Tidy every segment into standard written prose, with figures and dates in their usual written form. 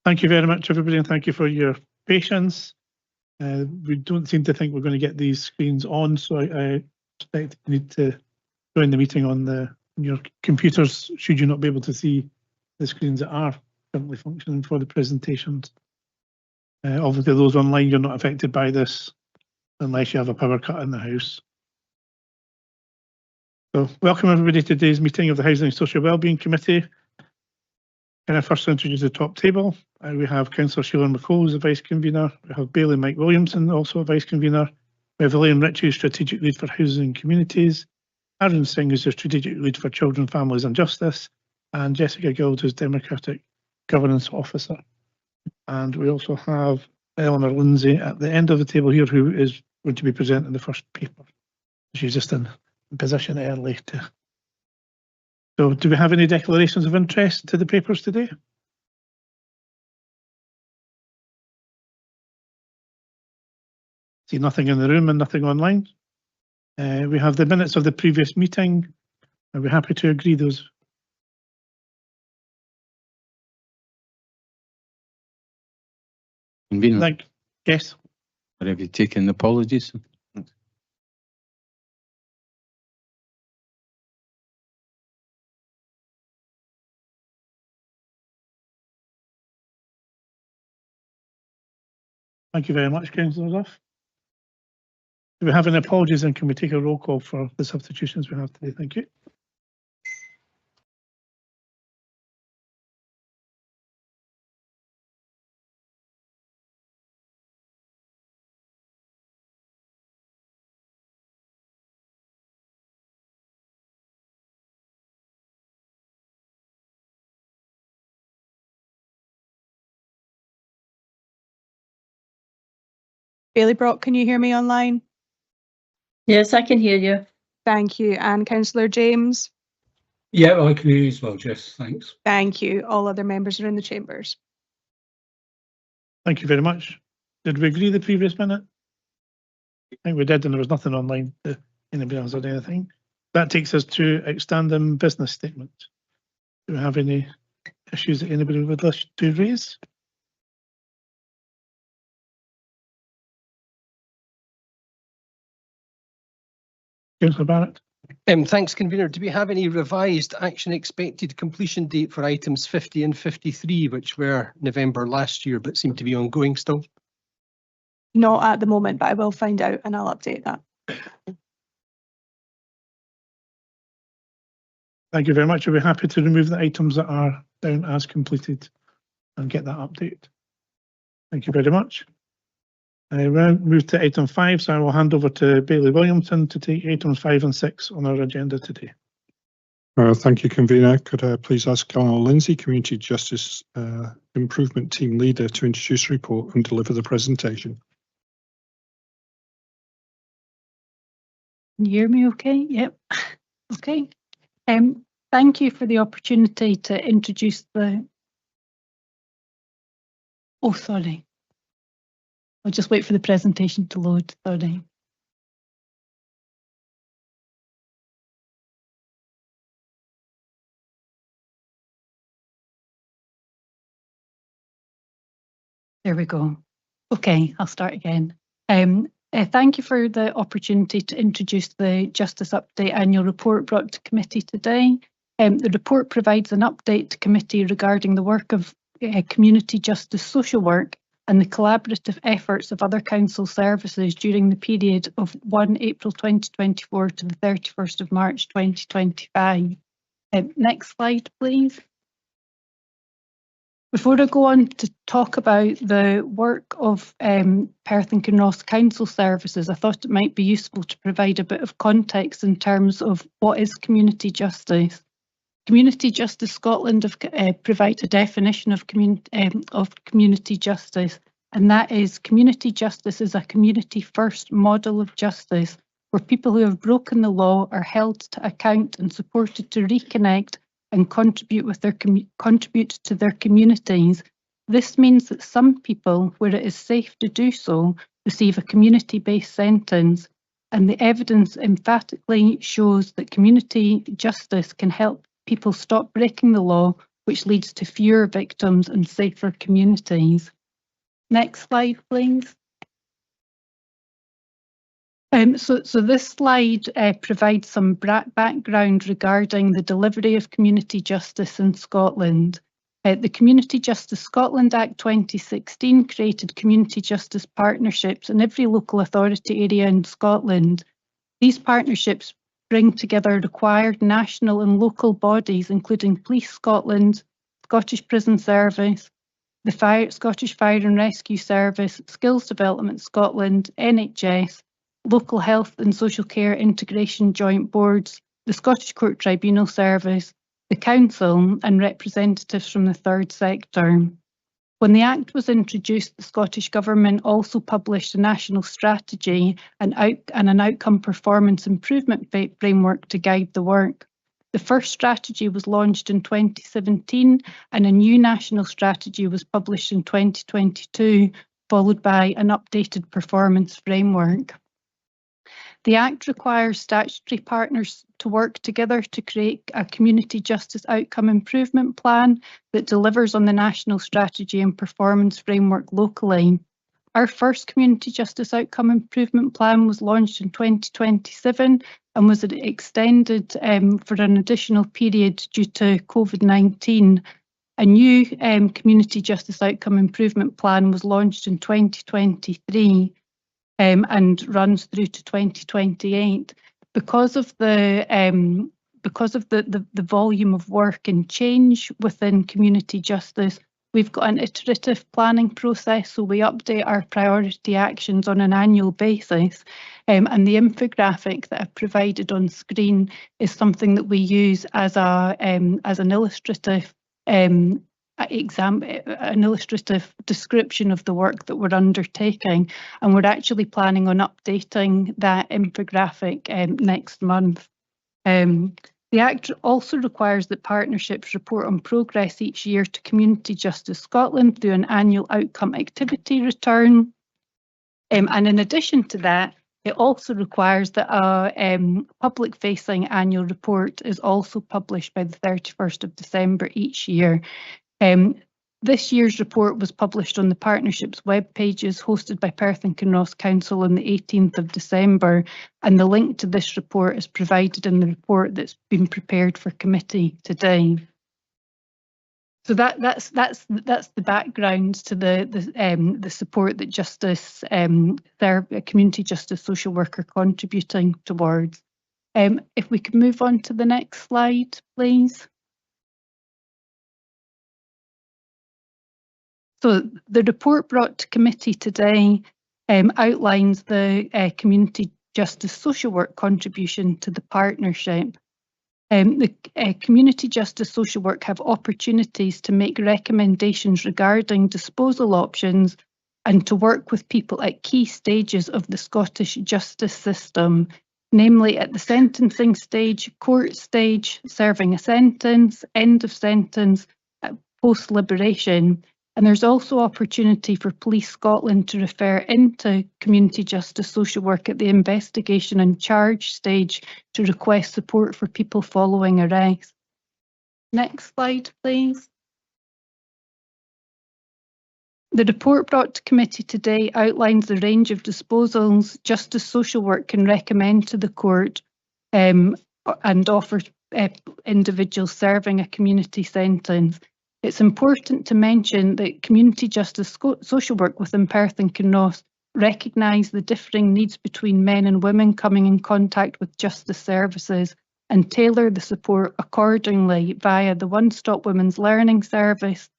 Thank you very much, everybody, and thank you for your patience. We don't seem to think we're going to get these screens on, so I expect you need to join the meeting on your computers, should you not be able to see the screens that are currently functioning for the presentations. Obviously, those online, you're not affected by this unless you have a power cut in the house. So welcome everybody to today's meeting of the Housing and Social Wellbeing Committee. Can I first introduce the top table? We have Councillor Sheila McCall as the Vice Convener. We have Bailey Mike Williamson, also a Vice Convener. We have Elaine Ritchie, Strategic Lead for Housing and Communities. Arun Singh is the Strategic Lead for Children, Families and Justice. And Jessica Guild, who's Democratic Governance Officer. And we also have Eleanor Lindsay at the end of the table here, who is going to be presenting the first paper. She's just in position early. So do we have any declarations of interest to the papers today? See nothing in the room and nothing online. We have the minutes of the previous meeting. Are we happy to agree those? Convener. Yes. Or have you taken apologies? Thank you very much, Councillor Duff. Do we have any apologies, and can we take a roll call for the substitutions we have today? Thank you. Bailey Brock, can you hear me online? Yes, I can hear you. Thank you. And Councillor James? Yeah, I can hear you as well, Jess. Thanks. Thank you. All other members are in the chambers. Thank you very much. Did we agree the previous minute? I think we did, and there was nothing online to anybody else or anything. That takes us to outstanding business statement. Do we have any issues that anybody would wish to raise? Councillor Barrett. Thanks, Convener. Do we have any revised action expected completion date for items 50 and 53, which were November last year, but seem to be ongoing still? Not at the moment, but I will find out and I'll update that. Thank you very much. Are we happy to remove the items that are down as completed and get that update? Thank you very much. I will move to item 5, so I will hand over to Bailey Williamson to take items 5 and 6 on our agenda today. Thank you, Convener. Could I please ask Eleanor Lindsay, Community Justice Improvement Team Leader, to introduce the report and deliver the presentation? Can you hear me okay? Yep. Okay. Thank you for the opportunity to introduce the... Oh, sorry. I'll just wait for the presentation to load. Sorry. There we go. Okay, I'll start again. Thank you for the opportunity to introduce the Justice Update Annual Report brought to committee today. The report provides an update to committee regarding the work of community justice social work and the collaborative efforts of other council services during the period of 1 April 2024 to the 31st of March 2025. Next slide, please. Before I go on to talk about the work of Perth and Kinross Council Services, I thought it might be useful to provide a bit of context in terms of what is community justice. Community Justice Scotland provide a definition of community justice, and that is community justice is a community-first model of justice where people who have broken the law are held to account and supported to reconnect and contribute to their communities. This means that some people, where it is safe to do so, receive a community-based sentence, and the evidence emphatically shows that community justice can help people stop breaking the law which leads to fewer victims and safer communities. Next slide, please. So this slide provides some background regarding the delivery of community justice in Scotland. The Community Justice Scotland Act 2016 created community justice partnerships in every local authority area in Scotland. These partnerships bring together required national and local bodies, including Police Scotland, Scottish Prison Service, the Scottish Fire and Rescue Service, Skills Development Scotland, NHS, Local Health and Social Care Integration Joint Boards, the Scottish Court Tribunal Service, the Council and representatives from the third sector. When the Act was introduced, the Scottish Government also published a national strategy and an outcome performance improvement framework to guide the work. The first strategy was launched in 2017 and a new national strategy was published in 2022, followed by an updated performance framework. The Act requires statutory partners to work together to create a community justice outcome improvement plan that delivers on the national strategy and performance framework locally. Our first community justice outcome improvement plan was launched in 2027 and was extended for an additional period due to COVID-19. A new community justice outcome improvement plan was launched in 2023. And runs through to 2028. Because of the volume of work and change within community justice, we've got an iterative planning process, so we update our priority actions on an annual basis. And the infographic that I've provided on screen is something that we use as an illustrative an illustrative description of the work that we're undertaking, and we're actually planning on updating that infographic next month. The Act also requires that partnerships report on progress each year to Community Justice Scotland through an annual outcome activity return. And in addition to that, it also requires that a public-facing annual report is also published by the 31st of December each year. This year's report was published on the Partnership's web pages hosted by Perth and Kinross Council on the 18th of December, and the link to this report is provided in the report that's been prepared for committee today. So that's the background to the support that community justice social work are contributing towards. If we could move on to the next slide, please. So the report brought to committee today outlines the community justice social work contribution to the partnership. The community justice social work have opportunities to make recommendations regarding disposal options and to work with people at key stages of the Scottish justice system, namely at the sentencing stage, court stage, serving a sentence, end of sentence, post-liberation. And there's also opportunity for Police Scotland to refer into community justice social work at the investigation and charge stage to request support for people following arrest. Next slide, please. The report brought to committee today outlines the range of disposals justice social work can recommend to the court and offer individuals serving a community sentence. It's important to mention that community justice social work within Perth and Kinross recognise the differing needs between men and women coming in contact with justice services and tailor the support accordingly via the One Stop Women's Learning Service,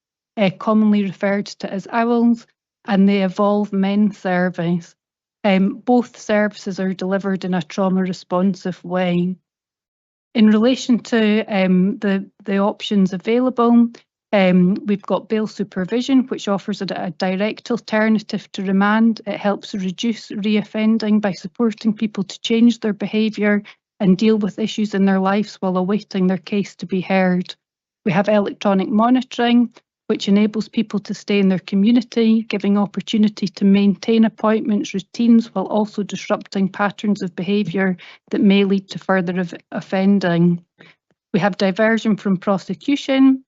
commonly referred to as OWLS, and the Evolve Men Service. Both services are delivered in a trauma responsive way. In relation to the options available, we've got bail supervision, which offers a direct alternative to remand. It helps reduce reoffending by supporting people to change their behaviour and deal with issues in their lives while awaiting their case to be heard. We have electronic monitoring, which enables people to stay in their community, giving opportunity to maintain appointments, routines, while also disrupting patterns of behaviour that may lead to further offending. We have diversion from prosecution,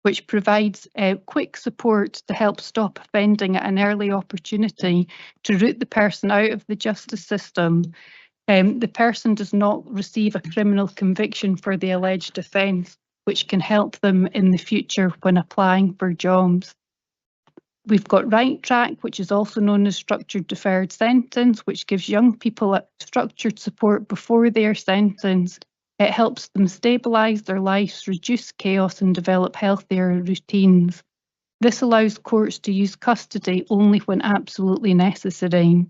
which provides quick support to help stop offending at an early opportunity to root the person out of the justice system. The person does not receive a criminal conviction for the alleged offence, which can help them in the future when applying for jobs. We've got Right Track, which is also known as structured deferred sentence, which gives young people a structured support before they are sentenced. It helps them stabilise their lives, reduce chaos and develop healthier routines. This allows courts to use custody only when absolutely necessary.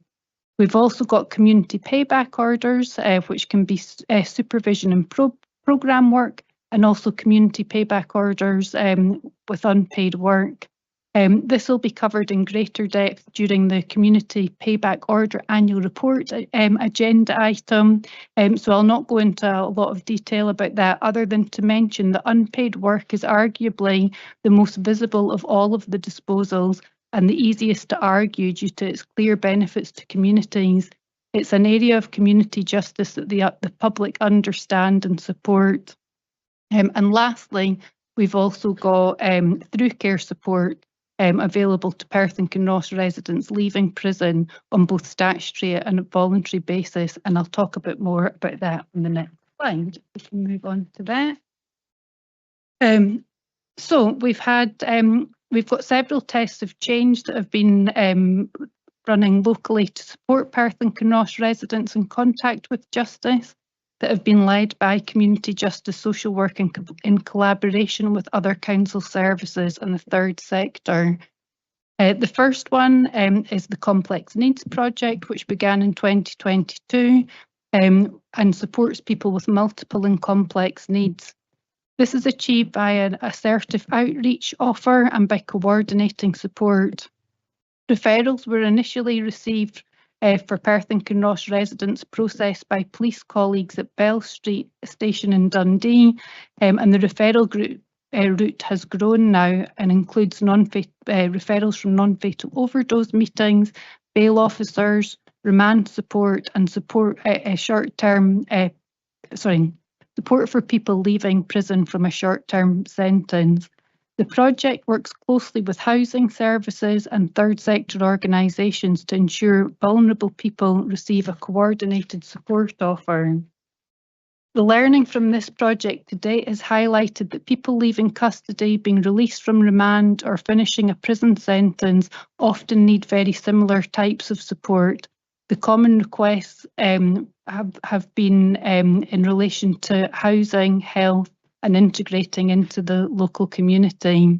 We've also got community payback orders, which can be supervision and programme work, and also community payback orders with unpaid work. This will be covered in greater depth during the Community Payback Order Annual Report agenda item, so I'll not go into a lot of detail about that, other than to mention that unpaid work is arguably the most visible of all of the disposals and the easiest to argue due to its clear benefits to communities. It's an area of community justice that the public understand and support. And lastly, we've also got through care support available to Perth and Kinross residents leaving prison on both statutory and a voluntary basis, and I'll talk a bit more about that on the next slide. We can move on to that. So we've got several tests of change that have been running locally to support Perth and Kinross residents in contact with justice, that have been led by community justice social work in collaboration with other council services and the third sector. The first one is the Complex Needs Project, which began in 2022 and supports people with multiple and complex needs. This is achieved by an assertive outreach offer and by coordinating support. Referrals were initially received for Perth and Kinross residents processed by police colleagues at Bell Street Station in Dundee, and the referral route has grown now and includes referrals from non-fatal overdose meetings, bail officers, remand support, and support support for people leaving prison from a short-term sentence. The project works closely with housing services and third sector organisations to ensure vulnerable people receive a coordinated support offer. The learning from this project to date has highlighted that people leaving custody, being released from remand or finishing a prison sentence often need very similar types of support. The common requests have been in relation to housing, health, and integrating into the local community.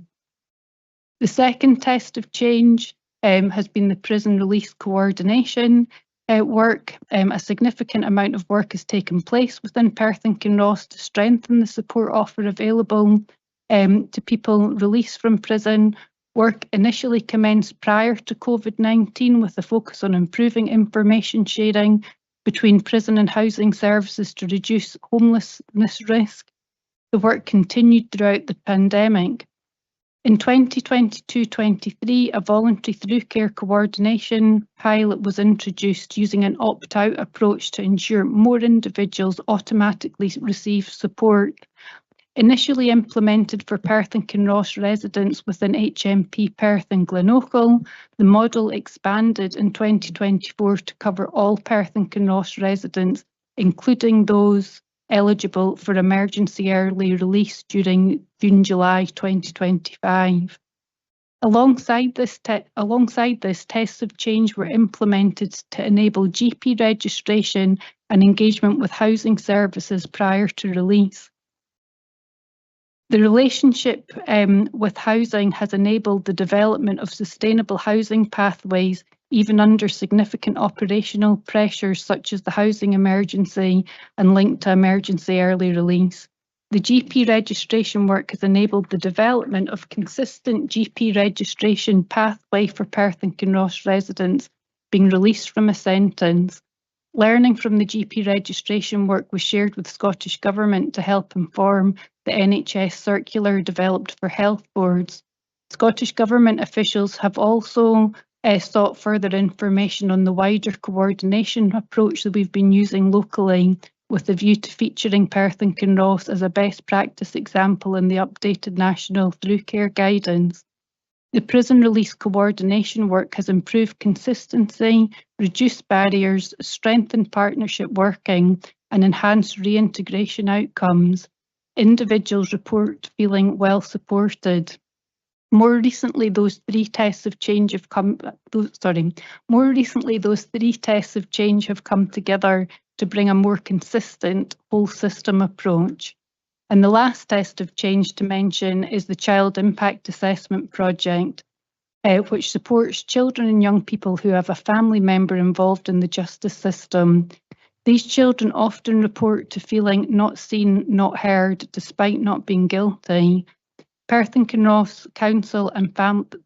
The second test of change has been the prison release coordination work. A significant amount of work has taken place within Perth and Kinross to strengthen the support offer available to people released from prison. Work initially commenced prior to COVID-19 with a focus on improving information sharing between prison and housing services to reduce homelessness risk. The work continued throughout the pandemic. In 2022-23, a voluntary through care coordination pilot was introduced using an opt-out approach to ensure more individuals automatically receive support. Initially implemented for Perth and Kinross residents within HMP Perth and Glenorchy, the model expanded in 2024 to cover all Perth and Kinross residents, including those eligible for emergency early release during June-July 2025. Alongside this, tests of change were implemented to enable GP registration and engagement with housing services prior to release. The relationship with housing has enabled the development of sustainable housing pathways, even under significant operational pressures such as the housing emergency and linked to emergency early release. The GP registration work has enabled the development of consistent GP registration pathway for Perth and Kinross residents being released from a sentence. Learning from the GP registration work was shared with Scottish Government to help inform the NHS circular developed for health boards. Scottish Government officials have also sought further information on the wider coordination approach that we've been using locally with a view to featuring Perth and Kinross as a best practice example in the updated National Through Care Guidance. The prison release coordination work has improved consistency, reduced barriers, strengthened partnership working, and enhanced reintegration outcomes. Individuals report feeling well supported. More recently, those three tests of change have come together to bring a more consistent whole system approach. And the last test of change to mention is the Child Impact Assessment Project, which supports children and young people who have a family member involved in the justice system. These children often report to feeling not seen, not heard, despite not being guilty. Perth and Kinross Council and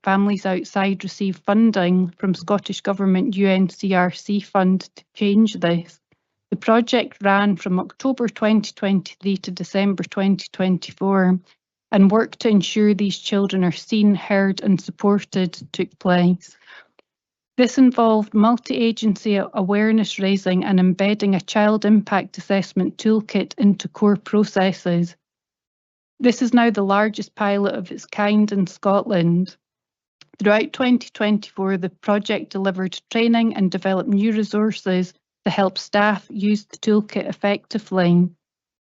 Families Outside receive funding from Scottish Government UNCRC Fund to change this. The project ran from October 2023 to December 2024, and work to ensure these children are seen, heard and supported took place. This involved multi-agency awareness raising and embedding a child impact assessment toolkit into core processes. This is now the largest pilot of its kind in Scotland. Throughout 2024, the project delivered training and developed new resources to help staff use the toolkit effectively.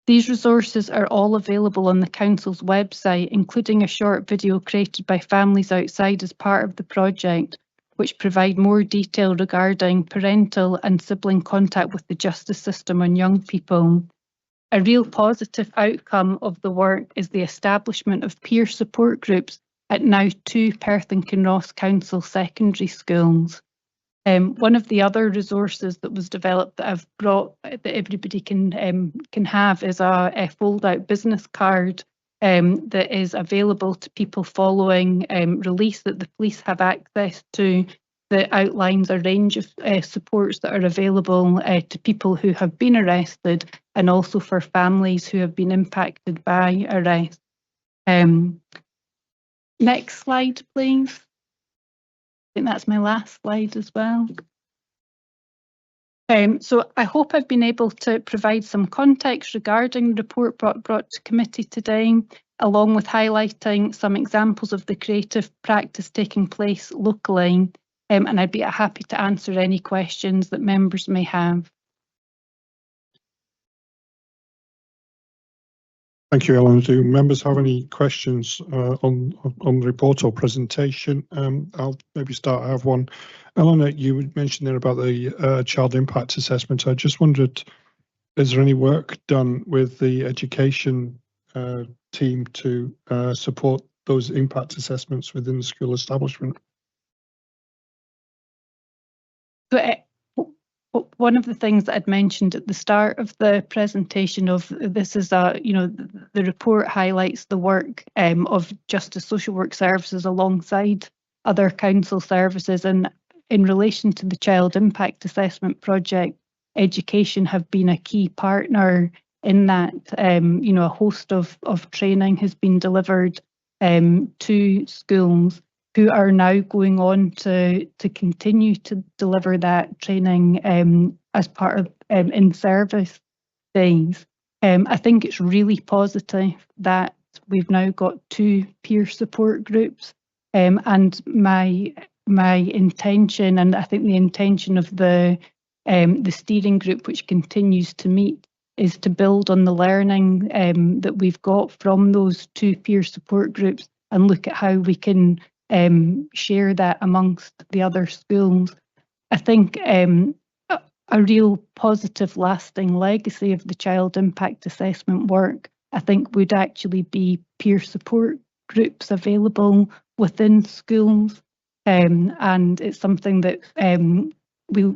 These resources are all available on the Council's website, including a short video created by Families Outside as part of the project, which provide more detail regarding parental and sibling contact with the justice system on young people. A real positive outcome of the work is the establishment of peer support groups at now 2 Perth and Kinross Council secondary schools. One of the other resources that was developed that I've brought that everybody can have is a fold-out business card that is available to people following release that the police have access to, that outlines a range of supports that are available to people who have been arrested and also for families who have been impacted by arrest. Next slide, please. I think that's my last slide as well. So I hope I've been able to provide some context regarding the report brought to committee today, along with highlighting some examples of the creative practice taking place locally. And I'd be happy to answer any questions that members may have. Thank you, Eleanor. Do members have any questions on the report or presentation? I'll maybe start. I have one. Eleanor, you mentioned there about the child impact assessment. I just wondered, is there any work done with the education team to support those impact assessments within the school establishment? So, one of the things that I'd mentioned at the start of the presentation of this is the report highlights the work of Justice Social Work Services alongside other council services, and in relation to the Child Impact Assessment Project, education have been a key partner in that. A host of training has been delivered to schools who are now going on to continue to deliver that training as part of in-service days. I think it's really positive that we've now got 2 peer support groups, and my intention, and I think the intention of the steering group, which continues to meet, is to build on the learning that we've got from those 2 peer support groups and look at how we can share that amongst the other schools. I think a real positive lasting legacy of the child impact assessment work, I think, would actually be peer support groups available within schools, and it's something that we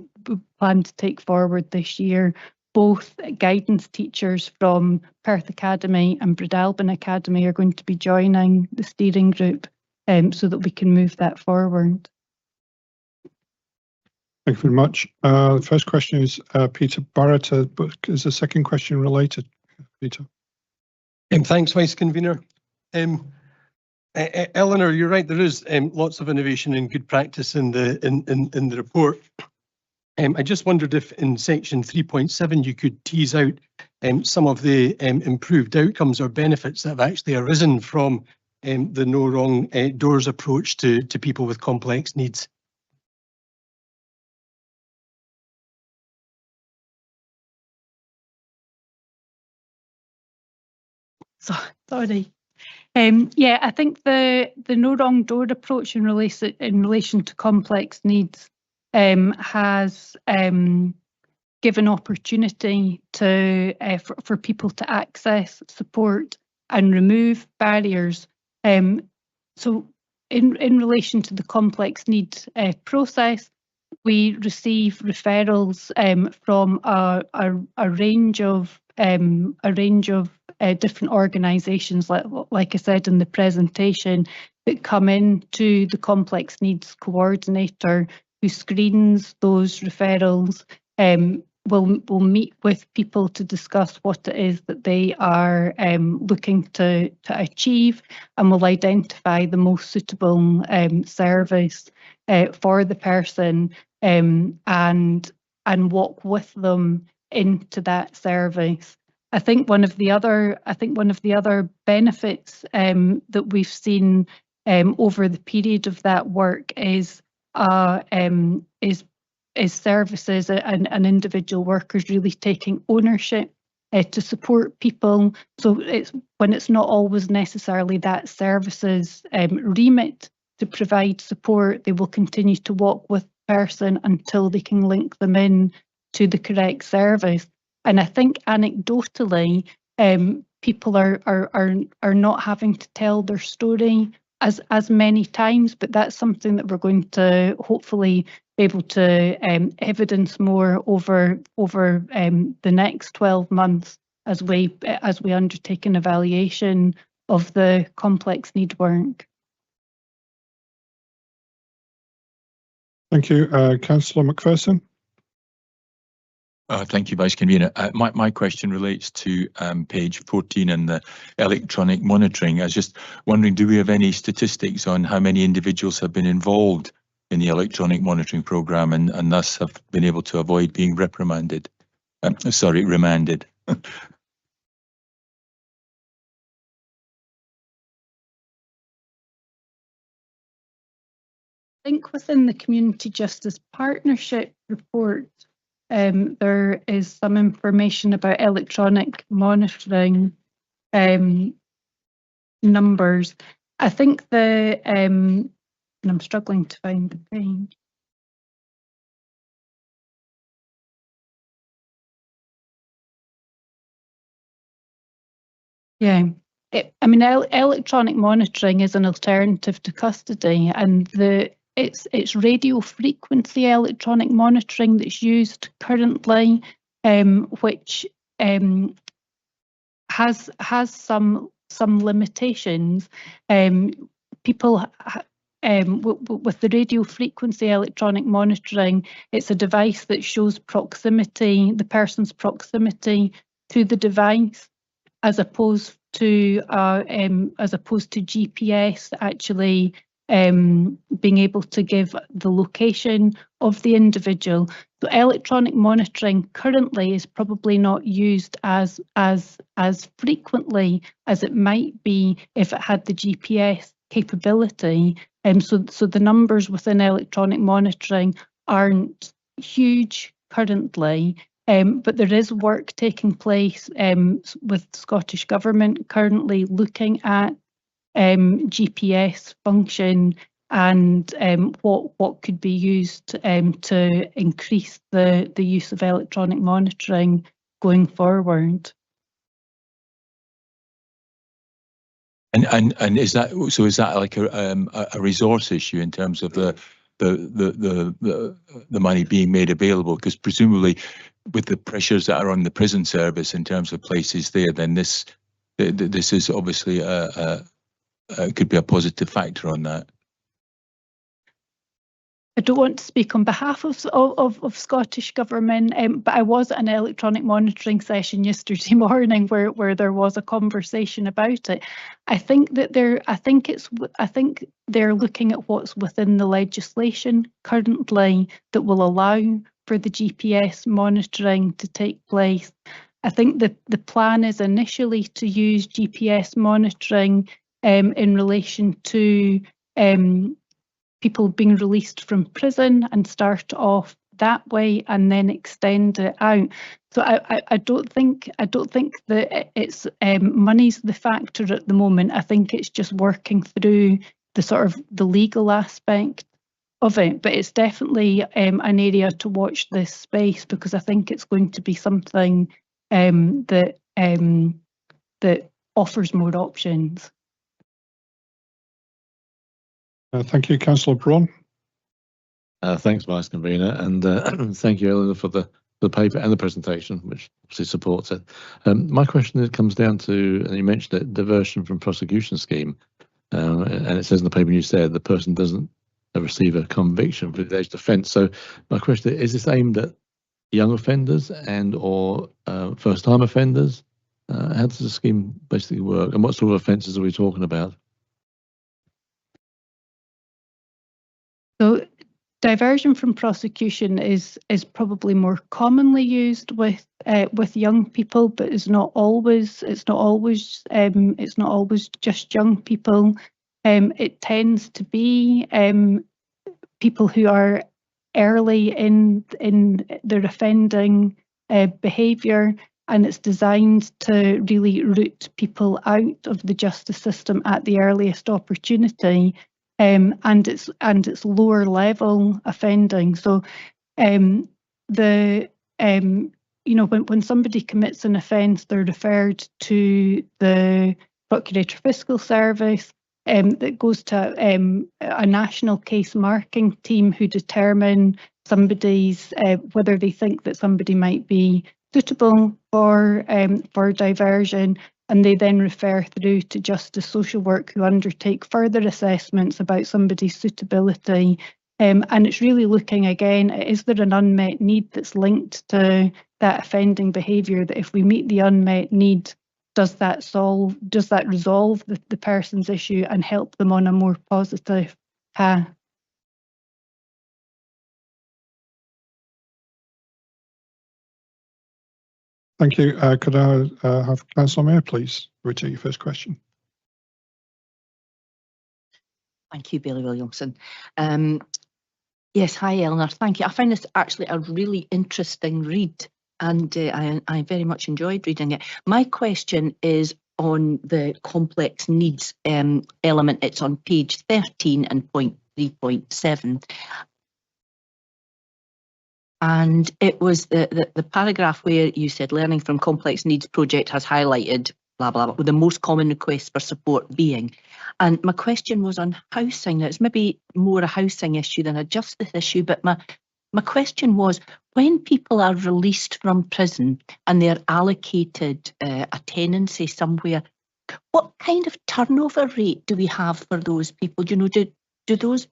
plan to take forward this year. Both guidance teachers from Perth Academy and Bredalbin Academy are going to be joining the steering group, so that we can move that forward. Thank you very much. The first question is Peter Barrett, but is the second question related, Peter? Thanks, Vice Convener. Eleanor, you're right. There is lots of innovation and good practice in the report. I just wondered if in section 3.7 you could tease out some of the improved outcomes or benefits that have actually arisen from the no wrong doors approach to people with complex needs. So, sorry. Yeah, I think the no wrong door approach in relation to complex needs has given opportunity to for people to access support and remove barriers. So in relation to the complex needs process, we receive referrals from a range of different organisations, like I said in the presentation, that come in to the complex needs coordinator, who screens those referrals. Will meet with people to discuss what it is that they are looking to achieve, and will identify the most suitable service for the person, and walk with them into that service. I think one of the other benefits that we've seen over the period of that work is services and individual workers really taking ownership to support people. So when it's not always necessarily that services remit to provide support, they will continue to walk with the person until they can link them in to the correct service. And I think anecdotally, people are not having to tell their story as many times, but that's something that we're going to hopefully be able to evidence more over the next 12 months as we undertake an evaluation of the complex need work. Thank you. Councillor McPherson. Thank you, Vice Convener. My question relates to page 14 and the electronic monitoring. I was just wondering, do we have any statistics on how many individuals have been involved in the electronic monitoring programme and thus have been able to avoid being reprimanded? Remanded. I think within the Community Justice Partnership report, there is some information about electronic monitoring numbers. I think and I'm struggling to find the page. Yeah, electronic monitoring is an alternative to custody, and it's radio frequency electronic monitoring that's used currently, which has some limitations. People with the radio frequency electronic monitoring, it's a device that shows proximity, the person's proximity to the device, as opposed to GPS actually being able to give the location of the individual. So electronic monitoring currently is probably not used as frequently as it might be if it had the GPS capability. So the numbers within electronic monitoring aren't huge currently. But there is work taking place with the Scottish Government currently looking at GPS function and what could be used to increase the use of electronic monitoring going forward. And is that like a resource issue in terms of the money being made available? Because presumably, with the pressures that are on the prison service in terms of places there, then this is obviously could be a positive factor on that. I don't want to speak on behalf of Scottish Government, but I was at an electronic monitoring session yesterday morning where there was a conversation about it. I think they're looking at what's within the legislation currently that will allow for the GPS monitoring to take place. I think the plan is initially to use GPS monitoring in relation to people being released from prison and start off that way and then extend it out. So I don't think that it's money's the factor at the moment. I think it's just working through the sort of the legal aspect of it, but it's definitely an area to watch this space, because I think it's going to be something that offers more options. Thank you, Councillor Braun. Thanks, Vice Convener, and thank you, Eleanor, for the paper and the presentation, which obviously supports it. My question comes down to, and you mentioned it, diversion from prosecution scheme, and it says in the paper you said the person doesn't receive a conviction for the alleged offence. So my question is this aimed at young offenders and or first-time offenders? How does the scheme basically work, and what sort of offences are we talking about? So diversion from prosecution is probably more commonly used with young people, but it's not always just young people. It tends to be people who are early in their offending behaviour, and it's designed to really root people out of the justice system at the earliest opportunity. And it's lower level offending. So when somebody commits an offence, they're referred to the Procurator Fiscal Service. That goes to a national case marking team who determine somebody's whether they think that somebody might be suitable for diversion. And they then refer through to Justice Social Work, who undertake further assessments about somebody's suitability. And it's really looking again, is there an unmet need that's linked to that offending behaviour, that if we meet the unmet need, does that resolve the person's issue and help them on a more positive path? Thank you. Could I have Councillor Mayor, please, return your first question? Thank you, Bailey Williamson. Yes, hi, Eleanor. Thank you. I find this actually a really interesting read, and I very much enjoyed reading it. My question is on the complex needs element. It's on page 13 and point 3.7. And it was the paragraph where you said learning from complex needs project has highlighted blah, blah, blah, with the most common requests for support being. And my question was on housing. Now, it's maybe more a housing issue than a justice issue, but my question was, when people are released from prison and they're allocated a tenancy somewhere, what kind of turnover rate do we have for those people? You know, do those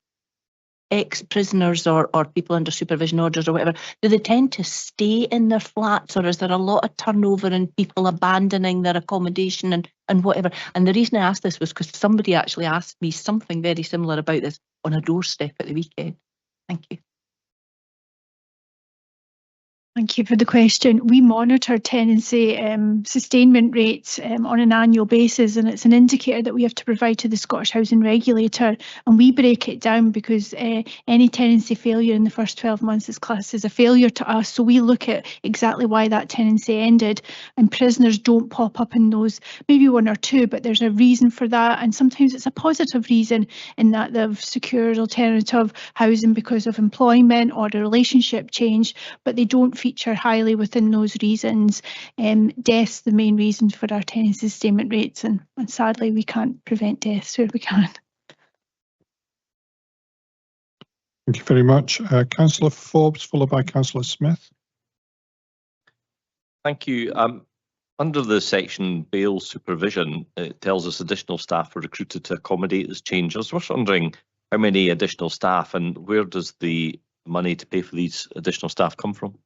ex-prisoners or people under supervision orders or whatever, do they tend to stay in their flats, or is there a lot of turnover and people abandoning their accommodation and whatever? And the reason I asked this was because somebody actually asked me something very similar about this on a doorstep at the weekend. Thank you. Thank you for the question. We monitor tenancy sustainment rates on an annual basis, and it's an indicator that we have to provide to the Scottish Housing Regulator, and we break it down because any tenancy failure in the first 12 months is classed as a failure to us. So we look at exactly why that tenancy ended, and prisoners don't pop up in those, maybe one or two, but there's a reason for that, and sometimes it's a positive reason in that they've secured alternative housing because of employment or a relationship change, but they don't feature highly within those reasons. Death's the main reason for our tenancy sustainment rates, and sadly we can't prevent deaths where we can. Thank you very much. Councillor Forbes, followed by Councillor Smith. Thank you. Under the section bail supervision, it tells us additional staff were recruited to accommodate this change. I was just wondering how many additional staff and where does the money to pay for these additional staff come from?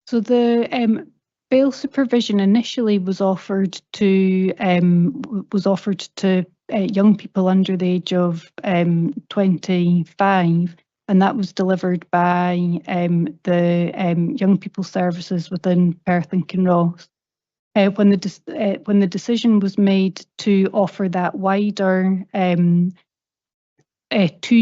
So the bail supervision initially was offered to young people under the age of 25, and that was delivered by the Young People Services within Perth and Kinross. When the decision was made to offer that wider, 2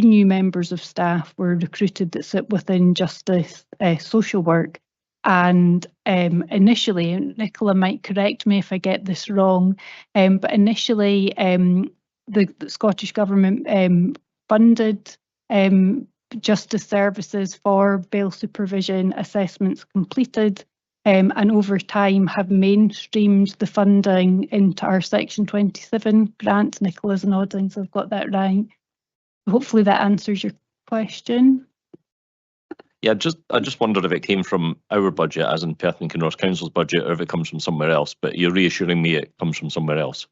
new members of staff were recruited that sit within justice social work. And initially, and Nicola might correct me if I get this wrong, but initially the Scottish Government funded justice services for bail supervision assessments completed, and over time have mainstreamed the funding into our Section 27 grant. Nicola's nodding, so I've got that right. Hopefully that answers your question. Yeah, I just wondered if it came from our budget, as in Perth and Kinross Council's budget, or if it comes from somewhere else, but you're reassuring me it comes from somewhere else.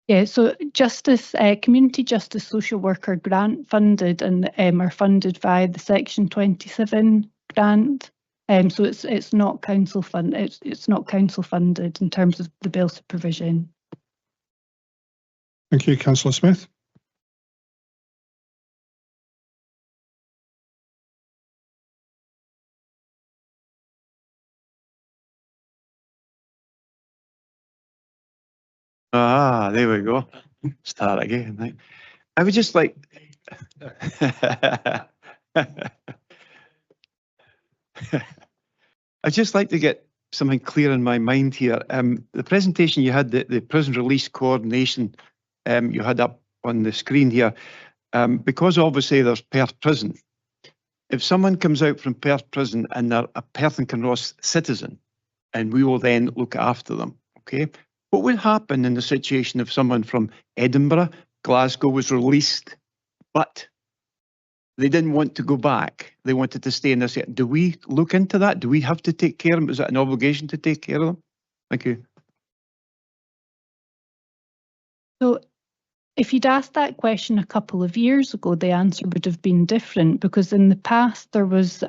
Yeah, so justice, community justice social worker grant funded and are funded via the Section 27 grant. So it's not council it's not council funded in terms of the bail supervision. Thank you, Councillor Smith. Ah, there we go. Start again. Right? I would just like. I'd just like to get something clear in my mind here. The presentation you had, the prison release coordination, you had up on the screen here, because obviously there's Perth Prison. If someone comes out from Perth Prison and they're a Perth and Kinross citizen, and we will then look after them, okay? What would happen in the situation if someone from Edinburgh, Glasgow was released, but they didn't want to go back? They wanted to stay in this. Do we look into that? Do we have to take care of them? Is it an obligation to take care of them? Thank you. So if you'd asked that question a couple of years ago, the answer would have been different, because in the past there was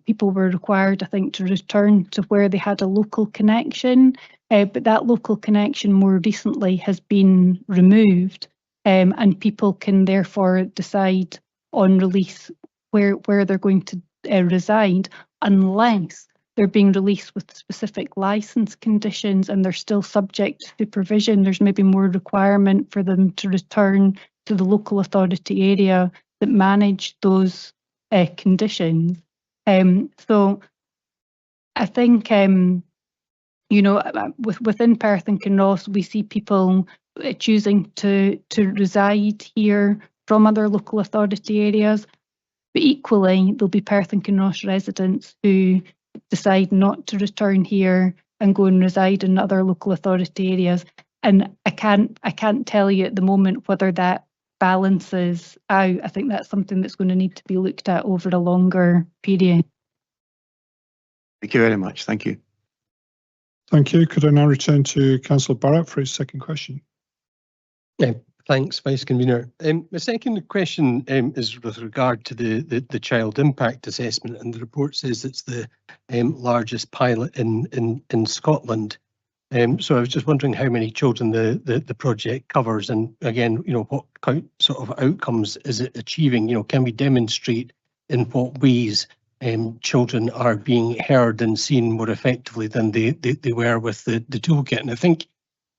people were required, I think, to return to where they had a local connection, but that local connection more recently has been removed, and people can therefore decide on release where they're going to reside, unless they're being released with specific licence conditions and they're still subject to supervision. There's maybe more requirement for them to return to the local authority area that manage those conditions. So I think, you know, within Perth and Kinross, we see people choosing to reside here from other local authority areas, but equally there'll be Perth and Kinross residents who decide not to return here and go and reside in other local authority areas. And I can't tell you at the moment whether that balances out. I think that's something that's going to need to be looked at over a longer period. Thank you very much. Thank you. Thank you. Could I now return to Councillor Barrett for his second question? Yeah, thanks, Vice Convener. My second question is with regard to the child impact assessment, and the report says it's the largest pilot in Scotland. So I was just wondering how many children the project covers, and again, you know, what sort of outcomes is it achieving? You know, can we demonstrate in what ways children are being heard and seen more effectively than they were with the toolkit? And I think,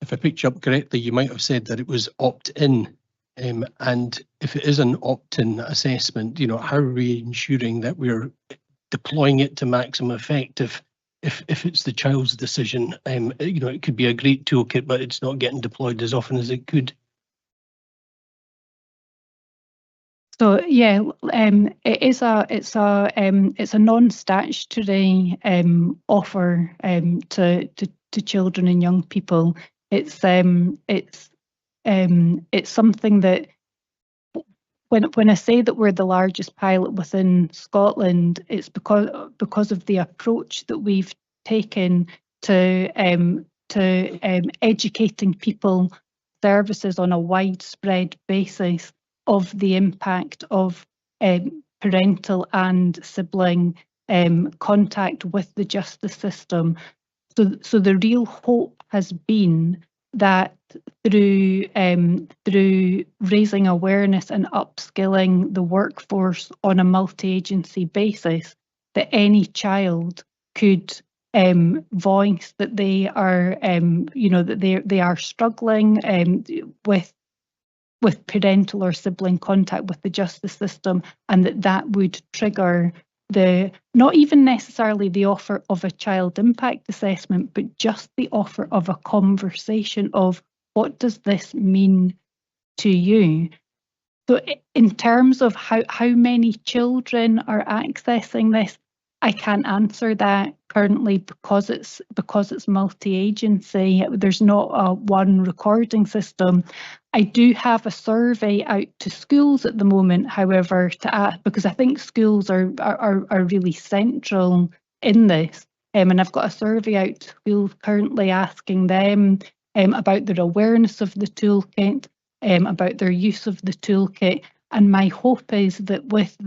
if I picked you up correctly, you might have said that it was opt-in. And if it is an opt-in assessment, you know, how are we ensuring that we're deploying it to maximum effect if it's the child's decision? You know, it could be a great toolkit, but it's not getting deployed as often as it could. So yeah, it's a non-statutory offer to children and young people. It's something that, when I say that we're the largest pilot within Scotland, it's because of the approach that we've taken to educating people, services on a widespread basis of the impact of parental and sibling contact with the justice system. So the real hope has been that through raising awareness and upskilling the workforce on a multi-agency basis, that any child could voice that they are, that they are struggling with parental or sibling contact with the justice system, and that would trigger not even necessarily the offer of a child impact assessment, but just the offer of a conversation of what does this mean to you? So in terms of how many children are accessing this, I can't answer that currently because it's multi-agency. There's not a one recording system. I do have a survey out to schools at the moment, however, to ask, because I think schools are really central in this. And I've got a survey out to schools currently asking them about their awareness of the toolkit, about their use of the toolkit. And my hope is that with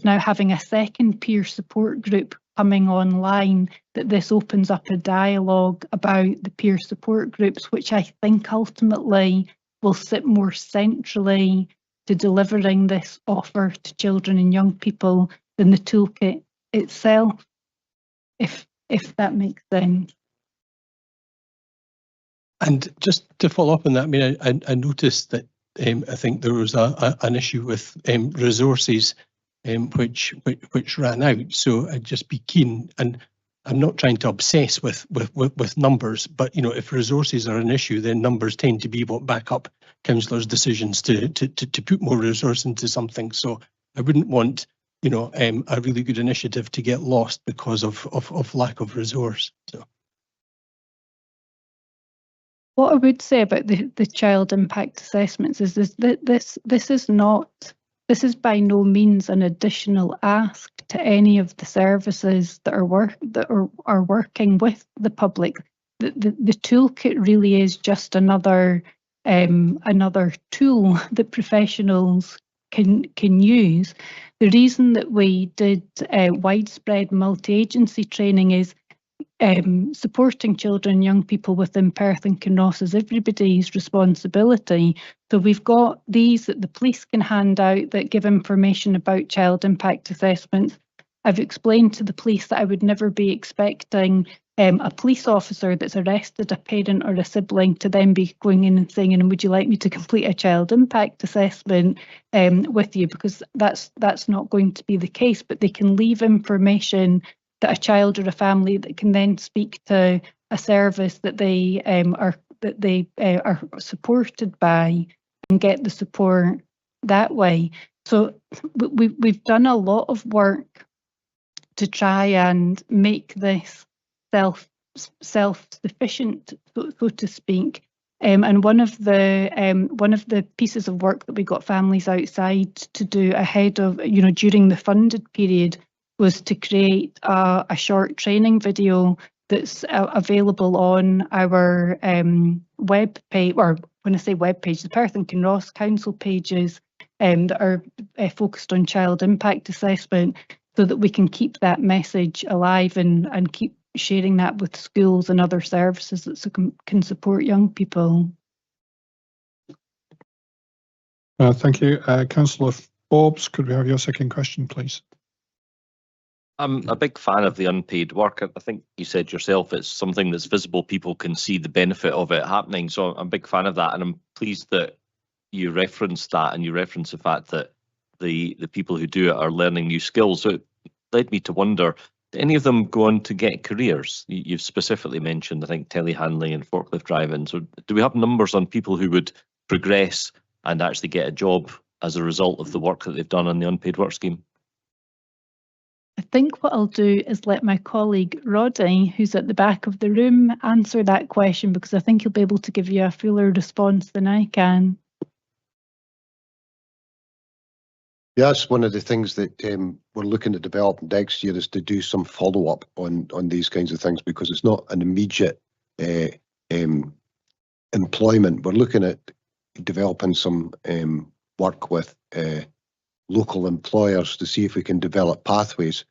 now having a second peer support group coming online, that this opens up a dialogue about the peer support groups, which I think ultimately will sit more centrally to delivering this offer to children and young people than the toolkit itself, if that makes sense. And just to follow up on that, I mean, I noticed that I think there was an issue with resources which ran out. So I'd just be keen, and I'm not trying to obsess with numbers, but if resources are an issue, then numbers tend to be what back up councillors' decisions to put more resource into something. So I wouldn't want a really good initiative to get lost because of lack of resource. So. What I would say about the child impact assessments is this is by no means an additional ask to any of the services that are working with the public. The toolkit really is just another tool that professionals can use. The reason that we did widespread multi-agency training is supporting children and young people within Perth and Kinross is everybody's responsibility. So we've got these that the police can hand out that give information about child impact assessments. I've explained to the police that I would never be expecting a police officer that's arrested a parent or a sibling to then be going in and saying, and would you like me to complete a child impact assessment with you? Because that's not going to be the case, but they can leave information that a child or a family that can then speak to a service that they are supported by and get the support that way. So we've done a lot of work to try and make this self-sufficient, so to speak. And one of the pieces of work that we got families outside to do ahead of, during the funded period, was to create a short training video that's available on our web page, or when I say web page, the Perth and Kinross Council pages that are focused on child impact assessment, so that we can keep that message alive and keep sharing that with schools and other services that can support young people. Thank you. Councillor Forbes, could we have your second question, please? I'm a big fan of the unpaid work. I think you said yourself it's something that's visible. People can see the benefit of it happening. So I'm a big fan of that. And I'm pleased that you referenced that, and you referenced the fact that the people who do it are learning new skills. So it led me to wonder, do any of them go on to get careers? You've specifically mentioned, I think, telehandling and forklift driving. So do we have numbers on people who would progress and actually get a job as a result of the work that they've done on the unpaid work scheme? I think what I'll do is let my colleague Roddy, who's at the back of the room, answer that question, because I think he'll be able to give you a fuller response than I can. Yeah, that's one of the things that we're looking to develop next year, is to do some follow-up on these kinds of things, because it's not an immediate employment. We're looking at developing some work with local employers to see if we can develop pathways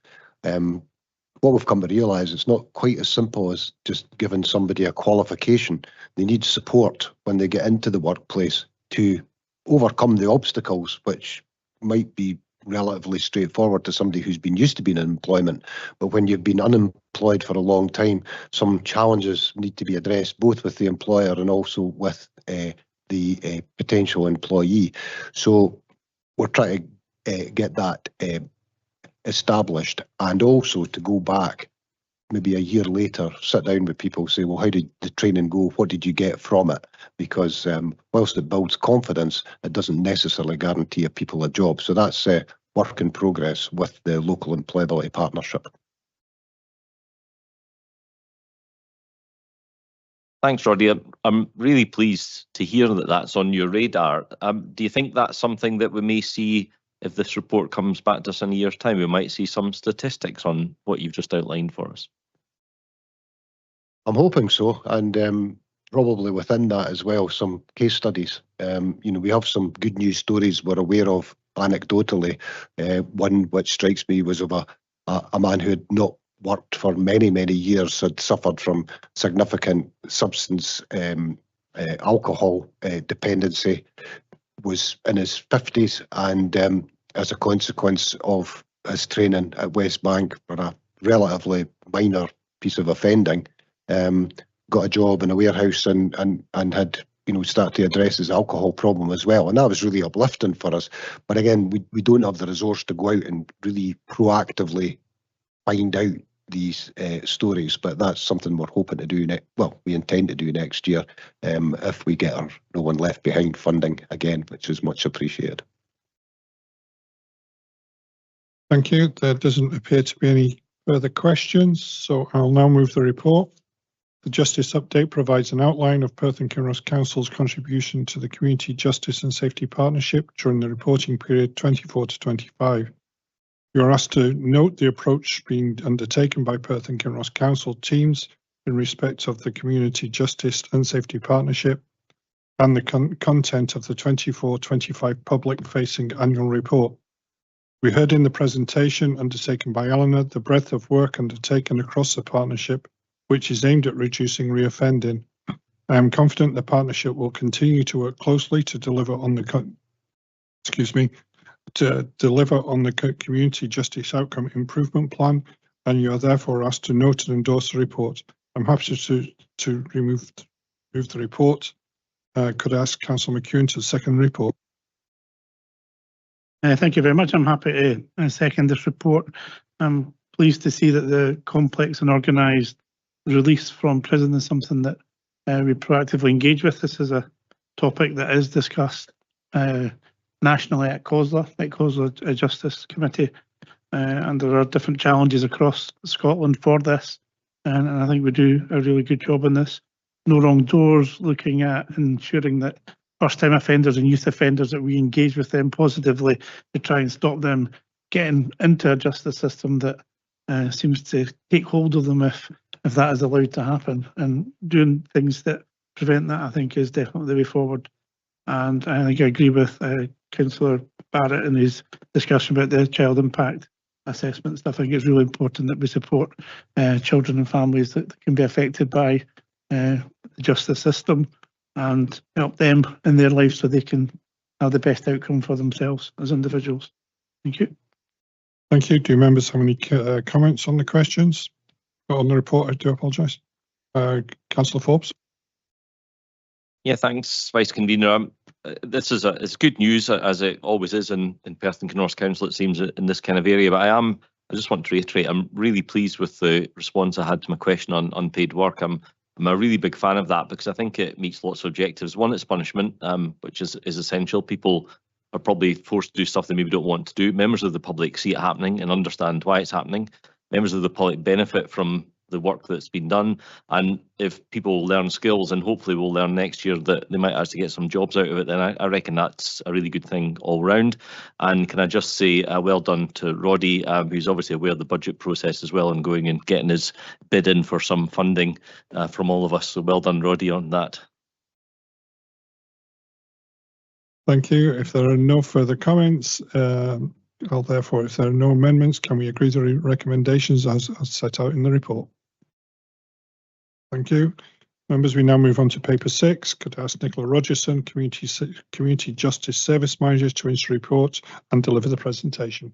what we've come to realise, it's not quite as simple as just giving somebody a qualification. They need support when they get into the workplace to overcome the obstacles, which might be relatively straightforward to somebody who's been used to being in employment. But when you've been unemployed for a long time, some challenges need to be addressed, both with the employer and also with the potential employee. So we're trying to get that established, and also to go back maybe a year later, sit down with people, say, well, how did the training go? What did you get from it? Because whilst it builds confidence, it doesn't necessarily guarantee people a job. So that's work in progress with the local employability partnership. Thanks, Roddy. I'm really pleased to hear that that's on your radar. Do you think that's something that we may see if this report comes back to us in a year's time? We might see some statistics on what you've just outlined for us. I'm hoping so, and probably within that as well, some case studies. We have some good news stories we're aware of anecdotally. One which strikes me was of a man who had not worked for many, many years, had suffered from significant substance alcohol dependency, was in his 50s, and as a consequence of his training at West Bank for a relatively minor piece of offending, got a job in a warehouse and had started to address his alcohol problem as well, and that was really uplifting for us. But again, we don't have the resource to go out and really proactively find out these stories, but that's something we're hoping to do we intend to do next year, if we get our No One Left Behind funding again, which is much appreciated. Thank you. There doesn't appear to be any further questions, so I'll now move the report. The Justice Update provides an outline of Perth and Kinross Council's contribution to the Community Justice and Safety Partnership during the reporting period 24 to 25. You are asked to note the approach being undertaken by Perth and Kinross Council teams in respect of the Community Justice and Safety Partnership and the content of the 24-25 public-facing annual report. We heard in the presentation undertaken by Eleanor the breadth of work undertaken across the partnership, which is aimed at reducing reoffending. I am confident the partnership will continue to work closely to deliver on the Community Justice Outcome Improvement Plan, and you are therefore asked to note and endorse the report. I'm happy to move the report. Could I ask Councillor McEwen to second the report? Thank you very much. I'm happy to second this report. I'm pleased to see that the complex and organised release from prison is something that we proactively engage with. This is a topic that is discussed nationally at COSLA Justice Committee, and there are different challenges across Scotland for this, and I think we do a really good job in this. No Wrong Doors, looking at ensuring that first-time offenders and youth offenders, that we engage with them positively to try and stop them getting into a justice system that seems to take hold of them if that is allowed to happen. And doing things that prevent that, I think, is definitely the way forward. And I think I agree with Councillor Barrett in his discussion about the child impact assessment stuff. I think it's really important that we support children and families that can be affected by the justice system and help them in their lives so they can have the best outcome for themselves as individuals. Thank you. Thank you. Do members have any comments on the questions? On the report, I do apologise. Councillor Forbes. Yeah, thanks, Vice Convener. This is it's good news, as it always is in Perth and Kinross Council, it seems, in this kind of area. But I just want to reiterate, I'm really pleased with the response I had to my question on unpaid work. I'm a really big fan of that because I think it meets lots of objectives. One, it's punishment, which is essential. People are probably forced to do stuff they maybe don't want to do. Members of the public see it happening and understand why it's happening. Members of the public benefit from the work that's been done, and if people learn skills, and hopefully we'll learn next year that they might actually get some jobs out of it, then I reckon that's a really good thing all round. And can I just say well done to Roddy, who's obviously aware of the budget process as well, and going and getting his bid in for some funding from all of us. So well done, Roddy, on that. Thank you. If there are no further comments, Well, therefore, if there are no amendments, can we agree the recommendations as set out in the report? Thank you. Members, we now move on to paper 6. Could I ask Nicola Rogerson, Community Justice Service Manager, to introduce the report and deliver the presentation.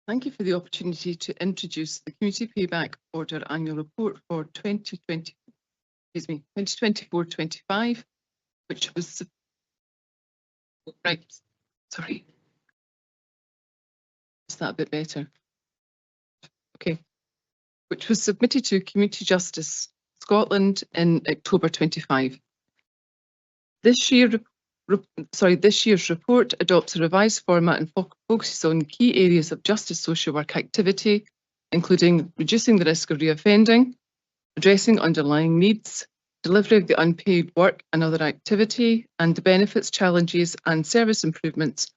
Thank you for the opportunity to introduce the Community Payback Order Annual Report for 2024-25, which was sorry, is that a bit better? Okay, which was submitted to Community Justice Scotland in October 25. This year's report adopts a revised format and focuses on key areas of justice social work activity, including reducing the risk of reoffending, addressing underlying needs, delivery of the unpaid work and other activity, and the benefits, challenges and service improvements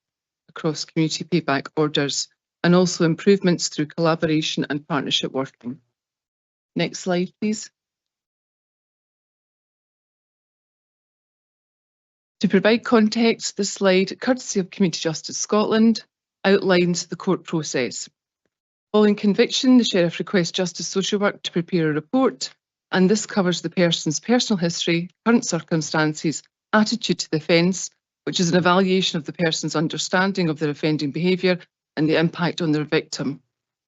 across community payback orders, and also improvements through collaboration and partnership working. Next slide, please. To provide context, this slide, courtesy of Community Justice Scotland, outlines the court process. Following conviction, the Sheriff requests Justice Social Work to prepare a report, and this covers the person's personal history, current circumstances, attitude to the offence, which is an evaluation of the person's understanding of their offending behaviour and the impact on their victim,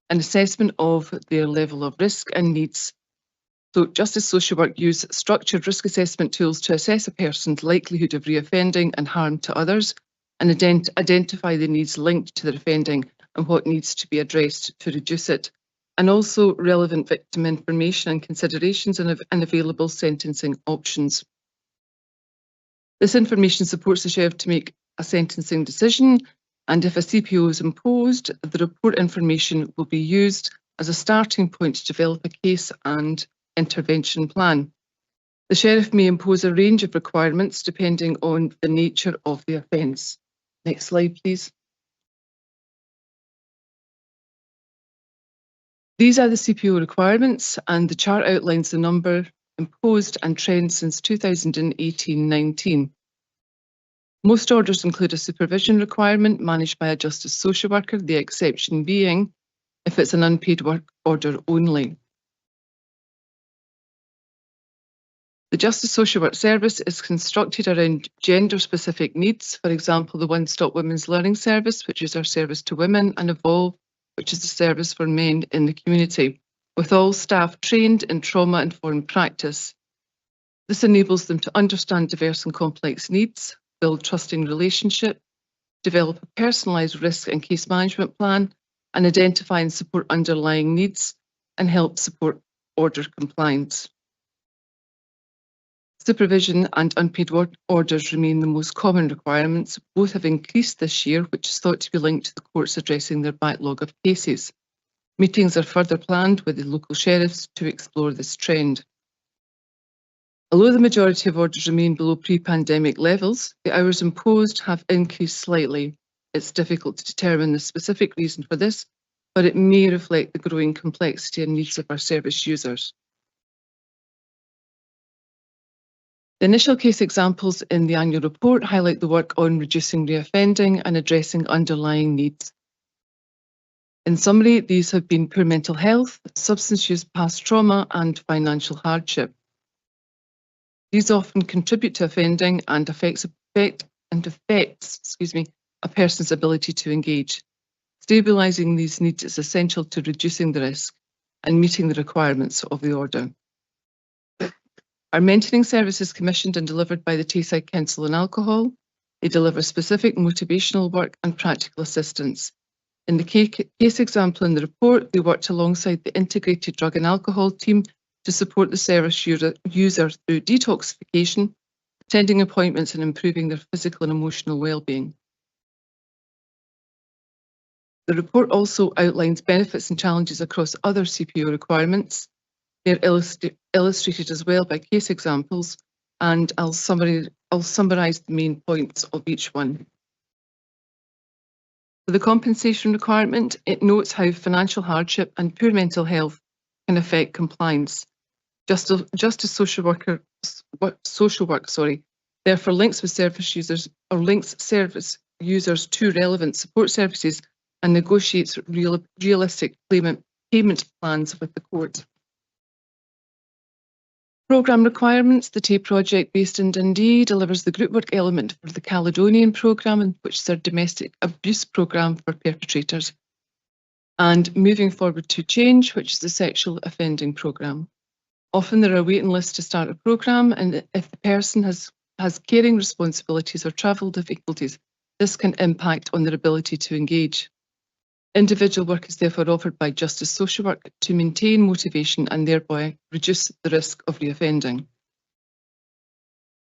an assessment of their level of risk and needs. So Justice Social Work use structured risk assessment tools to assess a person's likelihood of reoffending and harm to others, and identify the needs linked to their offending and what needs to be addressed to reduce it, and also relevant victim information and considerations and available sentencing options. This information supports the Sheriff to make a sentencing decision, and if a CPO is imposed, the report information will be used as a starting point to develop a case and intervention plan. The Sheriff may impose a range of requirements depending on the nature of the offence. Next slide, please. These are the CPO requirements, and the chart outlines the number imposed and trends since 2018-19. Most orders include a supervision requirement managed by a Justice Social Worker, the exception being if it's an unpaid work order only. The Justice Social Work Service is constructed around gender-specific needs, for example, the One Stop Women's Learning Service, which is our service to women, and Evolve, which is the service for men in the community, with all staff trained in trauma-informed practice. This enables them to understand diverse and complex needs, build trusting relationships, develop a personalised risk and case management plan, and identify and support underlying needs, and help support order compliance. Supervision and unpaid orders remain the most common requirements. Both have increased this year, which is thought to be linked to the courts addressing their backlog of cases. Meetings are further planned with the local sheriffs to explore this trend. Although the majority of orders remain below pre-pandemic levels, the hours imposed have increased slightly. It's difficult to determine the specific reason for this, but it may reflect the growing complexity and needs of our service users. The initial case examples in the annual report highlight the work on reducing reoffending and addressing underlying needs. In summary, these have been poor mental health, substance use, past trauma, and financial hardship. These often contribute to offending and affects a person's ability to engage. Stabilising these needs is essential to reducing the risk and meeting the requirements of the order. Our mentoring service is commissioned and delivered by the Tayside Council on Alcohol. They deliver specific motivational work and practical assistance. In the case example in the report, they worked alongside the integrated drug and alcohol team to support the service user through detoxification, attending appointments and improving their physical and emotional well-being. The report also outlines benefits and challenges across other CPO requirements. They're illustrated as well by case examples, and I'll summarise the main points of each one. For the compensation requirement, it notes how financial hardship and poor mental health can affect compliance. Just as social work, therefore links with service users or links service users to relevant support services and negotiates realistic payment plans with the court. Programme requirements. The TAPE project based in Dundee delivers the group work element for the Caledonian programme, which is their domestic abuse programme for perpetrators. And moving forward to Change, which is the sexual offending programme. Often there are waiting lists to start a programme, and if the person has caring responsibilities or travel difficulties, this can impact on their ability to engage. Individual work is therefore offered by Justice Social Work to maintain motivation and thereby reduce the risk of reoffending.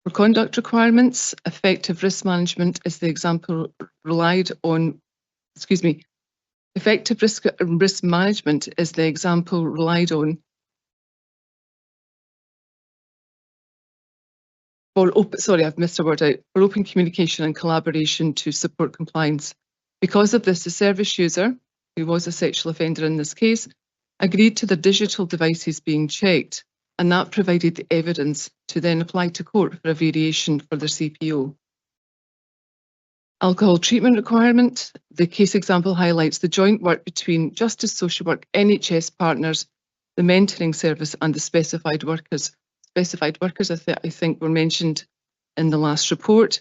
For conduct requirements, effective risk management is the example relied on, effective risk management is the example relied on for I've missed a word out, for open communication and collaboration to support compliance. Because of this, the service user, who was a sexual offender in this case, agreed to the digital devices being checked, and that provided the evidence to then apply to court for a variation for their CPO. Alcohol treatment requirement. The case example highlights the joint work between Justice Social Work, NHS partners, the mentoring service and the specified workers. Specified workers, I think, were mentioned in the last report.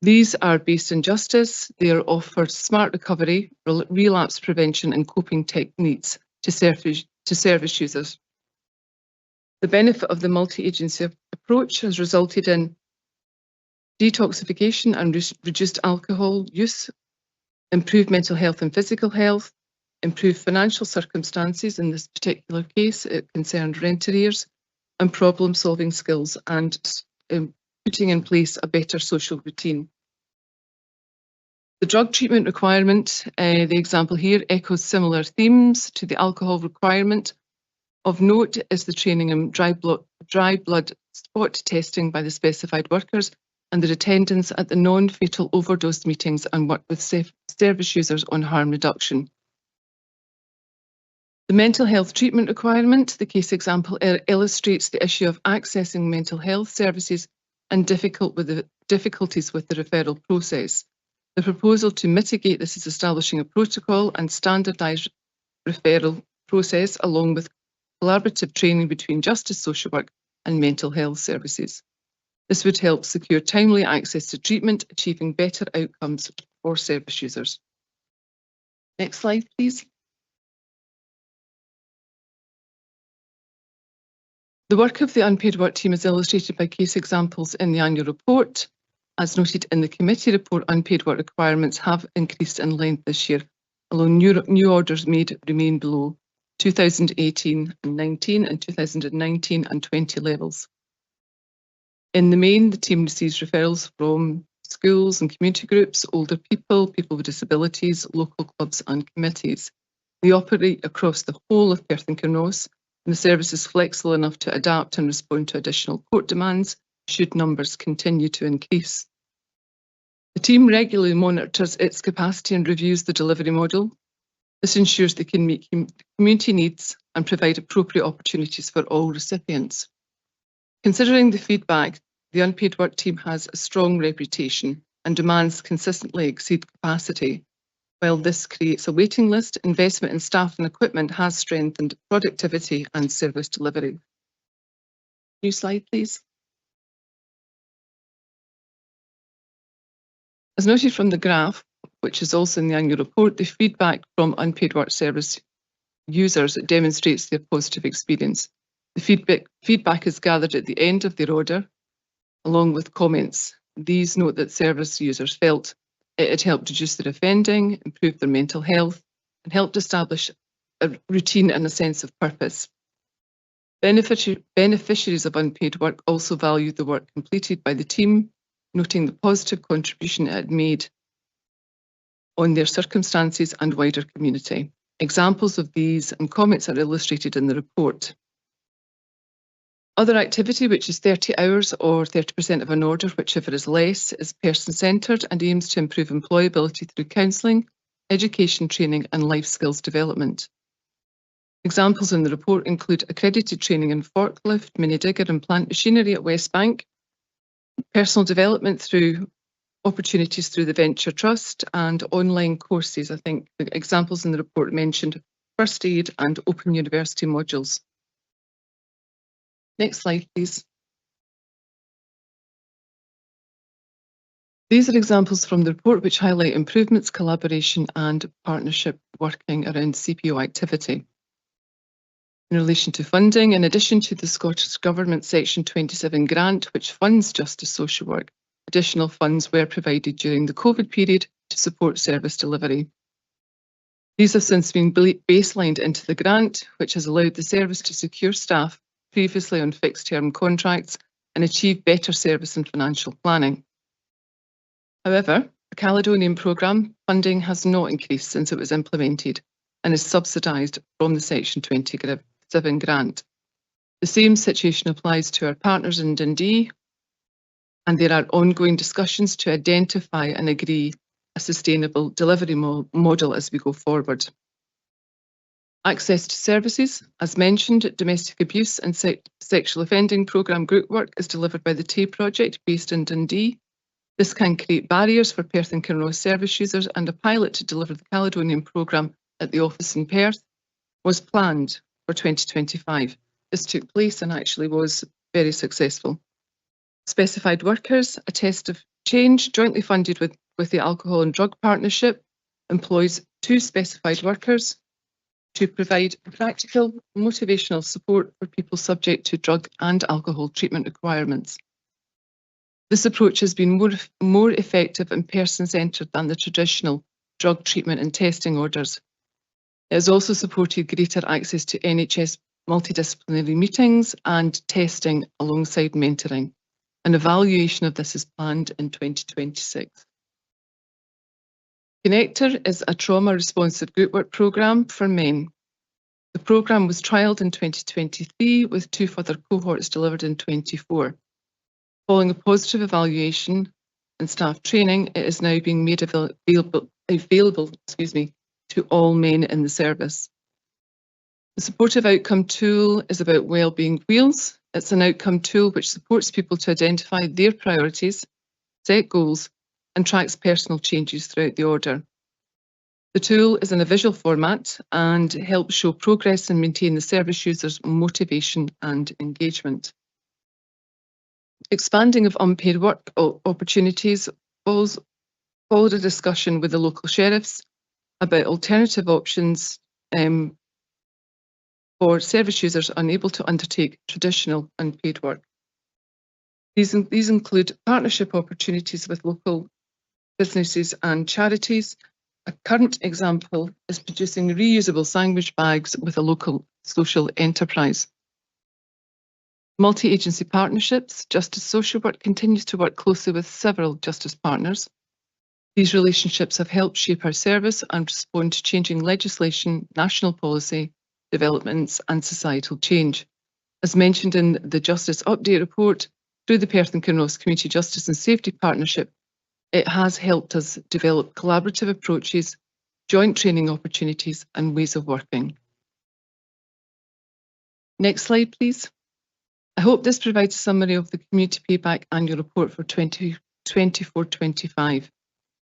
These are based in justice. They are offered smart recovery, relapse prevention and coping techniques to service users. The benefit of the multi-agency approach has resulted in detoxification and reduced alcohol use, improved mental health and physical health, improved financial circumstances. In this particular case, it concerned rent arrears, and problem-solving skills, and putting in place a better social routine. The drug treatment requirement, the example here echoes similar themes to the alcohol requirement. Of note is the training in dry blood spot testing by the specified workers and their attendance at the non-fatal overdose meetings and work with service users on harm reduction. The mental health treatment requirement, the case example illustrates the issue of accessing mental health services and difficulties with the referral process. The proposal to mitigate this is establishing a protocol and standardised referral process along with collaborative training between Justice Social Work and mental health services. This would help secure timely access to treatment, achieving better outcomes for service users. Next slide, please. The work of the unpaid work team is illustrated by case examples in the annual report. As noted in the committee report, unpaid work requirements have increased in length this year, although new orders made remain below 2018 and 19 and 2019 and 20 levels. In the main, the team receives referrals from schools and community groups, older people, people with disabilities, local clubs and committees. They operate across the whole of Perth and Kinross, and the service is flexible enough to adapt and respond to additional court demands should numbers continue to increase. The team regularly monitors its capacity and reviews the delivery model. This ensures they can meet community needs and provide appropriate opportunities for all recipients. Considering the feedback, the unpaid work team has a strong reputation and demands consistently exceed capacity. While this creates a waiting list, investment in staff and equipment has strengthened productivity and service delivery. New slide, please. As noted from the graph, which is also in the annual report, the feedback from unpaid work service users demonstrates their positive experience. The feedback is gathered at the end of their order, along with comments. These note that service users felt it had helped reduce their offending, improve their mental health, and helped establish a routine and a sense of purpose. Beneficiaries of unpaid work also value the work completed by the team, noting the positive contribution it had made. on their circumstances and wider community. Examples of these and comments are illustrated in the report. Other activity, which is 30 hours or 30% of an order, whichever is less, is person-centred and aims to improve employability through counselling, education, training and life skills development. Examples in the report include accredited training in forklift, mini digger and plant machinery at Westbank, personal development through opportunities through the Venture Trust, and online courses. I think the examples in the report mentioned first aid and Open University modules. Next slide, please. These are examples from the report which highlight improvements, collaboration and partnership working around CPO activity. In relation to funding, in addition to the Scottish Government Section 27 grant, which funds justice social work, additional funds were provided during the COVID period to support service delivery. These have since been baselined into the grant, which has allowed the service to secure staff previously on fixed-term contracts and achieve better service and financial planning. However, the Caledonian programme funding has not increased since it was implemented and is subsidised from the Section 27 grant. The same situation applies to our partners in Dundee, and there are ongoing discussions to identify and agree a sustainable delivery model as we go forward. Access to services, as mentioned, domestic abuse and sexual offending programme group work is delivered by the TAY project based in Dundee. This can create barriers for Perth and Kinross service users, and a pilot to deliver the Caledonian programme at the office in Perth was planned for 2025. This took place and actually was very successful. Specified workers, a test of change, jointly funded with the Alcohol and Drug Partnership, employs 2 specified workers to provide practical, motivational support for people subject to drug and alcohol treatment requirements. This approach has been more effective and person-centred than the traditional drug treatment and testing orders. It has also supported greater access to NHS multidisciplinary meetings and testing alongside mentoring. An evaluation of this is planned in 2026. Connector is a trauma-responsive group work programme for men. The programme was trialled in 2023 with 2 further cohorts delivered in 2024. Following a positive evaluation and staff training, it is now being made available to all men in the service. The supportive outcome tool is about Wellbeing Wheels. It's an outcome tool which supports people to identify their priorities, set goals, and tracks personal changes throughout the order. The tool is in a visual format and helps show progress and maintain the service users' motivation and engagement. Expanding of unpaid work opportunities followed a discussion with the local sheriffs about alternative options for service users unable to undertake traditional unpaid work. These include partnership opportunities with local businesses and charities. A current example is producing reusable sandwich bags with a local social enterprise. Multi-agency partnerships. Justice Social Work continues to work closely with several justice partners. These relationships have helped shape our service and respond to changing legislation, national policy, developments and societal change. As mentioned in the Justice Update report, through the Perth and Kinross Community Justice and Safety Partnership, it has helped us develop collaborative approaches, joint training opportunities and ways of working. Next slide, please. I hope this provides a summary of the Community Payback Annual Report for 2024-25,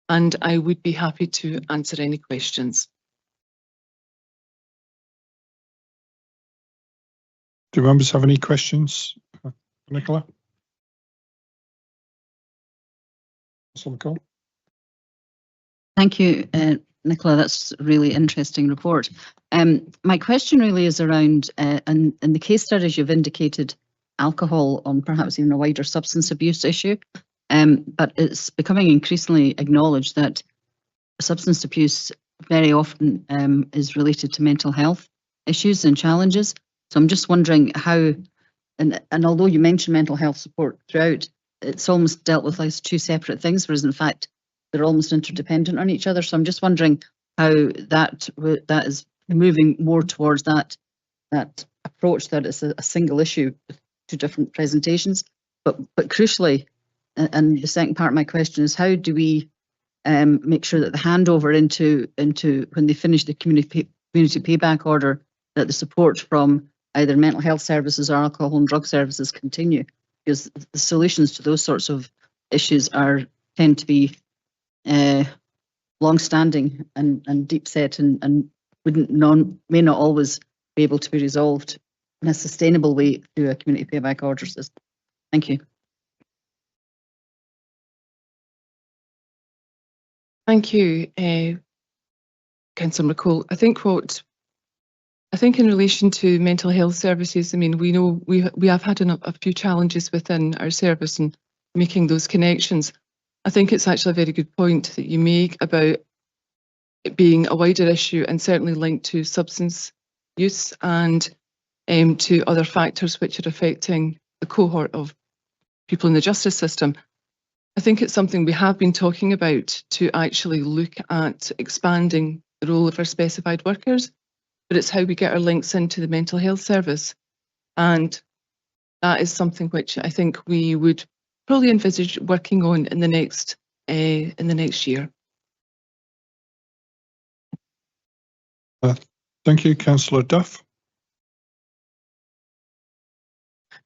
and I would be happy to answer any questions. Do members have any questions? Nicola? Thank you, Nicola. That's a really interesting report. My question really is around, in the case studies you've indicated alcohol on perhaps even a wider substance abuse issue, but it's becoming increasingly acknowledged that substance abuse very often is related to mental health issues and challenges. So I'm just wondering how, and although you mentioned mental health support throughout, it's almost dealt with as 2 separate things, whereas in fact they're almost interdependent on each other. So I'm just wondering how that is moving more towards that approach, that it's a single issue with two different presentations. But crucially, and the second part of my question is, how do we make sure that the handover into when they finish the community payback order, that the support from either mental health services or alcohol and drug services continue? Because the solutions to those sorts of issues tend to be long-standing and deep-set, and may not always be able to be resolved in a sustainable way through a community payback order system. Thank you. Thank you, Councillor McCall. I think in relation to mental health services, I mean, we know we have had a few challenges within our service and making those connections. I think it's actually a very good point that you make about it being a wider issue and certainly linked to substance use and to other factors which are affecting the cohort of people in the justice system. I think it's something we have been talking about, to actually look at expanding the role of our specified workers, but it's how we get our links into the mental health service. And that is something which I think we would probably envisage working on in the next year. Thank you, Councillor Duff.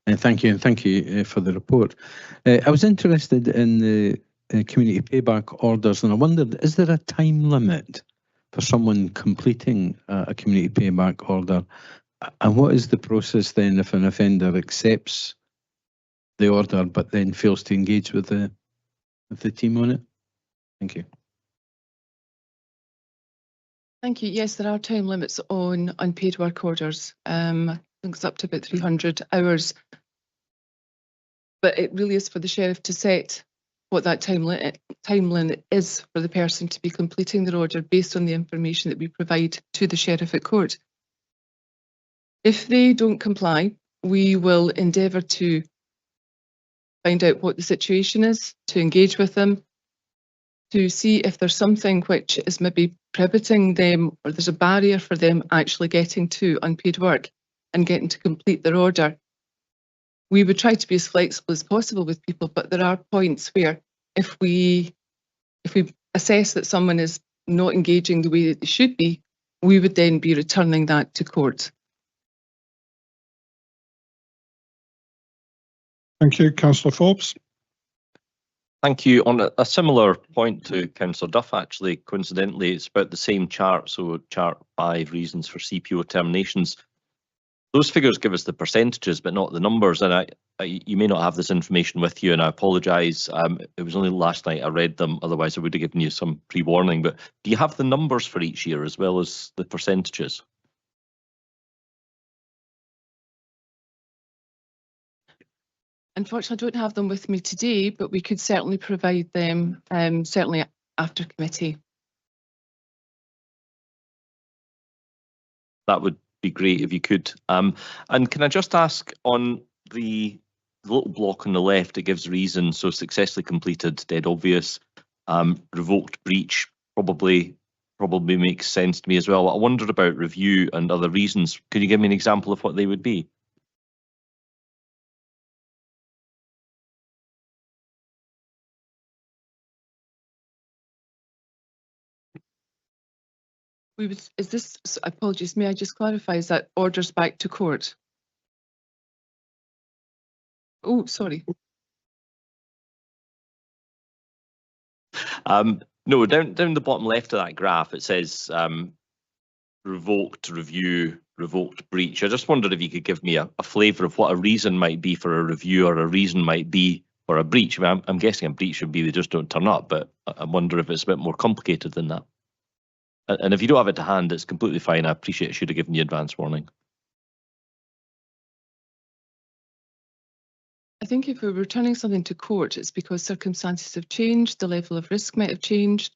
And thank you for the report. I was interested in the community payback orders, and I wondered, is there a time limit for someone completing a community payback order? And what is the process then if an offender accepts the order but then fails to engage with the team on it? Thank you. Thank you. Yes, there are time limits on unpaid work orders. I think it's up to about 300 hours. But it really is for the sheriff to set what that time limit is for the person to be completing their order based on the information that we provide to the sheriff at court. If they don't comply, we will endeavour to find out what the situation is, to engage with them, to see if there's something which is maybe prohibiting them, or there's a barrier for them actually getting to unpaid work and getting to complete their order. We would try to be as flexible as possible with people, but there are points where if we assess that someone is not engaging the way that they should be, we would then be returning that to court. Thank you, Councillor Forbes. Thank you. On a similar point to Councillor Duff, actually, coincidentally, it's about the same chart. So chart 5, reasons for CPO terminations. Those figures give us the percentages, but not the numbers. And you may not have this information with you, and I apologise. It was only last night I read them. Otherwise, I would have given you some pre-warning. But do you have the numbers for each year as well as the percentages? Unfortunately, I don't have them with me today, but we could certainly provide them, certainly after committee. That would be great if you could. And can I just ask, on the little block on the left, it gives reasons. So successfully completed, dead obvious, revoked, breach, probably makes sense to me as well. I wondered about review and other reasons. Could you give me an example of what they would be? Apologies, may I just clarify, is that orders back to court? Oh, sorry. No, down the bottom left of that graph, it says revoked, review, revoked, breach. I just wondered if you could give me a flavour of what a reason might be for a review or a reason might be for a breach. I mean, I'm guessing a breach would be they just don't turn up, but I wonder if it's a bit more complicated than that. And if you don't have it to hand, it's completely fine. I appreciate I should have given you advance warning. I think if we're returning something to court, it's because circumstances have changed, the level of risk might have changed,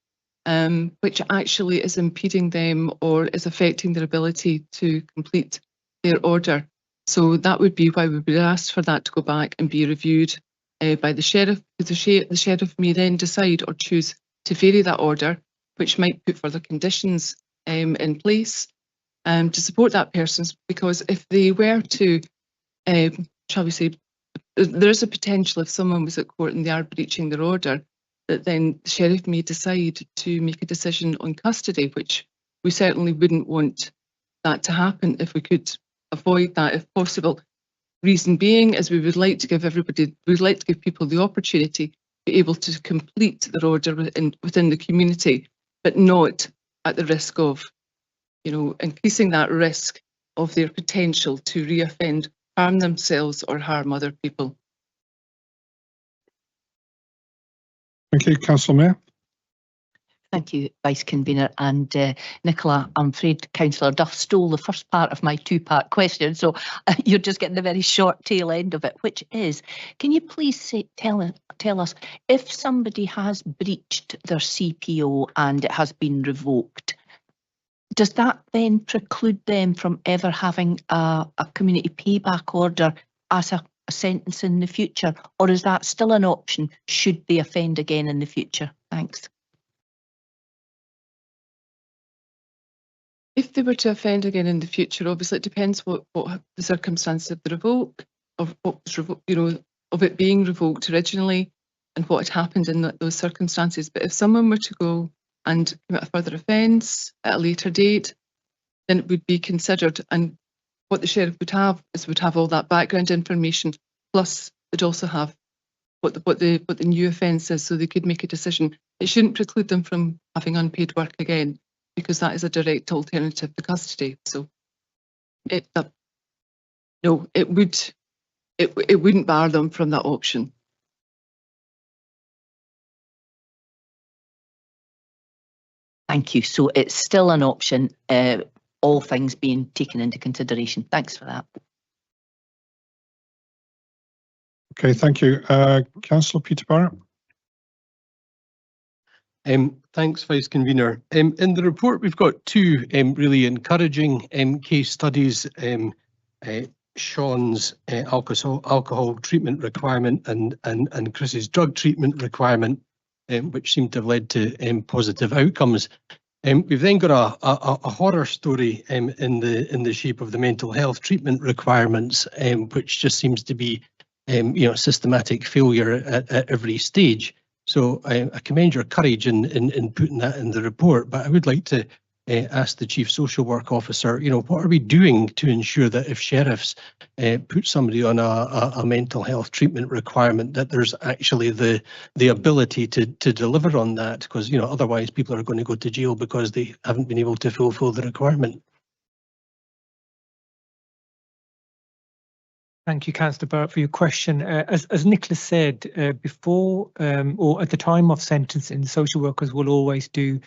which actually is impeding them or is affecting their ability to complete their order. So that would be why we would ask for that to go back and be reviewed by the sheriff, because the sheriff may then decide or choose to vary that order, which might put further conditions in place to support that person. Because if they were to, shall we say, there is a potential if someone was at court and they are breaching their order, that then the sheriff may decide to make a decision on custody, which we certainly wouldn't want that to happen if we could avoid that if possible. Reason being is we would like to give people the opportunity to be able to complete their order within the community, but not at the risk of, increasing that risk of their potential to reoffend, harm themselves or harm other people. Thank you, Councillor Mayor. Thank you, Vice Convener. And Nicola, I'm afraid Councillor Duff stole the first part of my two-part question, so you're just getting the very short tail end of it, which is, can you please tell us if somebody has breached their CPO and it has been revoked, does that then preclude them from ever having a community payback order as a sentence in the future, or is that still an option should they offend again in the future? Thanks. If they were to offend again in the future, obviously it depends what the circumstances of the revoke, of what was of it being revoked originally, and what had happened in those circumstances. But if someone were to go and commit a further offence at a later date, then it would be considered. And what the sheriff would have all that background information, plus they'd also have what the new offence is, so they could make a decision. It shouldn't preclude them from having unpaid work again, because that is a direct alternative to custody. So it wouldn't bar them from that option. Thank you. So it's still an option, all things being taken into consideration. Thanks for that. Okay, thank you. Councillor Peter Barrett. Thanks, Vice Convener. In the report, we've got two really encouraging case studies. Sean's alcohol treatment requirement and Chris's drug treatment requirement, which seem to have led to positive outcomes. We've then got a horror story in the shape of the mental health treatment requirements, which just seems to be systematic failure at every stage. So I commend your courage in putting that in the report, but I would like to ask the Chief Social Work Officer, what are we doing to ensure that if sheriffs put somebody on a mental health treatment requirement, that there's actually the ability to deliver on that? Because otherwise people are going to go to jail because they haven't been able to fulfil the requirement. Thank you, Councillor Barrett, for your question. As Nicola said, before or at the time of sentencing, social workers will always do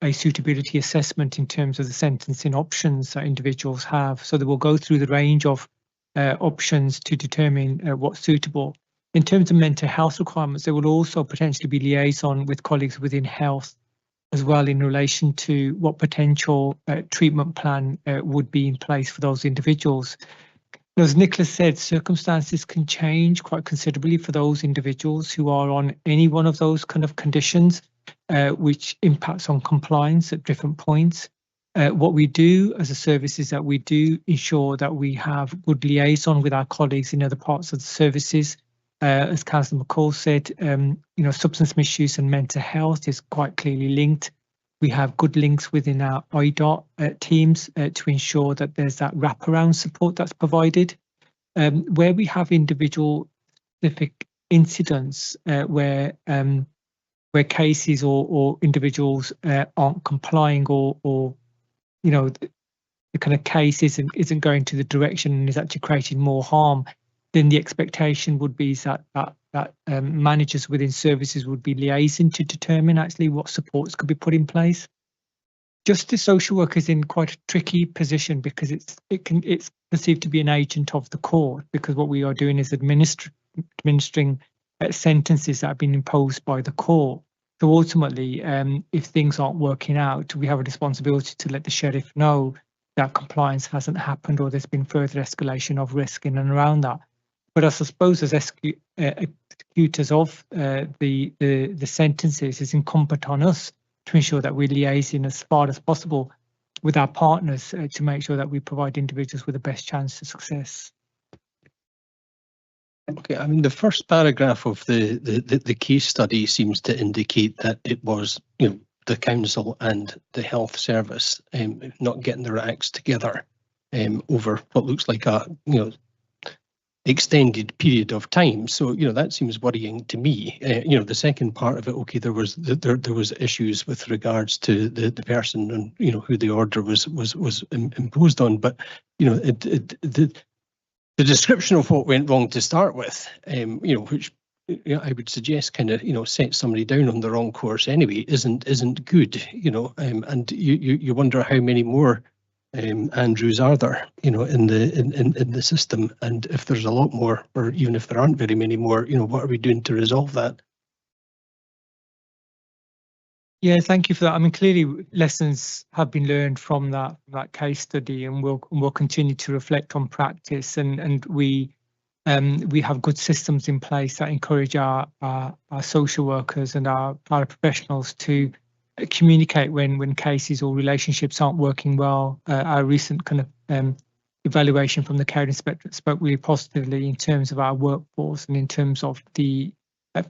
a suitability assessment in terms of the sentencing options that individuals have. So they will go through the range of options to determine what's suitable. In terms of mental health requirements, there will also potentially be liaison with colleagues within health as well in relation to what potential treatment plan would be in place for those individuals. As Nicholas said, circumstances can change quite considerably for those individuals who are on any one of those kind of conditions, which impacts on compliance at different points. What we do as a service is that we do ensure that we have good liaison with our colleagues in other parts of the services. As Councillor McCall said, substance misuse and mental health is quite clearly linked. We have good links within our IDOT teams to ensure that there's that wraparound support that's provided. Where we have individual specific incidents where cases or individuals aren't complying or the kind of case isn't going to the direction and is actually creating more harm, then the expectation would be that managers within services would be liaising to determine actually what supports could be put in place. Justice social work is in quite a tricky position because it's perceived to be an agent of the court, because what we are doing is administering sentences that have been imposed by the court. So ultimately, if things aren't working out, we have a responsibility to let the sheriff know that compliance hasn't happened or there's been further escalation of risk in and around that. But I suppose as executors of the sentences, is incumbent on us to ensure that we're liaising as far as possible with our partners to make sure that we provide individuals with the best chance of success. Okay, I mean, the first paragraph of the case study seems to indicate that it was, the council and the health service not getting their acts together over what looks like a, extended period of time. So, that seems worrying to me. The second part of it, okay, there was issues with regards to the person and, who the order was imposed on, but, the description of what went wrong to start with, which I would suggest kind of, set somebody down on the wrong course anyway, isn't good, and you wonder how many more Andrews are there, in the system, and if there's a lot more, or even if there aren't very many more, what are we doing to resolve that? Yeah, thank you for that. I mean, clearly lessons have been learned from that case study, and we'll continue to reflect on practice. And we have good systems in place that encourage our social workers and our paraprofessionals to communicate when cases or relationships aren't working well. Our recent kind of evaluation from the care inspectorate spoke really positively in terms of our workforce and in terms of the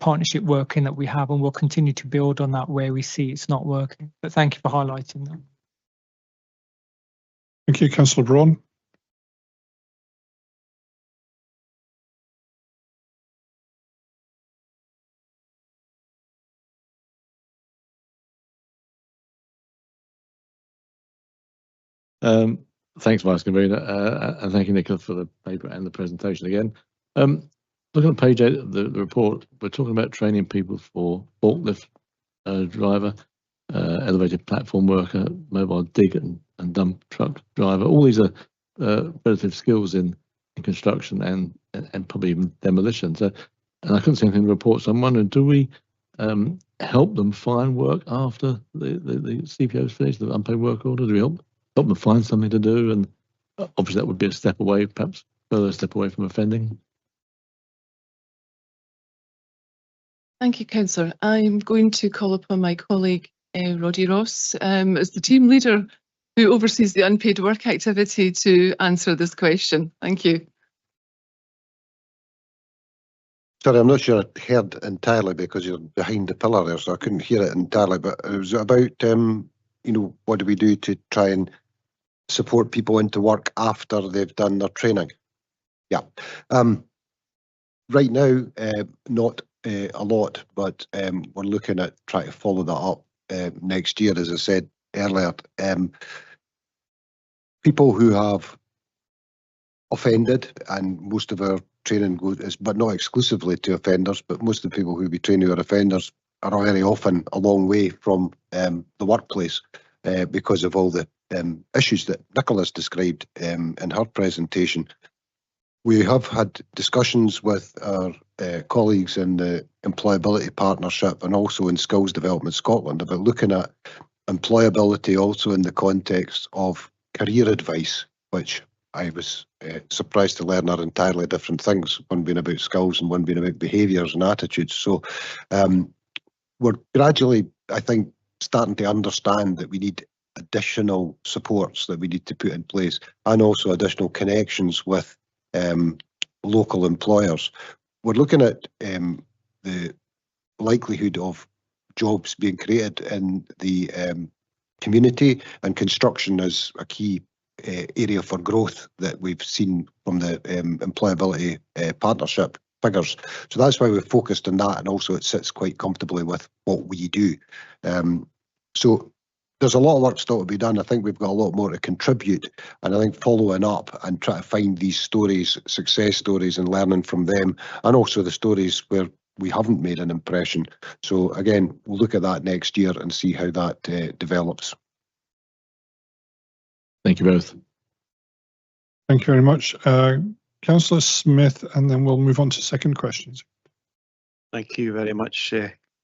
partnership working that we have, and we'll continue to build on that where we see it's not working. But thank you for highlighting that. Thank you, Councillor Braun. Thanks, Vice Convener, and thank you, Nicola, for the paper and the presentation again. Looking at page 8 of the report, we're talking about training people for forklift driver, elevated platform worker, mobile dig and dump truck driver. All these are relative skills in construction and probably even demolition. So, and I couldn't see anything in the report, so I'm wondering, do we help them find work after the CPO's finished, the unpaid work order? Do we help them find something to do? And obviously that would be a step away, perhaps further step away from offending. Thank you, Councillor. I'm going to call upon my colleague, Roddy Ross, as the team leader who oversees the unpaid work activity, to answer this question. Thank you. Sorry, I'm not sure I heard entirely because you're behind the pillar there, so I couldn't hear it entirely. But it was about, what do we do to try and support people into work after they've done their training? Yeah. Right now, not a lot, but we're looking at trying to follow that up next year, as I said earlier. People who have offended, and most of our training goes, but not exclusively to offenders, but most of the people who we train who are offenders are very often a long way from the workplace because of all the issues that Nicola's described in her presentation. We have had discussions with our colleagues in the Employability Partnership and also in Skills Development Scotland about looking at employability also in the context of career advice, which I was surprised to learn are entirely different things, one being about skills and one being about behaviours and attitudes. So we're gradually, I think, starting to understand that we need additional supports that we need to put in place, and also additional connections with local employers. We're looking at the likelihood of jobs being created in the community, and construction is a key area for growth that we've seen from the Employability Partnership figures. So that's why we've focused on that, and also it sits quite comfortably with what we do. So there's a lot of work still to be done. I think we've got a lot more to contribute, and I think following up and try to find these stories, success stories, and learning from them, and also the stories where we haven't made an impression. So again, we'll look at that next year and see how that develops. Thank you both. Thank you very much. Councillor Smith, and then we'll move on to second questions. Thank you very much,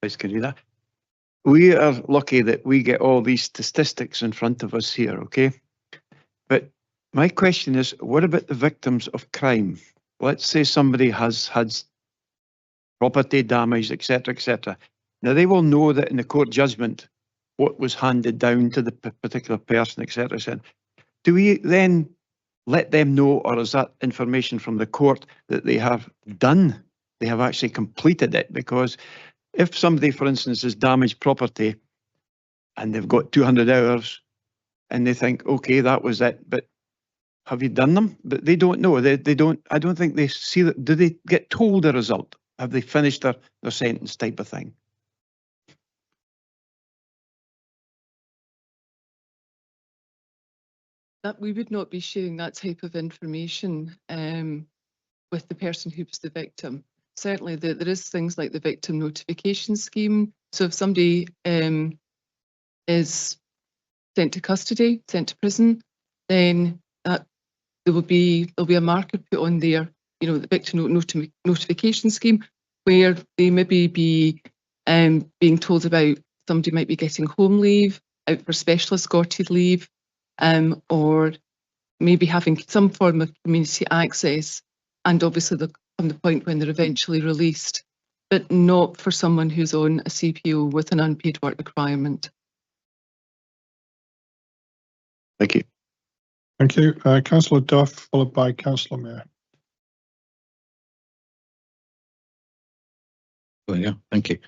Vice Convener. We are lucky that we get all these statistics in front of us here, okay? But my question is, what about the victims of crime? Let's say somebody has had property damage, etc., etc. Now, they will know that in the court judgment what was handed down to the particular person, etc., etc. Do we then let them know, or is that information from the court that they have done, they have actually completed it? Because if somebody, for instance, has damaged property and they've got 200 hours and they think, okay, that was it, but have you done them? But they don't know. They don't, I don't think they see that. Do they get told the result? Have they finished their sentence type of thing? That we would not be sharing that type of information with the person who was the victim. Certainly there is things like the victim notification scheme. So if somebody is sent to custody, sent to prison, then there'll be a marker put on there, you know, the victim notification scheme, where they maybe be being told about somebody might be getting home leave, out for special escorted leave, or maybe having some form of community access, and obviously from the point when they're eventually released, but not for someone who's on a CPO with an unpaid work requirement. Thank you. Thank you. Councillor Duff, followed by Councillor Mayor. Oh, yeah, thank you.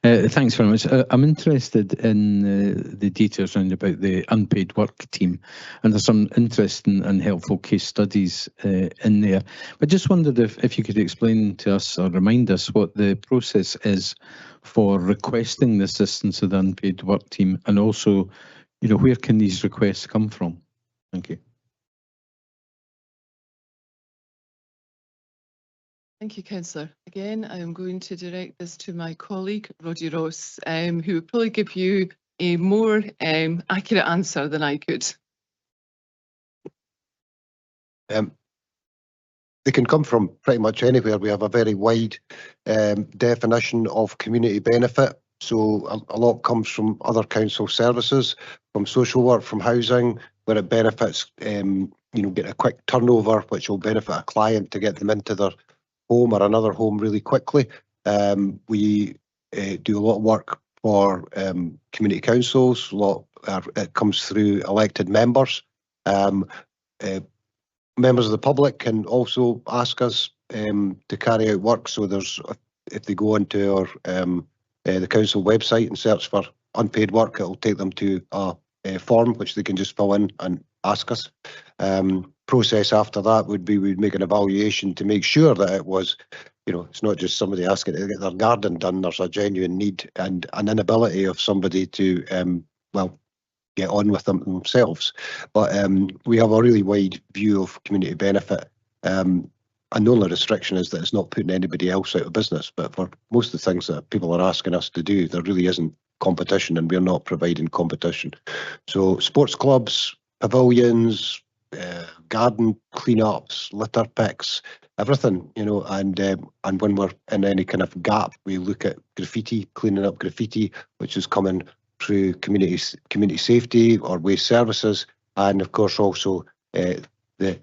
Thanks very much. I'm interested in the details around about the unpaid work team, and there's some interesting and helpful case studies in there. But just wondered if you could explain to us or remind us what the process is for requesting the assistance of the unpaid work team, and also, you know, where can these requests come from? Thank you. Thank you, Councillor. Again, I am going to direct this to my colleague, Roddy Ross, who will probably give you a more accurate answer than I could. They can come from pretty much anywhere. We have a very wide definition of community benefit. So a lot comes from other council services, from social work, from housing, where it benefits, you know, get a quick turnover, which will benefit a client to get them into their home or another home really quickly. We do a lot of work for community councils. It comes through elected members. Members of the public can also ask us to carry out work. So there's, if they go onto our the council website and search for unpaid work, it'll take them to a form which they can just fill in and ask us. Process after that would be we'd make an evaluation to make sure that it was, you know, it's not just somebody asking to get their garden done. There's a genuine need and an inability of somebody to well, get on with them themselves. But we have a really wide view of community benefit. And the only restriction is that it's not putting anybody else out of business. But for most of the things that people are asking us to do, there really isn't competition, and we're not providing competition. So sports clubs, pavilions, garden cleanups, litter picks, everything, you know, and when we're in any kind of gap, we look at graffiti, cleaning up graffiti, which is coming through community safety or waste services, and of course also the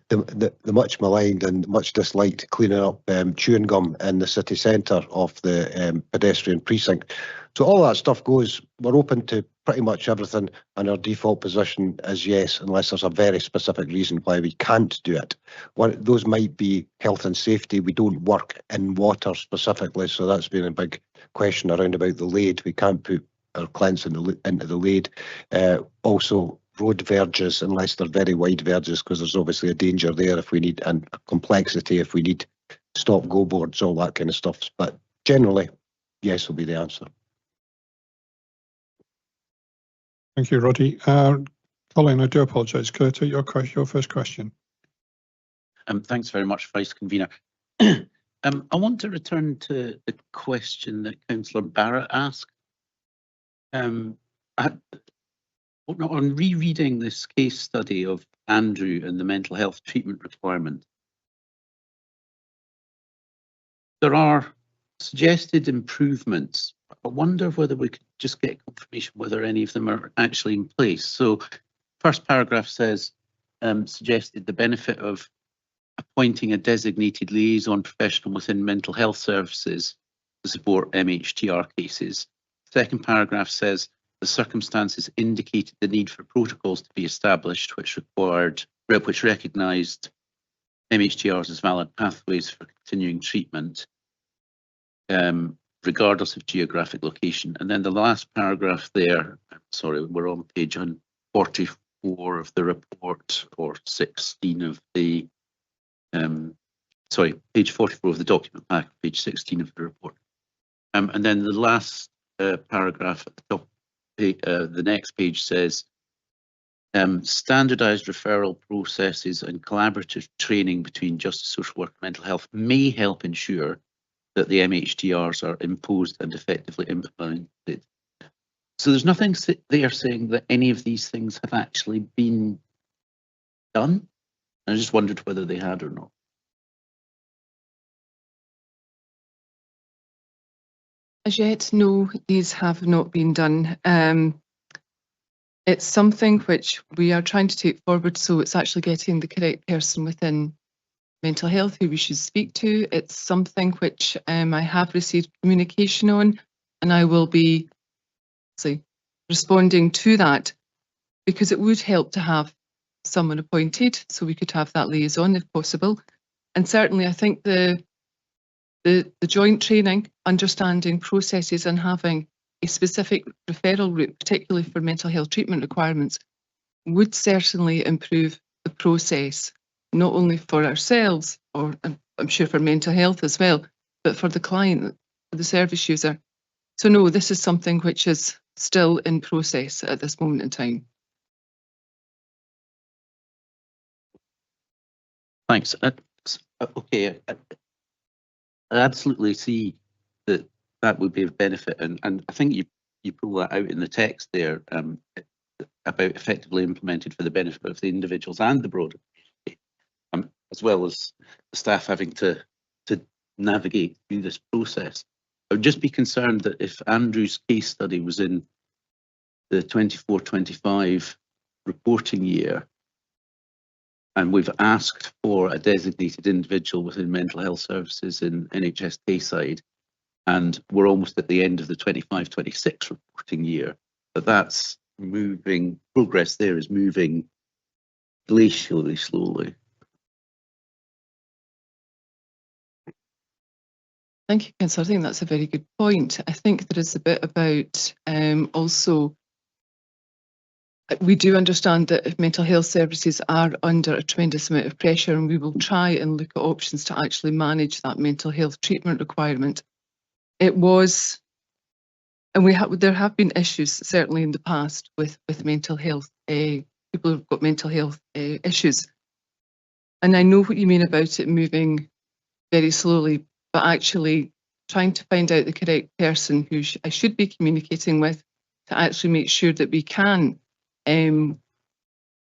much maligned and much disliked cleaning up chewing gum in the city centre of the pedestrian precinct. So all that stuff goes, we're open to pretty much everything, and our default position is yes, unless there's a very specific reason why we can't do it. Those might be health and safety. We don't work in water specifically, so that's been a big question around about the Lade. We can't put our clients into the Lade. Also road verges, unless they're very wide verges, because there's obviously a danger there if we need, and a complexity if we need stop-go boards, all that kind of stuff. But generally, yes will be the answer. Thank you, Roddy. Colin, I do apologise. Could I take your first question? Thanks very much, Vice Convener. I want to return to the question that Councillor Barrett asked. On rereading this case study of Andrew and the mental health treatment requirement, there are suggested improvements. I wonder whether we could just get confirmation whether any of them are actually in place. So first paragraph says, suggested the benefit of appointing a designated liaison professional within mental health services to support MHTR cases. Second paragraph says the circumstances indicated the need for protocols to be established which recognised MHTRs as valid pathways for continuing treatment, regardless of geographic location. And then the last paragraph there, sorry, we're on page 44 of the report, or 16 of the, sorry, page 44 of the document pack, page 16 of the report. And then the last paragraph at the top, the next page says, standardised referral processes and collaborative training between justice, social work and mental health may help ensure that the MHTRs are imposed and effectively implemented. So there's nothing there saying that any of these things have actually been done. I just wondered whether they had or not. As yet, no, these have not been done. It's something which we are trying to take forward, so it's actually getting the correct person within mental health who we should speak to. It's something which I have received communication on, and I will be responding to that, because it would help to have someone appointed so we could have that liaison if possible. And certainly I think the joint training, understanding processes and having a specific referral route, particularly for mental health treatment requirements, would certainly improve the process, not only for ourselves, or I'm sure for mental health as well, but for the client, for the service user. So no, this is something which is still in process at this moment in time. Thanks. Okay, I absolutely see that that would be of benefit, and I think you pull that out in the text there about effectively implemented for the benefit of the individuals and the broader, as well as the staff having to navigate through this process. I would just be concerned that if Andrew's case study was in the 24-25 reporting year, and we've asked for a designated individual within mental health services in NHS Tayside, and we're almost at the end of the 25-26 reporting year, that's moving, progress there is moving glacially slowly. Thank you, Councillor. I think that's a very good point. I think there is a bit about also, we do understand that mental health services are under a tremendous amount of pressure, and we will try and look at options to actually manage that mental health treatment requirement. It was, and there have been issues certainly in the past with mental health, people who've got mental health issues. And I know what you mean about it moving very slowly, but actually trying to find out the correct person who I should be communicating with to actually make sure that we can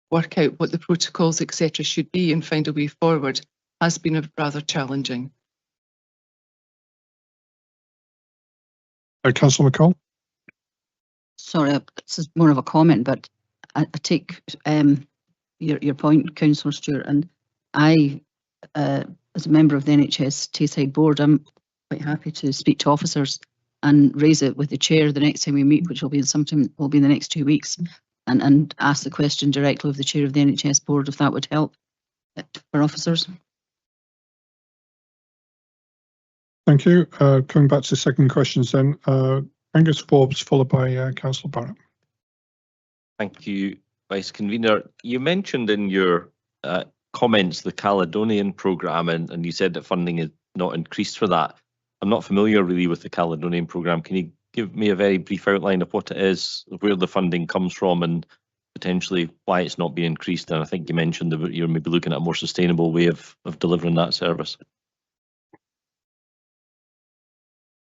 work out what the protocols, etc., should be and find a way forward has been rather challenging. Councillor McCall. Sorry, this is more of a comment, but I take your point, Councillor Stewart, and I, as a member of the NHS Tayside Board, I'm quite happy to speak to officers and raise it with the chair the next time we meet, which will be sometime, will be in the next 2 weeks, and ask the question directly of the chair of the NHS Board if that would help for officers. Thank you. Coming back to the second questions then, Angus Forbes, followed by Councillor Barrett. Thank you, Vice Convener. You mentioned in your comments the Caledonian programme, and you said that funding is not increased for that. I'm not familiar really with the Caledonian programme. Can you give me a very brief outline of what it is, where the funding comes from, and potentially why it's not being increased? And I think you mentioned that you're maybe looking at a more sustainable way of delivering that service.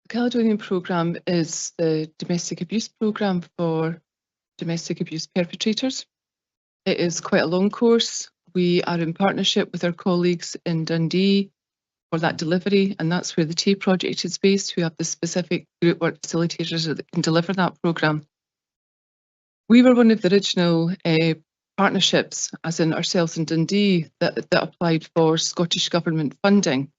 The Caledonian programme is the domestic abuse programme for domestic abuse perpetrators. It is quite a long course. We are in partnership with our colleagues in Dundee for that delivery, and that's where the Tay project is based, who have the specific group work facilitators that can deliver that programme. We were one of the original partnerships, as in ourselves in Dundee, that applied for Scottish Government funding.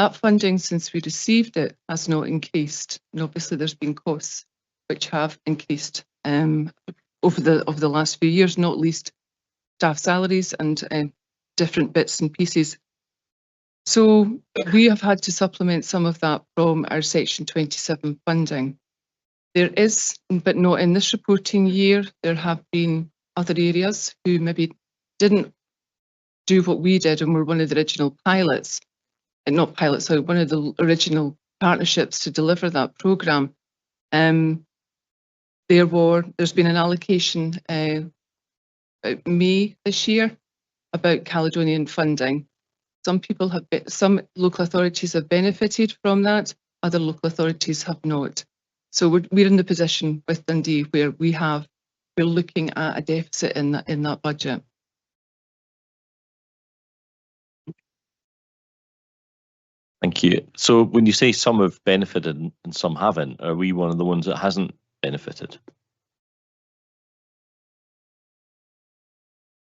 That funding, since we received it, has not increased, and obviously there's been costs which have increased over the last few years, not least staff salaries and different bits and pieces. So we have had to supplement some of that from our Section 27 funding. There is, but not in this reporting year, there have been other areas who maybe didn't do what we did and were one of the original pilots, and not pilots, sorry, one of the original partnerships to deliver that programme. There's been an allocation about May this year about Caledonian funding. Some local authorities have benefited from that, other local authorities have not. So we're in the position with Dundee where we're looking at a deficit in that budget. Thank you. So when you say some have benefited and some haven't, are we one of the ones that hasn't benefited?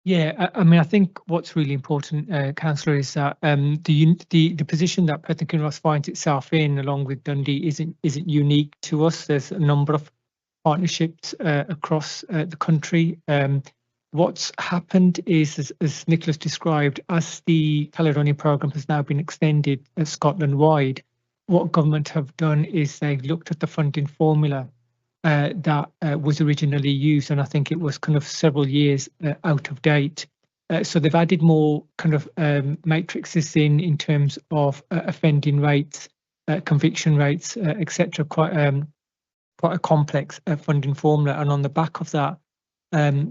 Yeah, I mean, I think what's really important, Councillor, is that the position that Perth and Kinross finds itself in, along with Dundee, isn't unique to us. There's a number of partnerships across the country. What's happened is, as Nicholas described, as the Caledonia programme has now been extended Scotland-wide, what government have done is they looked at the funding formula that was originally used, and I think it was kind of several years out of date. So they've added more kind of matrices in terms of offending rates, conviction rates, etc. Quite a complex funding formula, and on the back of that,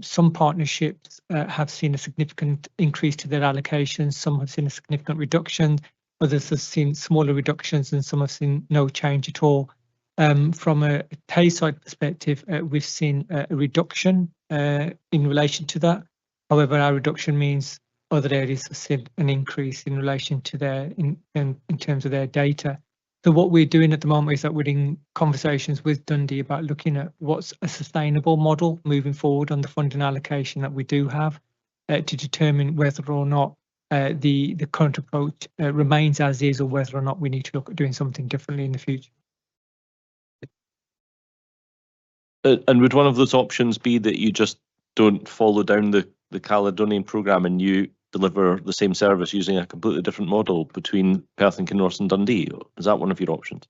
some partnerships have seen a significant increase to their allocations, some have seen a significant reduction, others have seen smaller reductions, and some have seen no change at all. From a Tayside perspective, we've seen a reduction in relation to that. However, our reduction means other areas have seen an increase in relation to their in terms of their data. So what we're doing at the moment is that we're in conversations with Dundee about looking at what's a sustainable model moving forward on the funding allocation that we do have to determine whether or not the current approach remains as is, or whether or not we need to look at doing something differently in the future. And would one of those options be that you just don't follow down the Caledonian programme and you deliver the same service using a completely different model between Perth and Kinross and Dundee? Is that one of your options?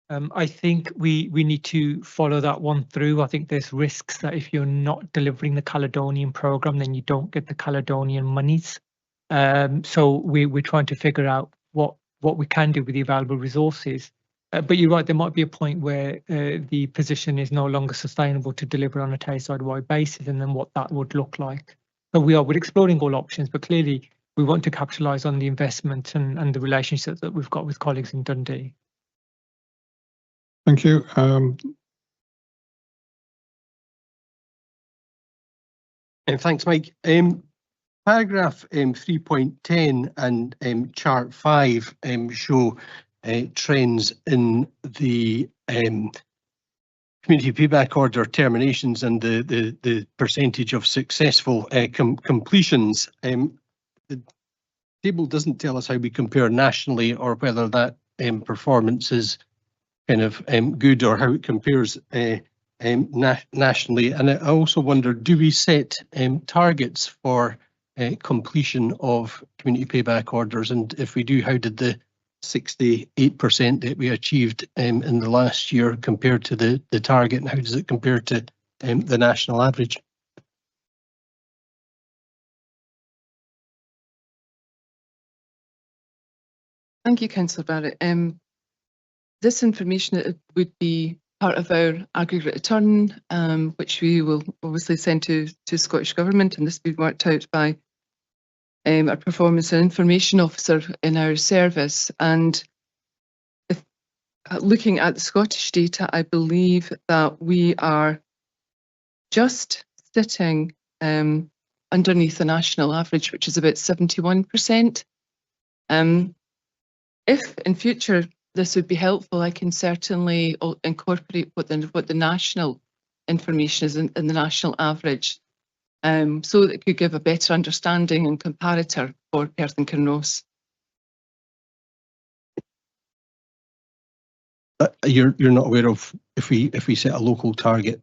I think we need to follow that one through. I think there's risks that if you're not delivering the Caledonian programme, then you don't get the Caledonian monies. So we're trying to figure out what we can do with the available resources. But you're right, there might be a point where the position is no longer sustainable to deliver on a Tayside-wide basis, and then what that would look like. So we're exploring all options, but clearly we want to capitalise on the investment and the relationships that we've got with colleagues in Dundee. Thank you. And thanks, Mike. Paragraph 3.10 and chart 5 show trends in the community payback order terminations and the percentage of successful completions. The table doesn't tell us how we compare nationally, or whether that performance is kind of good, or how it compares nationally. And I also wonder, do we set targets for completion of community payback orders? And if we do, how did the 68% that we achieved in the last year compare to the target, and how does it compare to the national average? Thank you, Councillor Barrett. This information would be part of our aggregate return, which we will obviously send to Scottish Government, and this will be worked out by our Performance and Information Officer in our service. And looking at the Scottish data, I believe that we are just sitting underneath the national average, which is about 71%. If in future this would be helpful, I can certainly incorporate what the national information is in the national average, so that it could give a better understanding and comparator for Perth and Kinross. You're not aware of if we set a local target?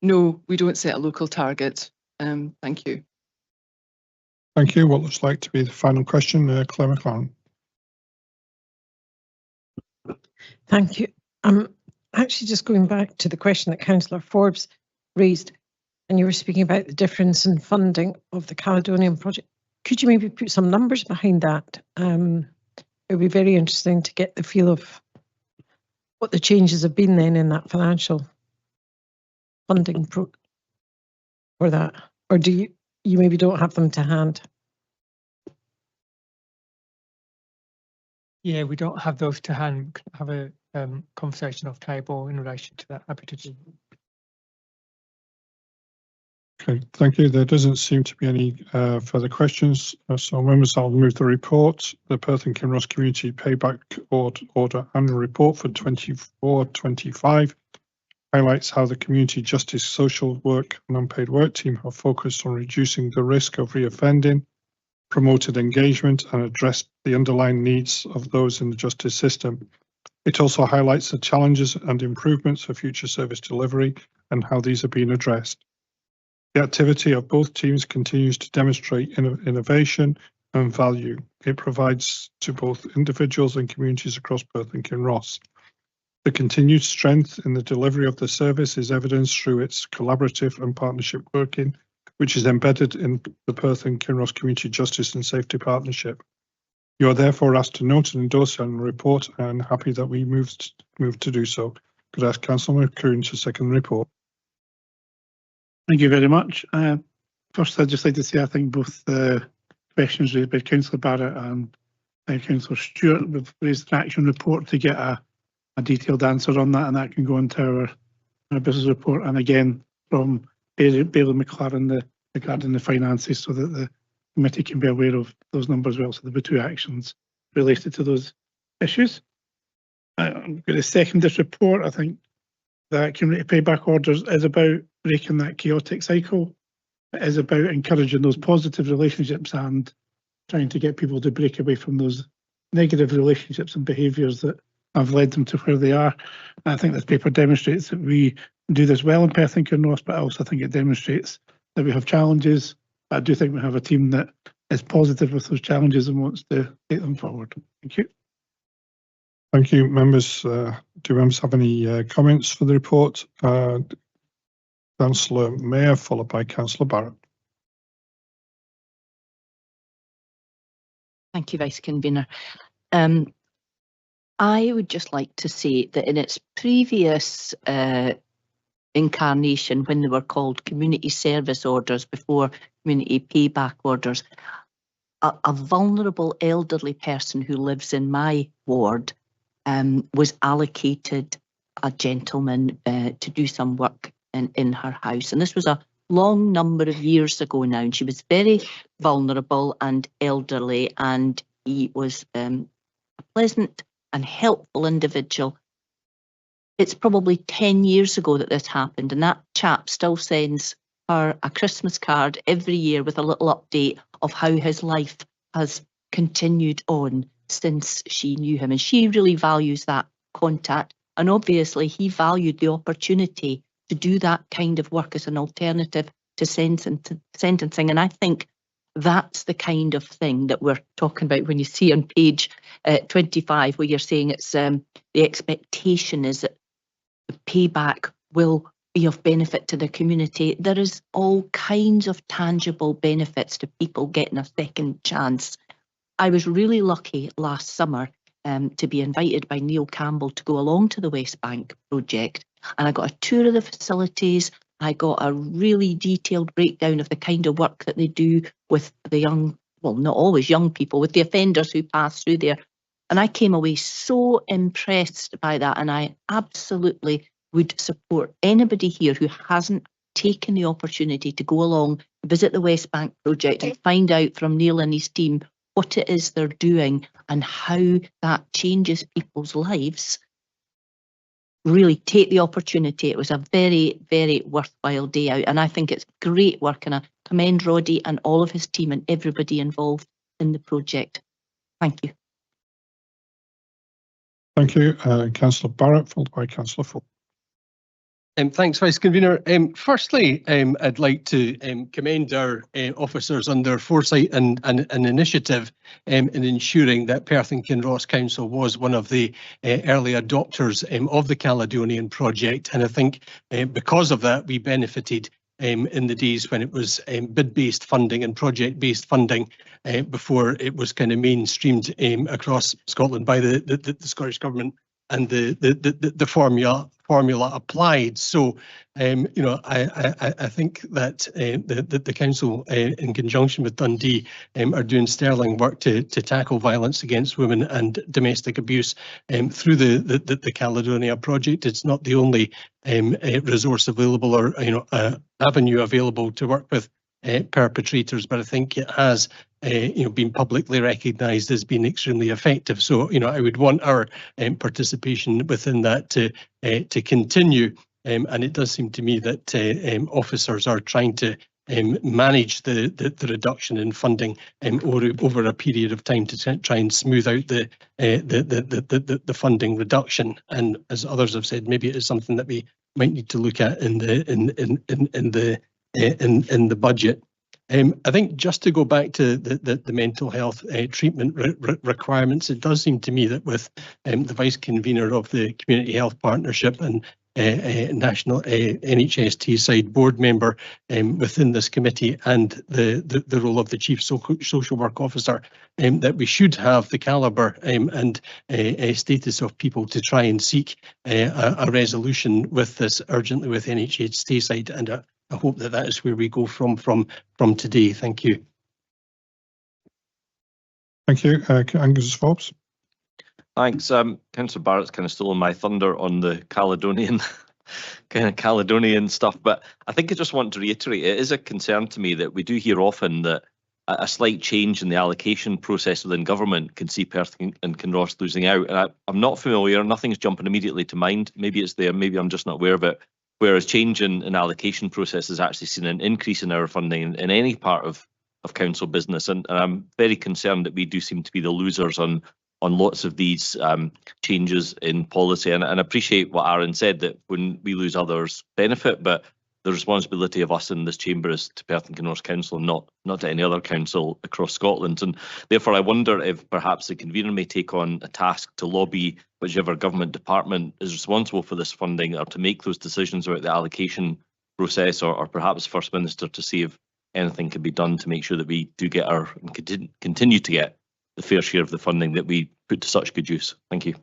No, we don't set a local target. Thank you. Thank you. What looks like to be the final question, Claire McLaren. Thank you. I'm actually just going back to the question that Councillor Forbes raised, and you were speaking about the difference in funding of the Caledonian project. Could you maybe put some numbers behind that? It would be very interesting to get the feel of what the changes have been then in that financial funding for that, or do you maybe don't have them to hand? Yeah, we don't have those to hand. We can have a conversation off table in relation to that. Happy to do. Okay, thank you. There doesn't seem to be any further questions. So members, I'll move the report. The Perth and Kinross Community Payback Order Annual Report for 24-25 highlights how the Community Justice Social Work and Unpaid Work team have focused on reducing the risk of reoffending, promoted engagement and addressed the underlying needs of those in the justice system. It also highlights the challenges and improvements for future service delivery and how these are being addressed. The activity of both teams continues to demonstrate innovation and value it provides to both individuals and communities across Perth and Kinross. The continued strength in the delivery of the service is evidenced through its collaborative and partnership working, which is embedded in the Perth and Kinross Community Justice and Safety Partnership. You are therefore asked to note and endorse the report, and happy that we moved to do so. Could I ask Councillor McCroon to second the report? Thank you very much. First, I'd just like to say I think both the questions raised by Councillor Barrett and Councillor Stewart have raised an action report to get a detailed answer on that, and that can go into our business report. And again, from Bailey McLaren regarding the finances, so that the committee can be aware of those numbers as well. So there'll be two actions related to those issues. I'm going to second this report. I think that community payback orders is about breaking that chaotic cycle. It is about encouraging those positive relationships and trying to get people to break away from those negative relationships and behaviours that have led them to where they are. And I think this paper demonstrates that we do this well in Perth and Kinross, but I also think it demonstrates that we have challenges. I do think we have a team that is positive with those challenges and wants to take them forward. Thank you. Thank you, members. Do members have any comments for the report? Councillor Mayer, followed by Councillor Barrett. Thank you, Vice Convener. I would just like to say that in its previous incarnation, when they were called community service orders before community payback orders, a vulnerable elderly person who lives in my ward was allocated a gentleman to do some work in her house. And this was a long number of years ago now, and she was very vulnerable and elderly, and he was a pleasant and helpful individual. It's probably 10 years ago that this happened, and that chap still sends her a Christmas card every year with a little update of how his life has continued on since she knew him. And she really values that contact. And obviously he valued the opportunity to do that kind of work as an alternative to sentencing. And I think that's the kind of thing that we're talking about when you see on page 25, where you're saying it's the expectation is that the payback will be of benefit to the community. There is all kinds of tangible benefits to people getting a second chance. I was really lucky last summer to be invited by Neil Campbell to go along to the West Bank project, and I got a tour of the facilities. I got a really detailed breakdown of the kind of work that they do with the young, well, not always young people, with the offenders who pass through there. And I came away so impressed by that, and I absolutely would support anybody here who hasn't taken the opportunity to go along, visit the West Bank project and find out from Neil and his team what it is they're doing and how that changes people's lives. Really take the opportunity. It was a very, very worthwhile day out, and I think it's great work, and I commend Roddy and all of his team and everybody involved in the project. Thank you. Thank you. Councillor Barrett, followed by Councillor Ford. Thanks, Vice Convener. Firstly, I'd like to commend our officers on their foresight and initiative in ensuring that Perth and Kinross Council was one of the early adopters of the Caledonian project. And I think because of that, we benefited in the days when it was bid-based funding and project-based funding before it was kind of mainstreamed across Scotland by the Scottish Government and the formula applied. So, you know, I think that the council, in conjunction with Dundee, are doing sterling work to tackle violence against women and domestic abuse through the Caledonia project. It's not the only resource available or avenue available to work with perpetrators, but I think it has been publicly recognised as being extremely effective. So, you know, I would want our participation within that to continue. And it does seem to me that officers are trying to manage the reduction in funding over a period of time to try and smooth out the funding reduction. And as others have said, maybe it is something that we might need to look at in the budget. I think just to go back to the mental health treatment requirements, it does seem to me that with the Vice Convener of the Community Health Partnership and National NHS Teesside board member within this committee and the role of the Chief Social Work Officer, that we should have the calibre and status of people to try and seek a resolution with this urgently with NHS Teesside, and I hope that that is where we go from today. Thank you. Thank you. Angus Forbes. Thanks. Councillor Barrett's kind of stolen my thunder on the Caledonian Caledonian stuff, but I think I just want to reiterate, it is a concern to me that we do hear often that a slight change in the allocation process within government can see Perth and Kinross losing out. And I'm not familiar, nothing's jumping immediately to mind. Maybe it's there, maybe I'm just not aware of it. Whereas change in allocation process has actually seen an increase in our funding in any part of council business. And I'm very concerned that we do seem to be the losers on lots of these changes in policy. And I appreciate what Aaron said, that when we lose, others benefit, but the responsibility of us in this chamber is to Perth and Kinross Council, not to any other council across Scotland. And therefore, I wonder if perhaps the convener may take on a task to lobby whichever government department is responsible for this funding, or to make those decisions about the allocation process, or perhaps First Minister, to see if anything can be done to make sure that we do get our and continue to get the fair share of the funding that we put to such good use. Thank you.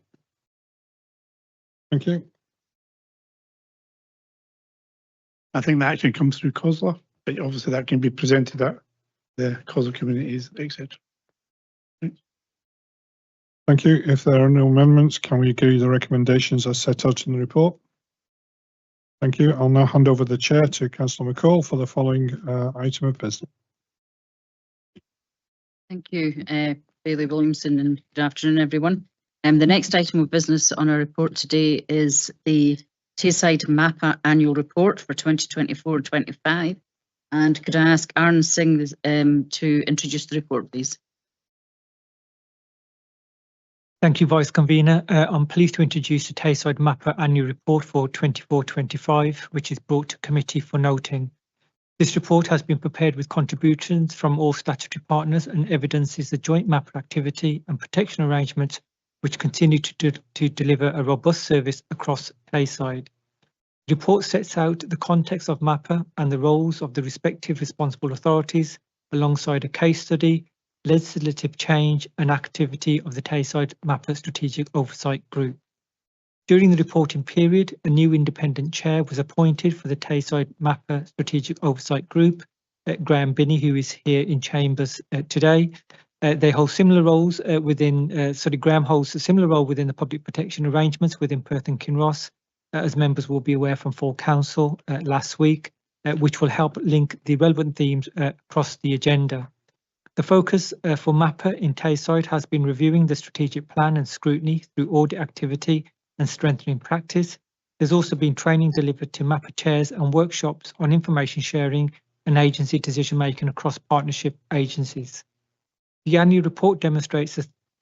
Thank you. I think that actually comes through COSLA, but obviously that can be presented at the COSLA communities, etc. Thank you. If there are no amendments, can we agree the recommendations as set out in the report? Thank you. I'll now hand over the chair to Councillor McCall for the following item of business. Thank you, Bailey Williamson, and good afternoon, everyone. The next item of business on our report today is the Tayside MAPA Annual Report for 2024-25. And could I ask Aaron Singh to introduce the report, please? Thank you, Vice Convener. I'm pleased to introduce the Tayside MAPA Annual Report for 24-25, which is brought to committee for noting. This report has been prepared with contributions from all statutory partners and evidences the joint MAPA activity and protection arrangements which continue to deliver a robust service across Tayside. The report sets out the context of MAPA and the roles of the respective responsible authorities, alongside a case study, legislative change and activity of the Tayside MAPA Strategic Oversight Group. During the reporting period, a new independent chair was appointed for the Tayside MAPA Strategic Oversight Group, Graham Binney, who is here in chambers today. They hold similar roles Graham holds a similar role within the public protection arrangements within Perth and Kinross, as members will be aware from full council last week, which will help link the relevant themes across the agenda. The focus for MAPA in Tayside has been reviewing the strategic plan and scrutiny through audit activity and strengthening practice. There's also been training delivered to MAPA chairs and workshops on information sharing and agency decision making across partnership agencies. The annual report demonstrates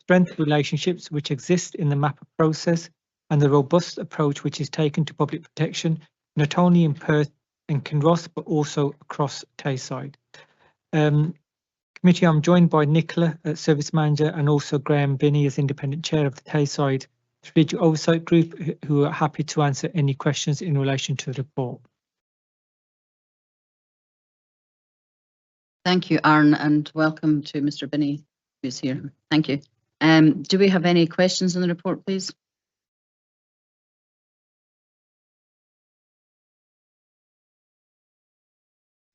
strength of relationships which exist in the MAPA process, and the robust approach which is taken to public protection, not only in Perth and Kinross, but also across Tayside. Committee, I'm joined by Nicola, Service Manager, and also Graham Binney as Independent Chair of the Tayside Strategic Oversight Group, who are happy to answer any questions in relation to the report. Thank you, Aaron, and welcome to Mr. Binney, who's here. Thank you. Do we have any questions on the report, please?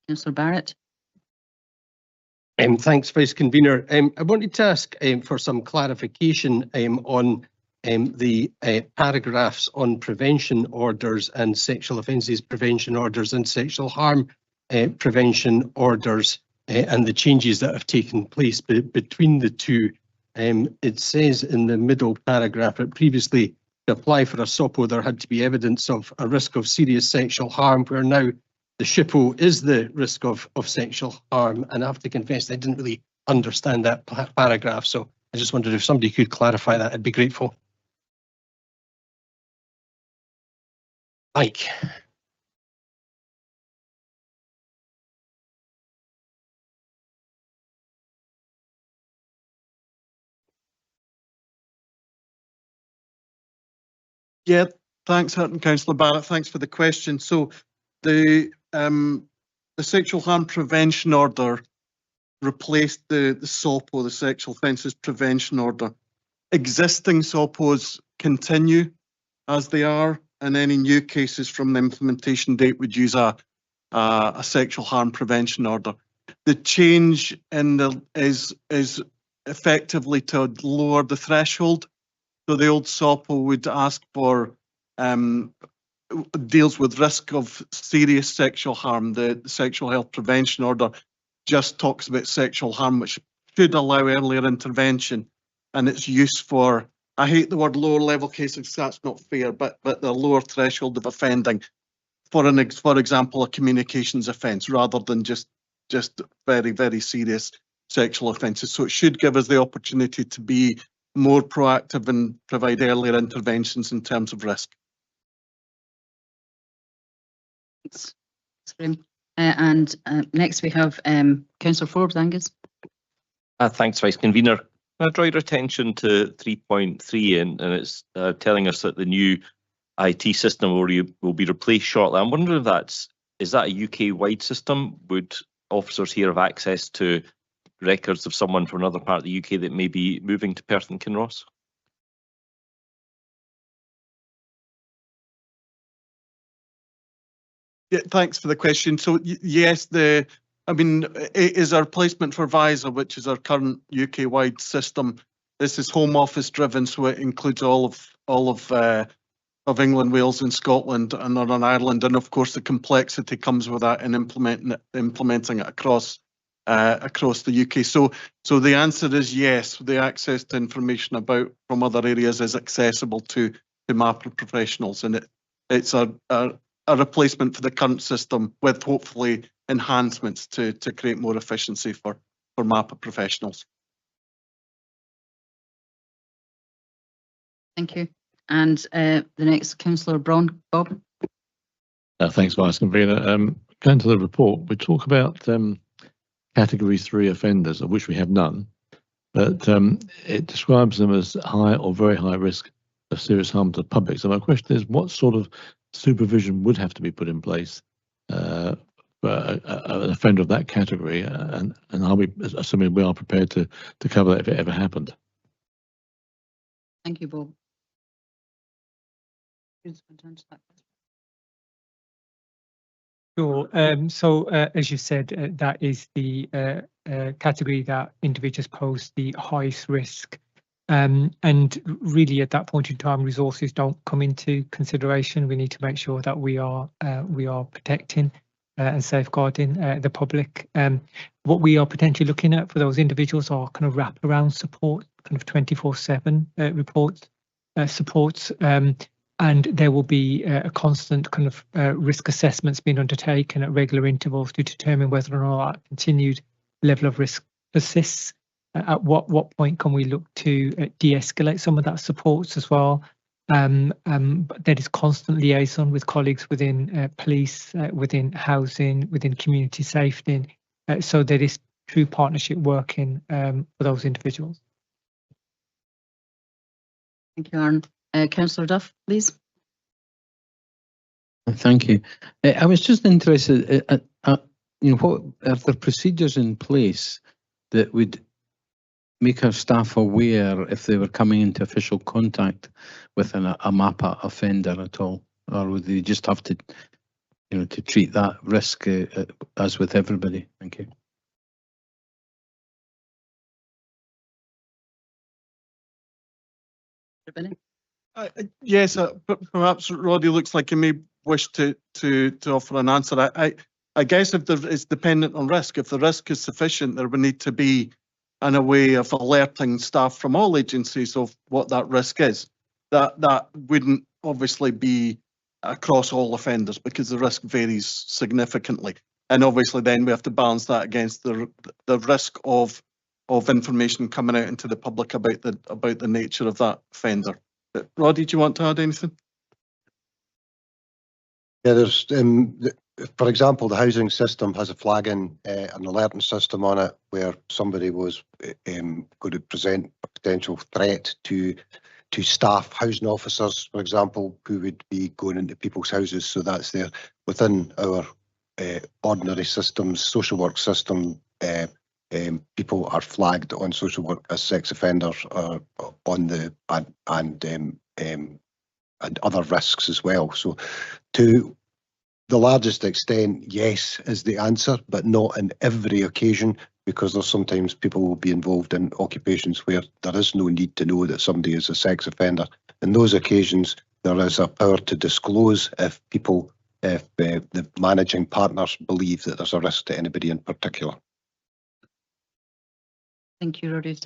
Councillor Barrett. Thanks, Vice Convener. I wanted to ask for some clarification on the paragraphs on prevention orders and sexual offences prevention orders and sexual harm prevention orders and the changes that have taken place between the two. It says in the middle paragraph that previously to apply for a SOPO there had to be evidence of a risk of serious sexual harm, where now the SHPO is the risk of sexual harm. And I have to confess I didn't really understand that paragraph, so I just wondered if somebody could clarify that. I'd be grateful. Mike. Yeah, thanks, Councillor Barrett. Thanks for the question. So the sexual harm prevention order replaced the SOPO, the sexual offences prevention order. Existing SOPOs continue as they are, and any new cases from the implementation date would use a sexual harm prevention order. The change in is effectively to lower the threshold. So the old SOPO would ask for deals with risk of serious sexual harm. The sexual health prevention order just talks about sexual harm, which should allow earlier intervention, and its use for, I hate the word lower level cases, that's not fair, but the lower threshold of offending for example, a communications offence rather than just very, very serious sexual offences. So it should give us the opportunity to be more proactive and provide earlier interventions in terms of risk. Thanks. And next we have Councillor Forbes, Angus. Thanks, Vice Convener. I draw your attention to 3.3 and it's telling us that the new IT system will be replaced shortly. I'm wondering if is that a UK-wide system? Would officers here have access to records of someone from another part of the UK that may be moving to Perth and Kinross? Yeah, thanks for the question. So yes, it is a replacement for VISA, which is our current UK-wide system. This is Home Office driven, so it includes all of England, Wales, and Scotland, and Northern Ireland, and of course the complexity comes with that in implementing it across the UK. So the answer is yes. The access to information from other areas is accessible to MAPA professionals, and it's a replacement for the current system with hopefully enhancements to create more efficiency for MAPA professionals. Thank you. And the next, Councillor Braun, Bob. Thanks, Vice Convener. Going to the report, we talk about Category 3 offenders, of which we have none, but it describes them as high or very high risk of serious harm to the public. So my question is, what sort of supervision would have to be put in place for an offender of that category, and are we, assuming we are prepared to cover that if it ever happened? Thank you, Bob. Sure. So as you said, that is the category that individuals pose the highest risk. And really at that point in time, resources don't come into consideration. We need to make sure that we are protecting and safeguarding the public. What we are potentially looking at for those individuals are kind of wraparound support, kind of 24/7 supports. And there will be a constant kind of risk assessments being undertaken at regular intervals to determine whether or not that continued level of risk persists. at what point can we look to de-escalate some of that supports as well. But there is constant liaison with colleagues within police, within housing, within community safety. So there is true partnership working for those individuals. Thank you, Aaron. Councillor Duff, please. Thank you. I was just interested, what are there procedures in place that would make our staff aware if they were coming into official contact with a MAPA offender at all, or would they just have to, to treat that risk as with everybody? Thank you. Yes, perhaps Roddy looks like he may wish to offer an answer. I guess if it's dependent on risk. If the risk is sufficient, there would need to be a way of alerting staff from all agencies of what that risk is. That wouldn't obviously be across all offenders because the risk varies significantly, and obviously then we have to balance that against the risk of information coming out into the public about the nature of that offender. Roddy, do you want to add anything? Yeah, there's, for example, the housing system has a flagging, an alerting system on it where somebody was going to present a potential threat to staff, housing officers, for example, who would be going into people's houses. So that's there within our ordinary systems, social work system. People are flagged on social work as sex offenders on the and other risks as well. So to the largest extent, yes is the answer, but not in every occasion, because there's sometimes people will be involved in occupations where there is no need to know that somebody is a sex offender. In those occasions, there is a power to disclose if the managing partners believe that there's a risk to anybody in particular. Thank you, Roddy.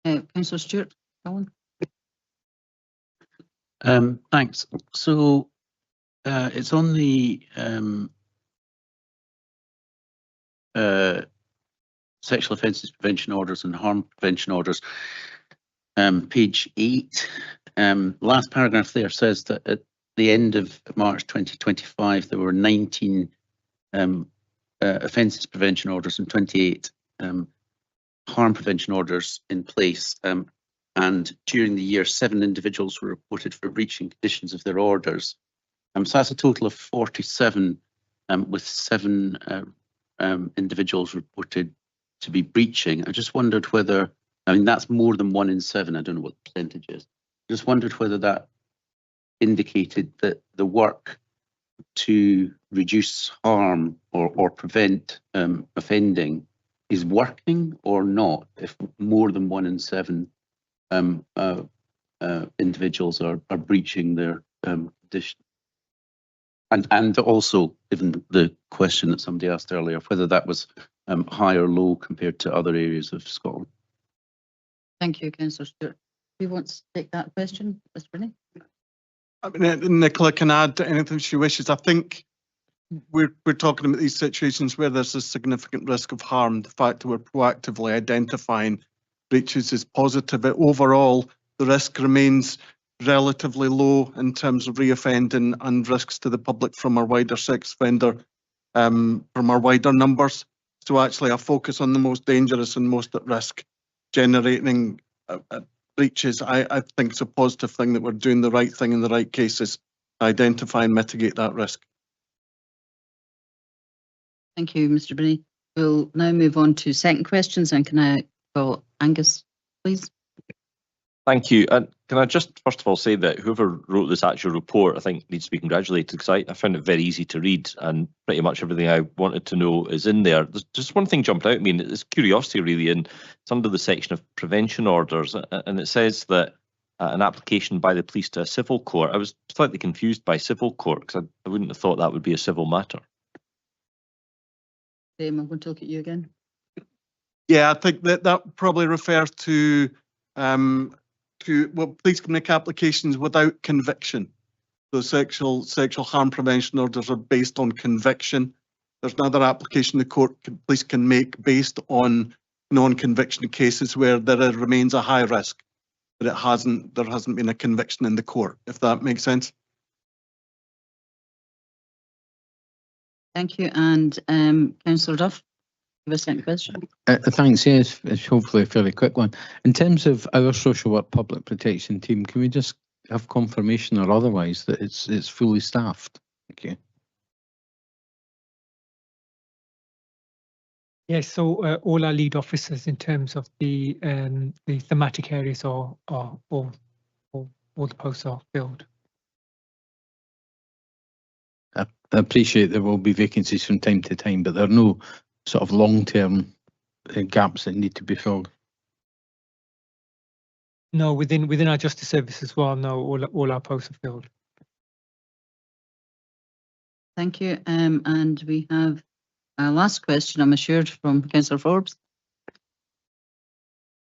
Councillor Stewart, Alan. Thanks. So it's on the sexual offences prevention orders and harm prevention orders, page 8. Last paragraph there says that at the end of March 2025, there were 19 offences prevention orders and 28 harm prevention orders in place. And during the year, 7 individuals were reported for breaching conditions of their orders. So that's a total of 47, with 7 individuals reported to be breaching. I just wondered whether, that's more than 1 in 7. I don't know what the percentage is. Just wondered whether that indicated that the work to reduce harm or prevent offending is working or not, if more than 1 in 7 individuals are breaching their condition. And also, given the question that somebody asked earlier, whether that was high or low compared to other areas of Scotland. Thank you, Councillor Stewart. Who wants to take that question, Mr. Brennan? Nicola can add to anything she wishes. I think we're talking about these situations where there's a significant risk of harm. The fact that we're proactively identifying breaches is positive. But overall, the risk remains relatively low in terms of reoffending and risks to the public from our wider sex offender, from our wider numbers. So actually a focus on the most dangerous and most at risk generating breaches, I think it's a positive thing that we're doing the right thing in the right cases, identify and mitigate that risk. Thank you, Mr. Binney. We'll now move on to second questions, and can I call Angus, please? Thank you. And can I just first of all say that whoever wrote this actual report, I think needs to be congratulated, because I found it very easy to read and pretty much everything I wanted to know is in there. There's just one thing jumped out at me, and it's curiosity really, and it's under the section of prevention orders, and it says that an application by the police to a civil court. I was slightly confused by civil court because I wouldn't have thought that would be a civil matter. I'm going to look at you again. Yeah, I think that probably refers to police can make applications without conviction. So sexual harm prevention orders are based on conviction. There's another application the police can make based on non-conviction cases where there remains a high risk, but there hasn't been a conviction in the court, if that makes sense. Thank you. And Councillor Duff, you have a second question? Thanks. Yes, it's hopefully a fairly quick one. In terms of our social work public protection team, can we just have confirmation or otherwise that it's fully staffed? Thank you. Yes, so all our lead officers in terms of the thematic areas are all the posts are filled. I appreciate there will be vacancies from time to time, but there are no sort of long-term gaps that need to be filled. No, within our justice service as well. No, all our posts are filled. Thank you. And we have a last question, I'm assured, from Councillor Forbes.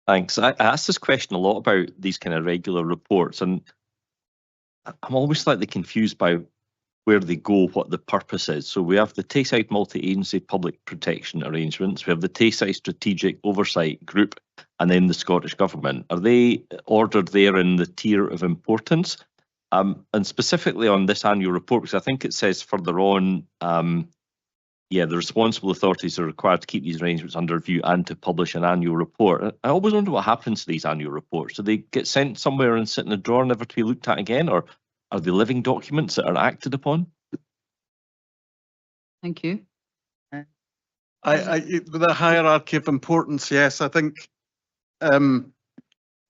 Thanks. I asked this question a lot about these kind of regular reports, and I'm always slightly confused by where they go, what the purpose is. So we have the Tayside Multi-Agency Public Protection Arrangements, we have the Tayside Strategic Oversight Group, and then the Scottish Government. Are they ordered there in the tier of importance? And specifically on this annual report, because I think it says further on, the responsible authorities are required to keep these arrangements under review and to publish an annual report. I always wonder what happens to these annual reports. Do they get sent somewhere and sit in a drawer, never to be looked at again, or are they living documents that are acted upon? Thank you. With the hierarchy of importance, yes, I think the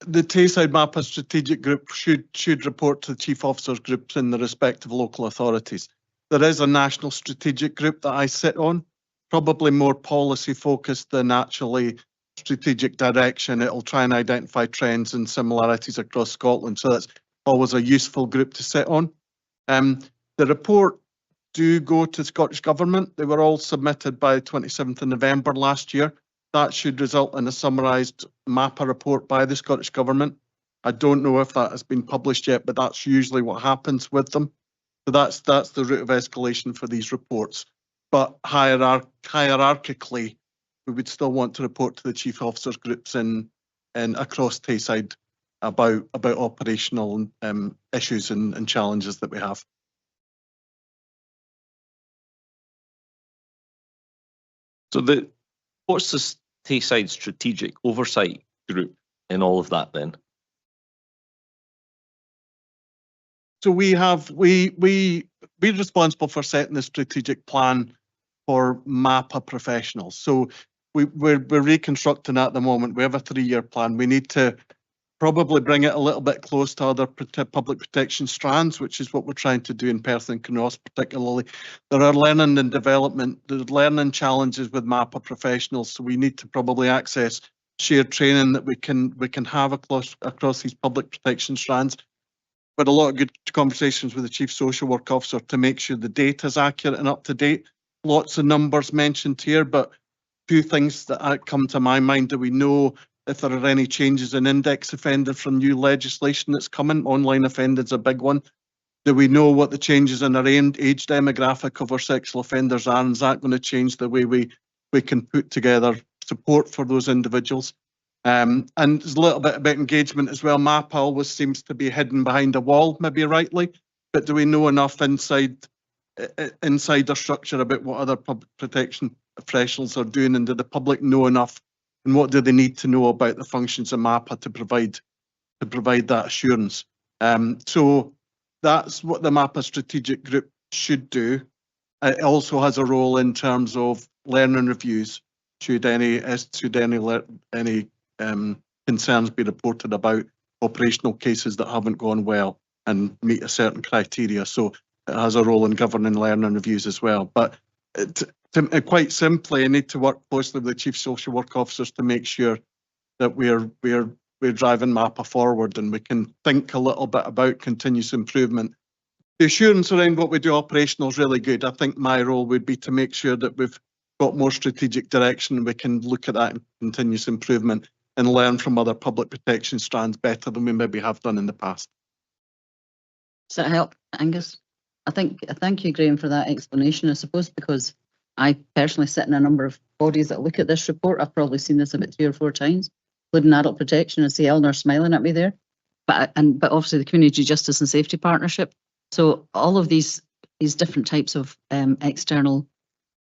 Tayside MAPA strategic group should report to the chief officers groups in the respective local authorities. There is a national strategic group that I sit on, probably more policy focused than actually strategic direction. It'll try and identify trends and similarities across Scotland. So that's always a useful group to sit on. The report do go to Scottish Government. They were all submitted by 27th of November last year. That should result in a summarised MAPA report by the Scottish Government. I don't know if that has been published yet, but that's usually what happens with them. So that's the route of escalation for these reports. But hierarchically, we would still want to report to the chief officers groups in across Tayside about operational issues and challenges that we have. So what's the Tayside Strategic Oversight Group in all of that then? So we're responsible for setting the strategic plan for MAPA professionals. So we're reconstructing at the moment. We have a 3-year plan. We need to probably bring it a little bit close to other public protection strands, which is what we're trying to do in Perth and Kinross particularly. There are learning and development, there's learning challenges with MAPA professionals, so we need to probably access shared training that we can have across these public protection strands. But a lot of good conversations with the Chief Social Work Officer to make sure the data is accurate and up to date. Lots of numbers mentioned here, but two things that come to my mind. Do we know if there are any changes in index offender from new legislation that's coming? Online offending is a big one. Do we know what the changes in our age demographic of our sexual offenders are? And is that going to change the way we can put together support for those individuals? And there's a little bit about engagement as well. MAPA always seems to be hidden behind a wall, maybe rightly, but do we know enough inside our structure about what other public protection professionals are doing, and do the public know enough, and what do they need to know about the functions of MAPA to provide that assurance? So that's what the MAPA strategic group should do. It also has a role in terms of learning reviews. Should any concerns be reported about operational cases that haven't gone well and meet a certain criteria? So it has a role in governing learning reviews as well. But quite simply, I need to work closely with the Chief Social Work Officers to make sure that we're driving MAPA forward, and we can think a little bit about continuous improvement. The assurance around what we do operational is really good. I think my role would be to make sure that we've got more strategic direction, and we can look at that in continuous improvement and learn from other public protection strands better than we maybe have done in the past. Does that help, Angus? Thank you, Graham, for that explanation. I suppose because I personally sit in a number of bodies that look at this report. I've probably seen this about 3 or 4 times, including adult protection. I see Eleanor smiling at me there, but obviously the Community Justice and Safety Partnership. So all of these different types of external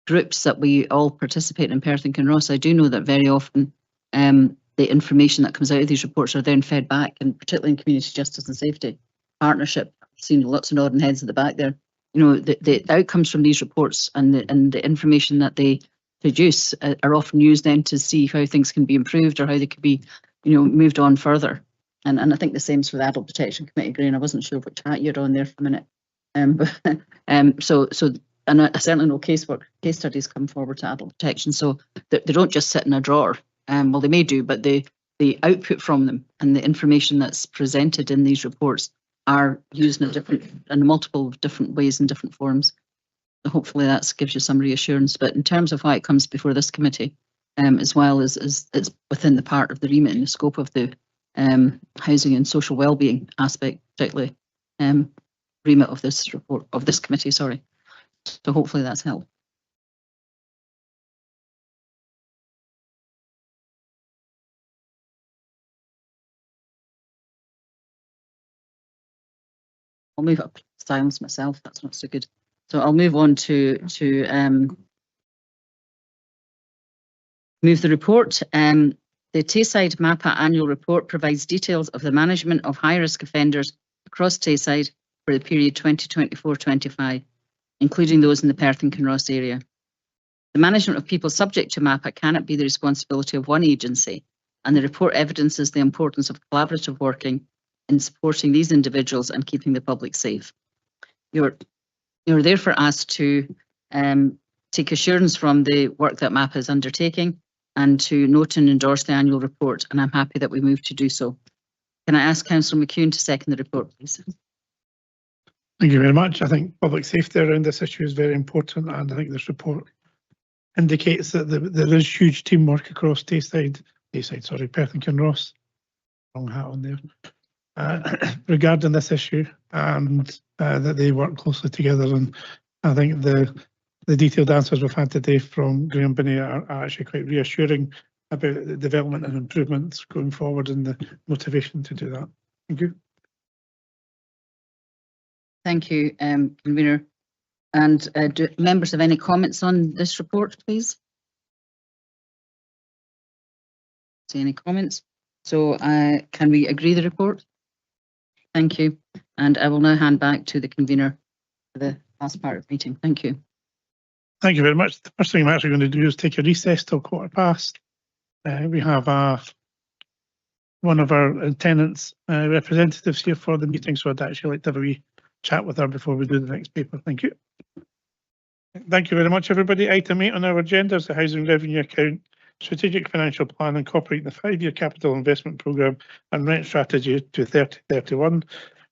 groups that we all participate in Perth and Kinross, I do know that very often the information that comes out of these reports are then fed back, and particularly in Community Justice and Safety Partnership. I've seen lots of nodding heads at the back there. You know, the outcomes from these reports and the information that they produce are often used then to see how things can be improved or how they could be, you know, moved on further. And I think the same is for the Adult Protection Committee, Graham. I wasn't sure which hat you're on there for a minute. And I certainly know case studies come forward to adult protection, so they don't just sit in a drawer. Well, they may do, but the output from them and the information that's presented in these reports are used in multiple different ways and different forms. So hopefully that gives you some reassurance. But in terms of why it comes before this committee, as well as it's within the part of the remit and the scope of the housing and social wellbeing aspect, particularly remit of this report of this committee. Sorry. So hopefully that's helped. I'll move up silence myself. That's not so good. So I'll move on to move the report. The Tayside MAPA annual report provides details of the management of high-risk offenders across Tayside for the period 2024-25, including those in the Perth and Kinross area. The management of people subject to MAPA cannot be the responsibility of one agency, and the report evidences the importance of collaborative working in supporting these individuals and keeping the public safe. You're therefore asked to take assurance from the work that MAPA is undertaking and to note and endorse the annual report, and I'm happy that we move to do so. Can I ask Councillor McEwen to second the report, please? Thank you very much. I think public safety around this issue is very important, and I think this report indicates that there is huge teamwork across Perth and Kinross, wrong hat on there, regarding this issue, and that they work closely together. And I think the detailed answers we've had today from Graham Binney are actually quite reassuring about the development and improvements going forward and the motivation to do that. Thank you. Thank you, Convener. And do members have any comments on this report, please? See any comments? So can we agree the report? Thank you. And I will now hand back to the convener for the last part of the meeting. Thank you. Thank you very much. The first thing I'm actually going to do is take a recess till past. We have one of our tenants representatives here for the meeting, so I'd actually like to have a wee chat with her before we do the next paper. Thank you. Thank you very much, everybody. Item 8 on our agenda is the Housing Revenue Account Strategic Financial Plan incorporating the 5-year capital investment programme and rent strategy to 3031,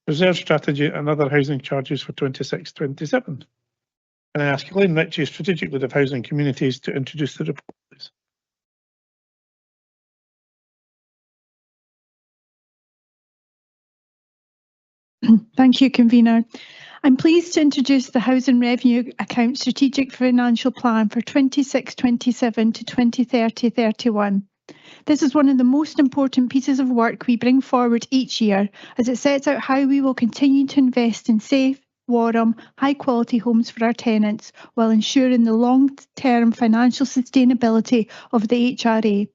reserve strategy and other housing charges for 26-27. Can I ask Elaine Ritchie, Strategic Lead of Housing Communities, to introduce the report, please? Thank you, Convener. I'm pleased to introduce the Housing Revenue Account Strategic Financial Plan for 26-27 to 2030-31. This is one of the most important pieces of work we bring forward each year, as it sets out how we will continue to invest in safe, warm, high-quality homes for our tenants while ensuring the long-term financial sustainability of the HRA.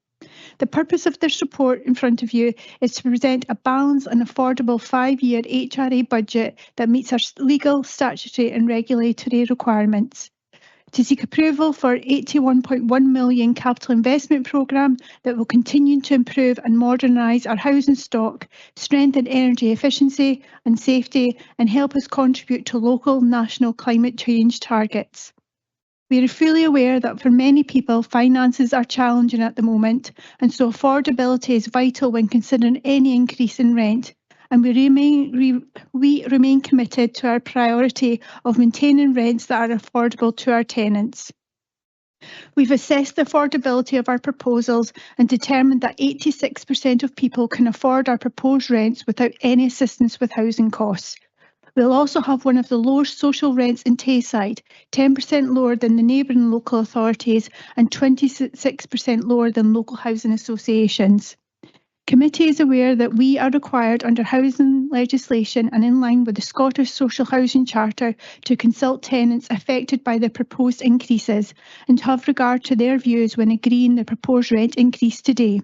The purpose of this report in front of you is to present a balanced and affordable 5-year HRA budget that meets our legal, statutory and regulatory requirements. To seek approval for £81.1 million capital investment programme that will continue to improve and modernise our housing stock, strengthen energy efficiency and safety, and help us contribute to local national climate change targets. We are fully aware that for many people, finances are challenging at the moment, and so affordability is vital when considering any increase in rent. And we remain committed to our priority of maintaining rents that are affordable to our tenants. We've assessed the affordability of our proposals and determined that 86% of people can afford our proposed rents without any assistance with housing costs. We'll also have one of the lowest social rents in Tayside, 10% lower than the neighbouring local authorities and 26% lower than local housing associations. Committee is aware that we are required under housing legislation and in line with the Scottish Social Housing Charter to consult tenants affected by the proposed increases and have regard to their views when agreeing the proposed rent increase today.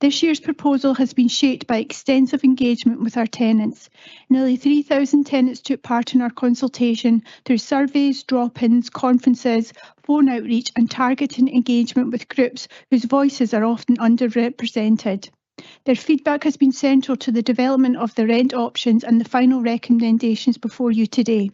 This year's proposal has been shaped by extensive engagement with our tenants. Nearly 3,000 tenants took part in our consultation through surveys, drop-ins, conferences, phone outreach and targeted engagement with groups whose voices are often underrepresented. Their feedback has been central to the development of the rent options and the final recommendations before you today.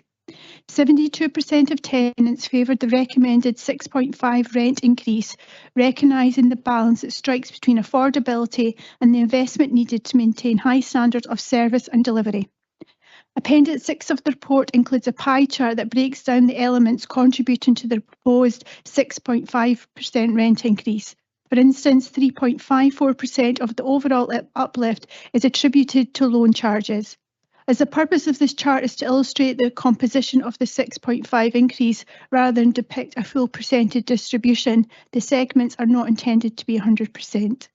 72% of tenants favoured the recommended 6.5 rent increase, recognising the balance that strikes between affordability and the investment needed to maintain high standards of service and delivery. Appendix 6 of the report includes a pie chart that breaks down the elements contributing to the proposed 6.5% rent increase. For instance, 3.54% of the overall uplift is attributed to loan charges. As the purpose of this chart is to illustrate the composition of the 6.5 increase rather than depict a full percentage distribution, the segments are not intended to be 100%.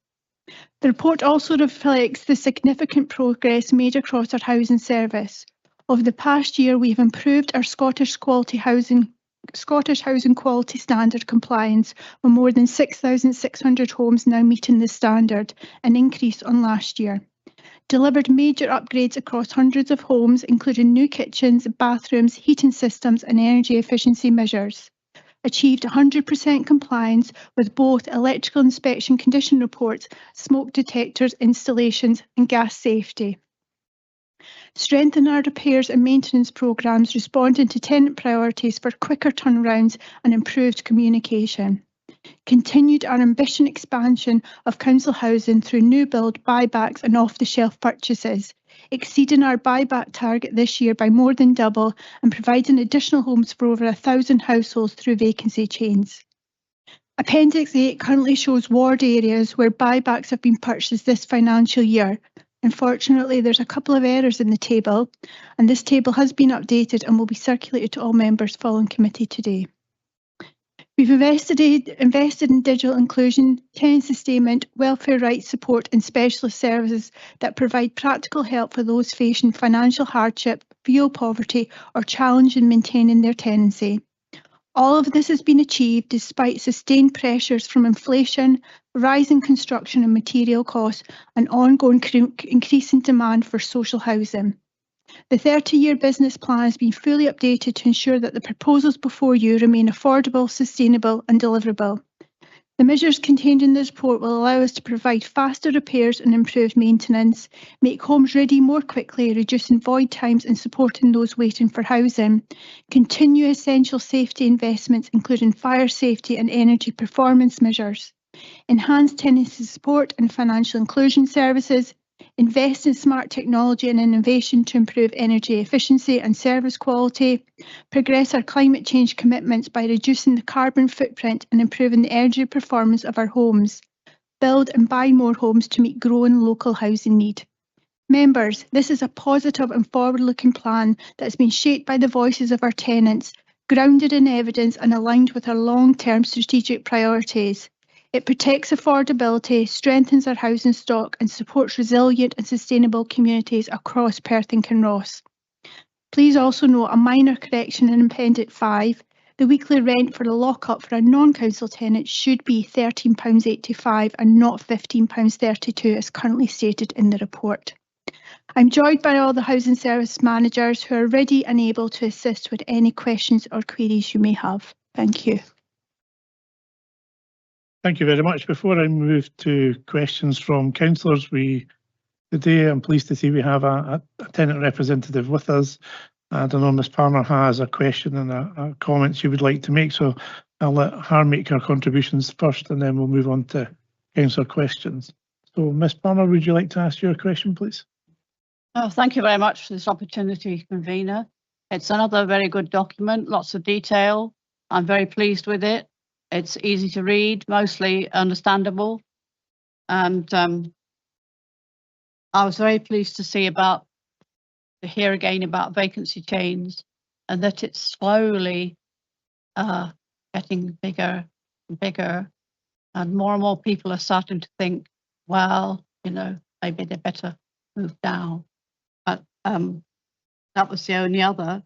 The report also reflects the significant progress made across our housing service. Over the past year, we have improved our Scottish Housing Quality Standard compliance, with more than 6,600 homes now meeting this standard, an increase on last year. Delivered major upgrades across hundreds of homes, including new kitchens, bathrooms, heating systems and energy efficiency measures. Achieved 100% compliance with both electrical inspection condition reports, smoke detectors installations and gas safety. Strengthen our repairs and maintenance programmes, responding to tenant priorities for quicker turnarounds and improved communication. Continued our ambition expansion of council housing through new build, buybacks and off-the-shelf purchases, exceeding our buyback target this year by more than double and providing additional homes for over 1,000 households through vacancy chains. Appendix 8 currently shows ward areas where buybacks have been purchased this financial year. Unfortunately, there's a couple of errors in the table, and this table has been updated and will be circulated to all members following committee today. We've invested in digital inclusion, tenant sustainment, welfare rights support and specialist services that provide practical help for those facing financial hardship, fuel poverty or challenge in maintaining their tenancy. All of this has been achieved despite sustained pressures from inflation, rising construction and material costs and ongoing increasing demand for social housing. The 30-year business plan has been fully updated to ensure that the proposals before you remain affordable, sustainable and deliverable. The measures contained in this report will allow us to provide faster repairs and improved maintenance, make homes ready more quickly, reducing void times and supporting those waiting for housing, continue essential safety investments including fire safety and energy performance measures, enhance tenancy support and financial inclusion services, invest in smart technology and innovation to improve energy efficiency and service quality, progress our climate change commitments by reducing the carbon footprint and improving the energy performance of our homes, build and buy more homes to meet growing local housing need. Members, this is a positive and forward-looking plan that has been shaped by the voices of our tenants, grounded in evidence and aligned with our long-term strategic priorities. It protects affordability, strengthens our housing stock and supports resilient and sustainable communities across Perth and Kinross. Please also note a minor correction in Appendix 5. The weekly rent for the lock-up for a non-council tenant should be £13.85 and not £15.32 as currently stated in the report. I'm joined by all the housing service managers who are ready and able to assist with any questions or queries you may have. Thank you. Thank you very much. Before I move to questions from councillors, today I'm pleased to see we have a tenant representative with us. I don't know, Ms Palmer has a question and a comment she would like to make, so I'll let her make her contributions first and then we'll move on to councillor questions. So Ms Palmer, would you like to ask your question, please? Oh, thank you very much for this opportunity, convener. It's another very good document, lots of detail. I'm very pleased with it. It's easy to read, mostly understandable. And I was very pleased to see about to hear again about vacancy chains and that it's slowly getting bigger and bigger, and more people are starting to think, well, maybe they better move down. But that was the only other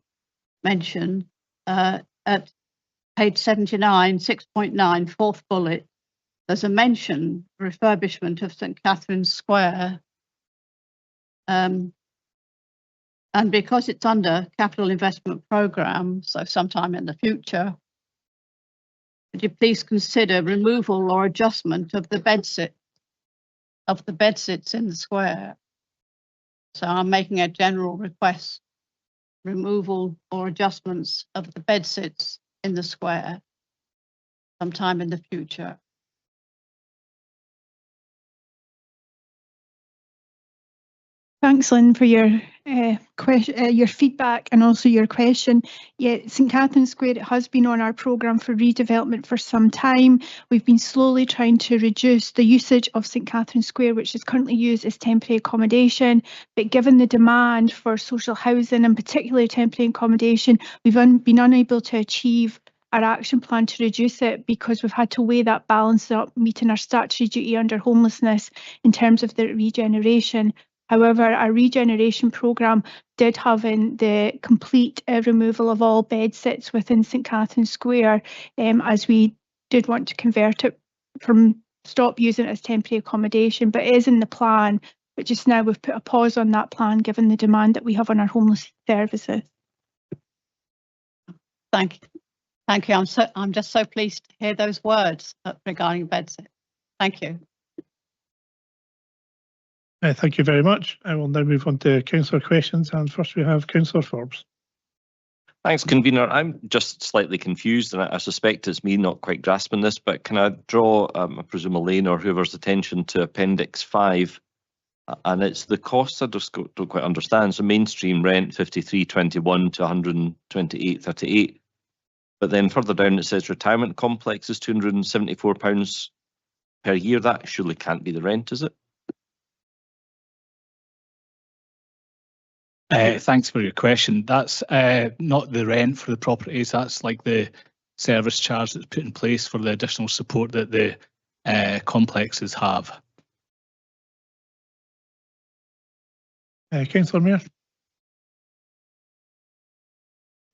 mention. At page 79, 6.9, fourth bullet, there's a mention refurbishment of St Catherine's Square. And because it's under capital investment programme, so sometime in the future, would you please consider removal or adjustment of the bedsits in the square? So I'm making a general request, removal or adjustments of the bedsits in the square sometime in the future. Thanks, Lynn, for your feedback and also your question. Yeah, St Catherine's Square, it has been on our programme for redevelopment for some time. We've been slowly trying to reduce the usage of St Catherine's Square, which is currently used as temporary accommodation. But given the demand for social housing and particularly temporary accommodation, we've been unable to achieve our action plan to reduce it because we've had to weigh that balance up, meeting our statutory duty under homelessness in terms of the regeneration. However, our regeneration programme did have in the complete removal of all bed sits within St Catherine's Square, as we did want to convert it from stop using it as temporary accommodation, but it is in the plan, but just now we've put a pause on that plan given the demand that we have on our homeless services. Thank you. Thank you. I'm just so pleased to hear those words regarding bedsit. Thank you. Thank you very much. I will now move on to councillor questions, and first we have councillor Forbes. Thanks, convener. I'm just slightly confused, and I suspect it's me not quite grasping this, but can I draw, I presume, Elaine or whoever's attention to Appendix 5, and it's the costs I just don't quite understand. So mainstream rent 53.21 to 128.38, but then further down it says retirement complex is £274 per year. That surely can't be the rent, is it? Thanks for your question. That's not the rent for the properties. That's like the service charge that's put in place for the additional support that the complexes have. Councillor Mayor.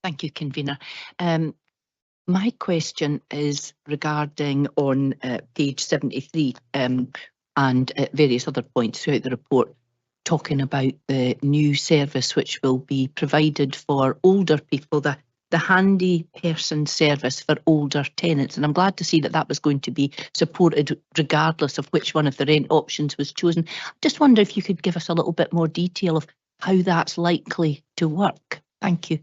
Thank you, convener. My question is regarding on page 73 and at various other points throughout the report, talking about the new service which will be provided for older people, the handy person service for older tenants. And I'm glad to see that that was going to be supported regardless of which one of the rent options was chosen. Just wonder if you could give us a little bit more detail of how that's likely to work. Thank you.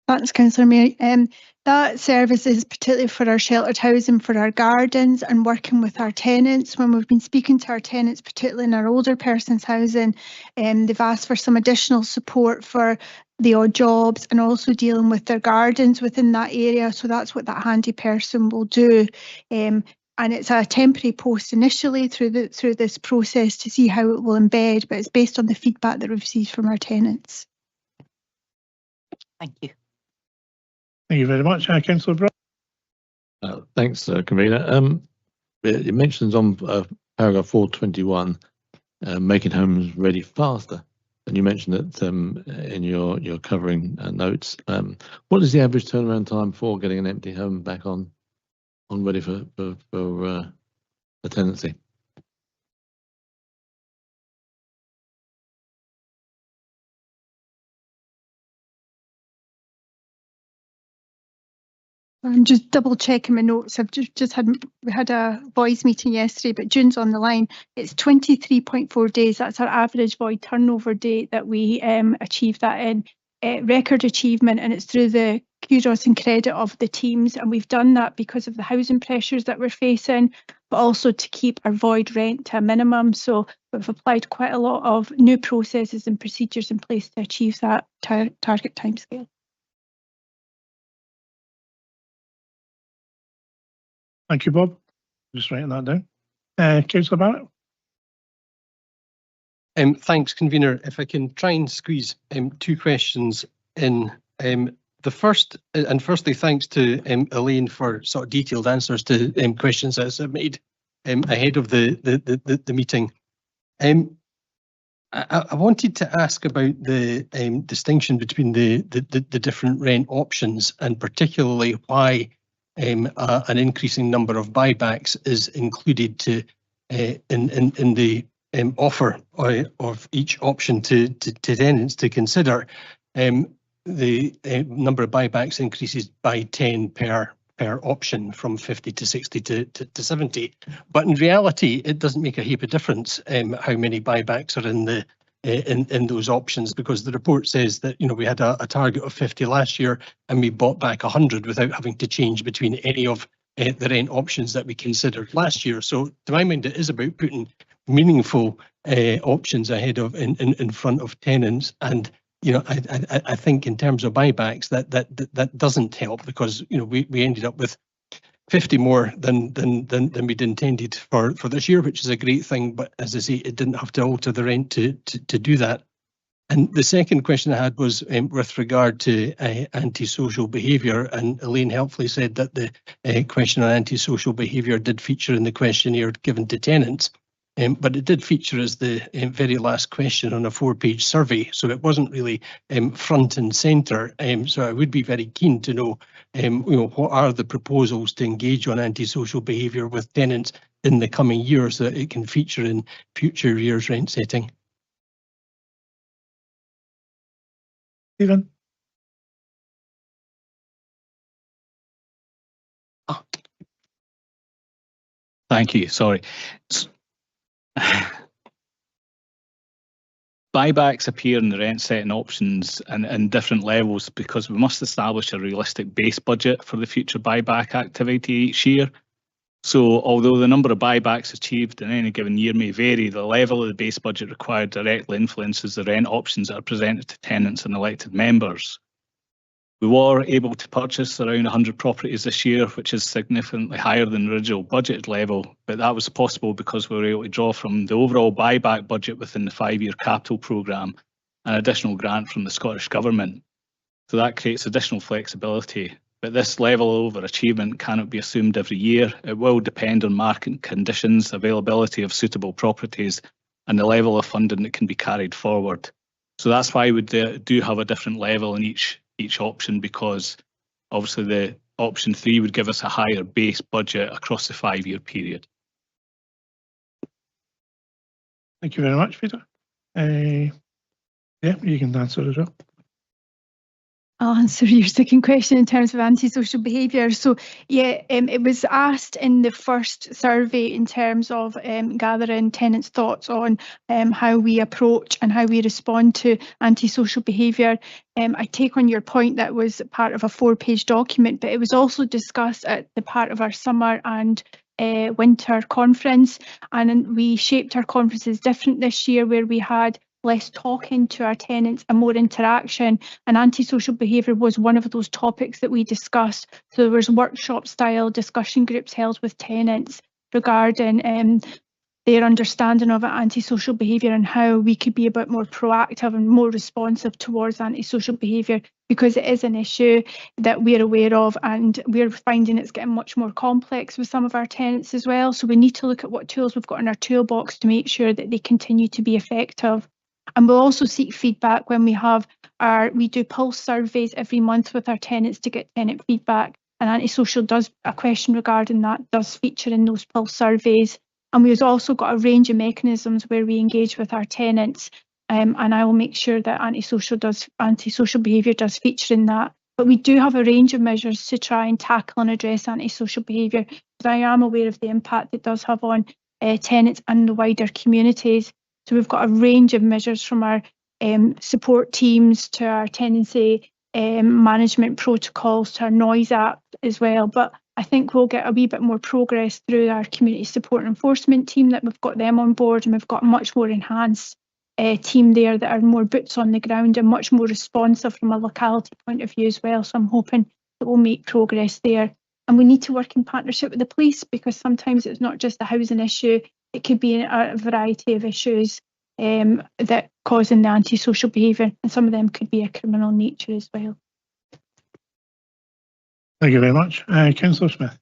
Thanks, Councillor Mayor. That service is particularly for our sheltered housing, for our gardens and working with our tenants. When we've been speaking to our tenants, particularly in our older person's housing, they've asked for some additional support for the odd jobs and also dealing with their gardens within that area. So that's what that handy person will do. And it's a temporary post initially through this process to see how it will embed, but it's based on the feedback that we've received from our tenants. Thank you. Thank you very much. Councillor Brown. Thanks, convener. It mentions on paragraph 421, making homes ready faster, and you mentioned it in your covering notes. What is the average turnaround time for getting an empty home back on ready for a tenancy? I'm just double checking my notes. I've just we had a voice meeting yesterday, but June's on the line. It's 23.4 days. That's our average void turnover date that we achieved that in. Record achievement, and it's through the kudos and credit of the teams, and we've done that because of the housing pressures that we're facing, but also to keep our void rent to a minimum. So we've applied quite a lot of new processes and procedures in place to achieve that target timescale. Thank you, Bob. Just writing that down. Councillor Barrett. Thanks, convener. If I can try and squeeze two questions in. The first, and firstly, thanks to Elaine for sort of detailed answers to questions that I've made ahead of the meeting. I wanted to ask about the distinction between the different rent options, and particularly why an increasing number of buybacks is included in the offer of each option to tenants to consider. The number of buybacks increases by 10 per option, from 50 to 60 to 70. But in reality, it doesn't make a heap of difference how many buybacks are in the in those options, because the report says that, you know, we had a target of 50 last year and we bought back 100 without having to change between any of the rent options that we considered last year. So to my mind, it is about putting meaningful options ahead of in front of tenants. And you know, I think in terms of buybacks, that doesn't help, because you know we ended up with 50 more than we'd intended for this year, which is a great thing. But as I say, it didn't have to alter the rent to do that. And the second question I had was with regard to antisocial behaviour, and Elaine helpfully said that the question on antisocial behaviour did feature in the questionnaire given to tenants. But it did feature as the very last question on a 4-page survey, so it wasn't really front and centre. So I would be very keen to know, you know, what are the proposals to engage on antisocial behaviour with tenants in the coming years, so that it can feature in future years' rent setting. Stephen? Thank you. Sorry. Buybacks appear in the rent setting options and different levels, because we must establish a realistic base budget for the future buyback activity each year. So although the number of buybacks achieved in any given year may vary, the level of the base budget required directly influences the rent options that are presented to tenants and elected members. We were able to purchase around 100 properties this year, which is significantly higher than the original budgeted level, but that was possible because we were able to draw from the overall buyback budget within the 5-year capital programme, an additional grant from the Scottish Government. So that creates additional flexibility, but this level of overachievement cannot be assumed every year. It will depend on market conditions, availability of suitable properties, and the level of funding that can be carried forward. So that's why we do have a different level in each option, because obviously the option 3 would give us a higher base budget across the 5-year period. Thank you very much, Peter. Yeah, you can answer as well. I'll answer your second question in terms of antisocial behaviour. So yeah, it was asked in the first survey in terms of gathering tenants' thoughts on how we approach and how we respond to antisocial behaviour. I take on your point that was part of a 4-page document, but it was also discussed at the part of our summer and winter conference, and we shaped our conferences different this year, where we had less talking to our tenants and more interaction, and antisocial behaviour was one of those topics that we discussed. So there was workshop style discussion groups held with tenants regarding their understanding of antisocial behaviour and how we could be a bit more proactive and more responsive towards antisocial behaviour, because it is an issue that we're aware of, and we're finding it's getting much more complex with some of our tenants as well. So we need to look at what tools we've got in our toolbox to make sure that they continue to be effective. And we'll also seek feedback when we do pulse surveys every month with our tenants to get tenant feedback. And antisocial does, a question regarding that does feature in those pulse surveys. And we've also got a range of mechanisms where we engage with our tenants. And I will make sure that antisocial behaviour does feature in that. But we do have a range of measures to try and tackle and address antisocial behaviour, because I am aware of the impact it does have on tenants and the wider communities. So we've got a range of measures, from our support teams to our tenancy management protocols to our noise app as well. But I think we'll get a wee bit more progress through our community support and enforcement team, that we've got them on board, and we've got a much more enhanced team there that are more boots on the ground and much more responsive from a locality point of view as well. So I'm hoping that we'll make progress there. And we need to work in partnership with the police, because sometimes it's not just a housing issue. It could be a variety of issues that causing the antisocial behaviour, and some of them could be a criminal nature as well. Thank you very much. Councillor Smith.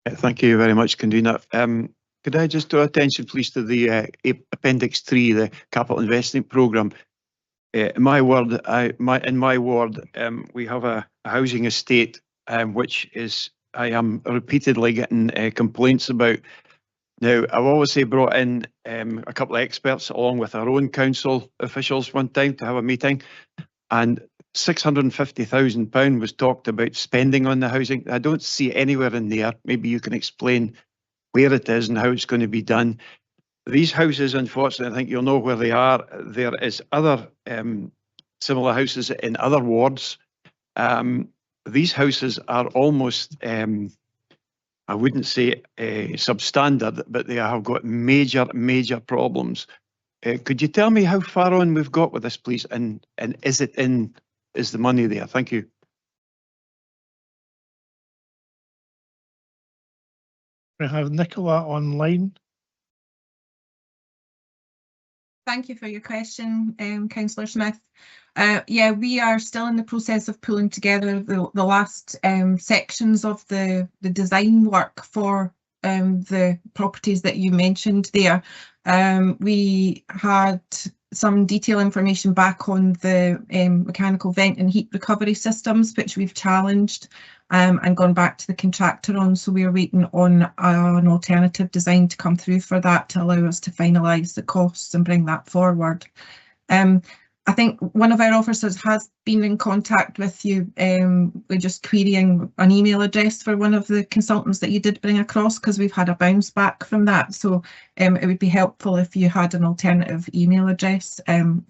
Thank you very much, Convener. Could I just draw attention, please, to the Appendix 3, the Capital Investment Programme? In my ward, we have a housing estate which I am repeatedly getting complaints about. Now, I've obviously brought in a couple of experts along with our own council officials one time to have a meeting, and £650,000 was talked about spending on the housing. I don't see anywhere in there. Maybe you can explain where it is and how it's going to be done. These houses, unfortunately, I think you'll know where they are. There is other similar houses in other wards. These houses are almost, I wouldn't say substandard, but they have got major problems. Could you tell me how far on we've got with this, please? And is the money there? Thank you. We have Nicola online. Thank you for your question, Councillor Smith. Yeah, we are still in the process of pulling together the last sections of the design work for the properties that you mentioned there. We had some detailed information back on the mechanical vent and heat recovery systems, which we've challenged and gone back to the contractor on. So we are waiting on an alternative design to come through for that to allow us to finalise the costs and bring that forward. I think one of our officers has been in contact with you. We're just querying an email address for one of the consultants that you did bring across, because we've had a bounce back from that. So it would be helpful if you had an alternative email address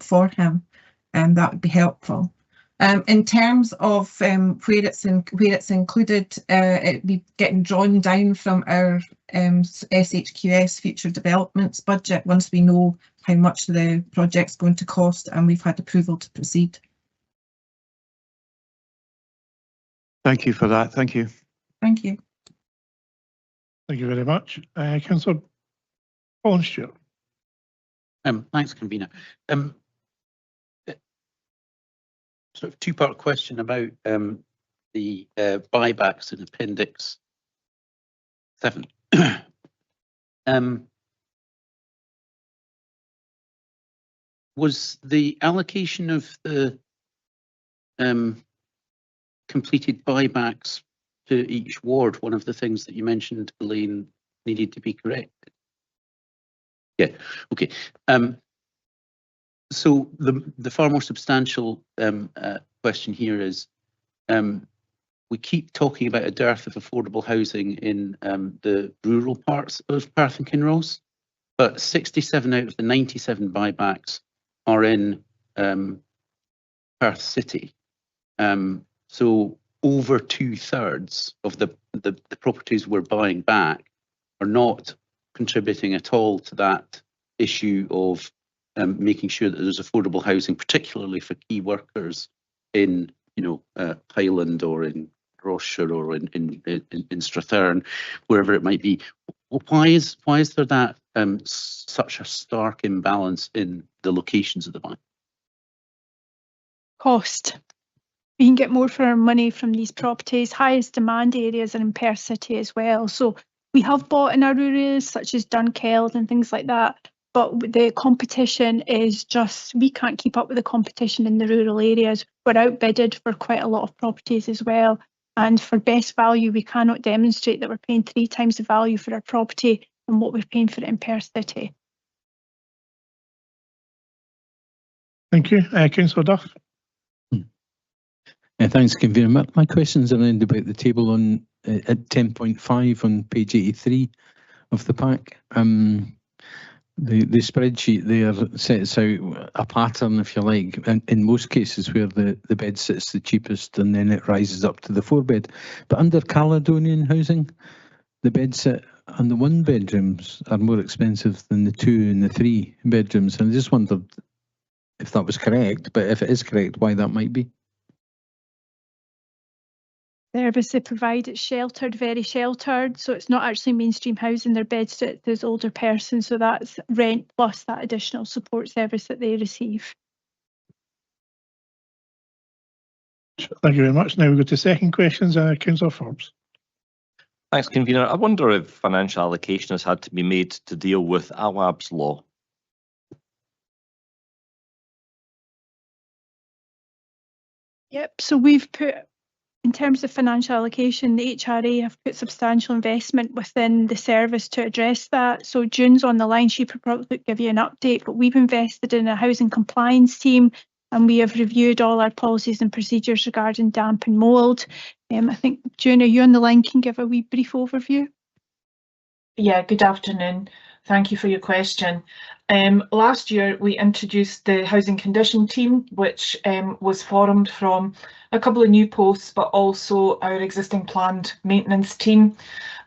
for him, and that would be helpful. In terms of where it's included, it'd be getting drawn down from our SHQS future developments budget once we know how much the project's going to cost and we've had approval to proceed. Thank you for that. Thank you. Thank you. Thank you very much. Councillor Colin Stewart. Thanks, Convener. Sort of two-part question about the buybacks in Appendix 7. Was the allocation of the completed buybacks to each ward one of the things that you mentioned, Elaine, needed to be corrected? Yeah, okay. So the far more substantial question here is, we keep talking about a dearth of affordable housing in the rural parts of Perth and Kinross, but 67 out of the 97 buybacks are in Perth City. So over 2/3 of the properties we're buying back are not contributing at all to that issue of making sure that there's affordable housing, particularly for key workers in, Highland or in Rossshire or in Strathern, wherever it might be. Why is there that such a stark imbalance in the locations of the buy? Cost. We can get more for our money from these properties. Highest demand areas are in Perth City as well. So we have bought in our areas such as Dunkeld and things like that. But the competition is just, we can't keep up with the competition in the rural areas. We're outbidded for quite a lot of properties as well. And for best value, we cannot demonstrate that we're paying 3 times the value for our property than what we're paying for it in Perth City. Thank you. Councillor Duff. Thanks, Convener. My question's around about the table on at 10.5 on page 83 of the pack. The spreadsheet there sets out a pattern, if you like, in most cases where the bed sits the cheapest and then it rises up to the 4-bed. But under Caledonian housing, the bed sit and the 1-bedrooms are more expensive than the 2 and the 3 bedrooms. And I just wondered if that was correct, but if it is correct, why that might be. service they provide. It's sheltered, very sheltered, so it's not actually mainstream housing. They're bedsit, there's older persons, so that's rent plus that additional support service that they receive. Thank you very much. Now we go to second questions. Councillor Forbes. Thanks, Convener. I wonder if financial allocation has had to be made to deal with AWAB's law. Yep, so we've put, in terms of financial allocation, the HRA have put substantial investment within the service to address that. So June's on the line, she could probably give you an update, but we've invested in a housing compliance team and we have reviewed all our policies and procedures regarding damp and mould. I think, June, are you on the line, can give a wee brief overview? Yeah, good afternoon. Thank you for your question. Last year, we introduced the Housing Condition Team, which was formed from a couple of new posts, but also our existing planned maintenance team.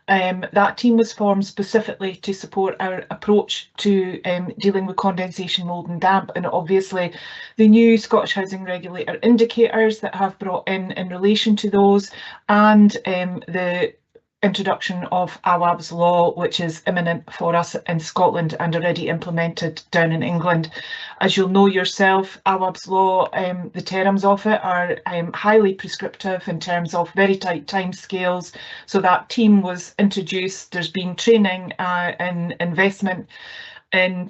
That team was formed specifically to support our approach to dealing with condensation, mould and damp, and obviously the new Scottish Housing Regulator indicators that have brought in relation to those, and the introduction of AWAB's law, which is imminent for us in Scotland and already implemented down in England. As you'll know yourself, AWAB's law, the terms of it are highly prescriptive in terms of very tight timescales. So that team was introduced. There's been training and investment in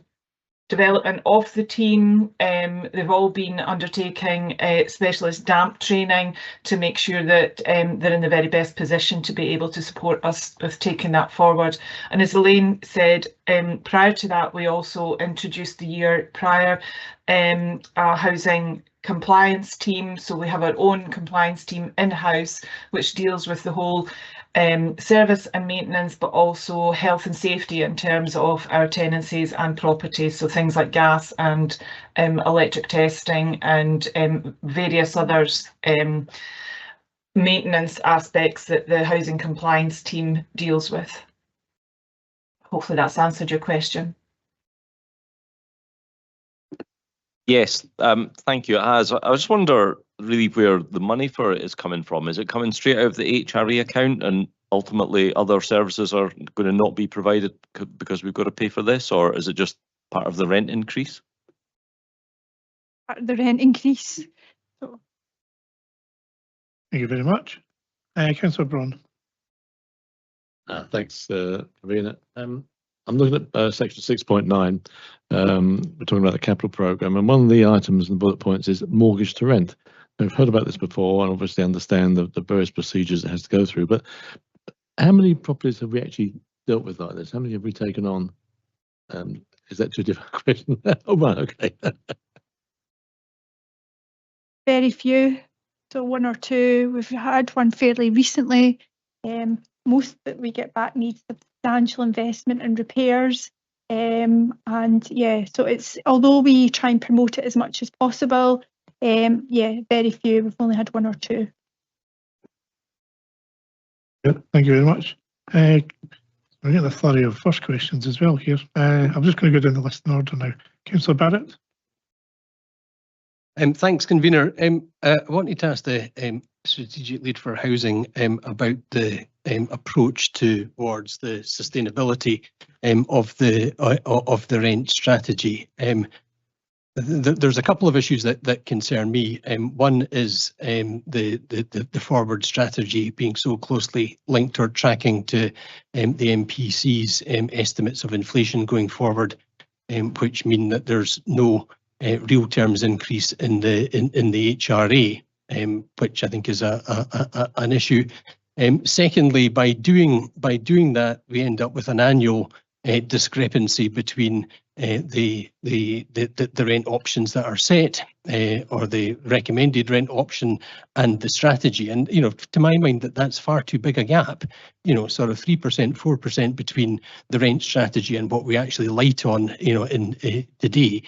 development of the team. They've all been undertaking specialist damp training to make sure that they're in the very best position to be able to support us with taking that forward. And as Elaine said, prior to that, we also introduced the year prior a housing compliance team. So we have our own compliance team in-house, which deals with the whole service and maintenance, but also health and safety in terms of our tenancies and properties. So things like gas and electric testing and various others maintenance aspects that the housing compliance team deals with. Hopefully that's answered your question. Yes, thank you. I just wonder really where the money for it is coming from. Is it coming straight out of the HRA account and ultimately other services are going to not be provided because we've got to pay for this, or is it just part of the rent increase? Part of the rent increase. So. Thank you very much. Councillor Braun. Thanks, Convener. I'm looking at section 6.9. We're talking about the capital programme, and one of the items in the bullet points is mortgage to rent. We've heard about this before and obviously understand the various procedures it has to go through, but how many properties have we actually dealt with like this? How many have we taken on? Is that too difficult a question? Oh, right, okay. Very few, so one or two. We've had one fairly recently. Most that we get back needs substantial investment and repairs. And yeah, so it's, although we try and promote it as much as possible, yeah, very few. We've only had one or two. Yeah, thank you very much. I get the flurry of first questions as well here. I'm just going to go down the list in order now. Councillor Barrett. Thanks, Convener. I wanted to ask the Strategic Lead for Housing about the approach towards the sustainability of the rent strategy. There's a couple of issues that concern me. One is the forward strategy being so closely linked or tracking to the MPC's estimates of inflation going forward, which mean that there's no real terms increase in the HRA, which I think is an issue. Secondly, by doing that, we end up with an annual discrepancy between the rent options that are set, or the recommended rent option, and the strategy. And to my mind, that's far too big a gap. Sort of 3%, 4% between the rent strategy and what we actually light on, in today,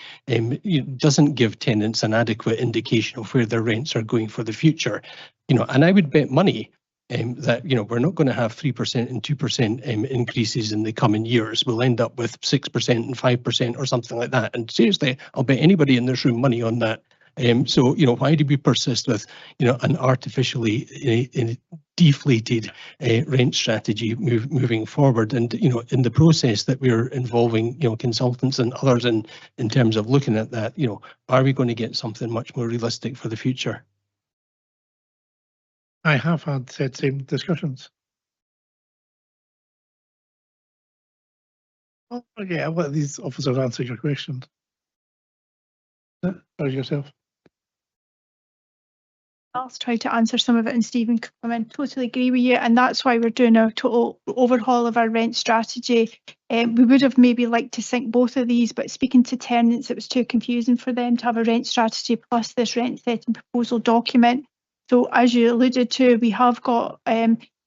doesn't give tenants an adequate indication of where their rents are going for the future. And I would bet money that we're not going to have 3% and 2% increases in the coming years. We'll end up with 6% and 5% or something like that. And seriously, I'll bet anybody in this room money on that. So, why do we persist with, an artificially deflated rent strategy moving forward? And, in the process that we're involving, consultants and others in terms of looking at that, are we going to get something much more realistic for the future? I have had said same discussions. Oh, yeah, I'll let these officers answer your question. Or yourself. I'll try to answer some of it, and Stephen can come in. Totally agree with you, and that's why we're doing a total overhaul of our rent strategy. We would have maybe liked to sync both of these, but speaking to tenants, it was too confusing for them to have a rent strategy plus this rent setting proposal document. So as you alluded to, we have got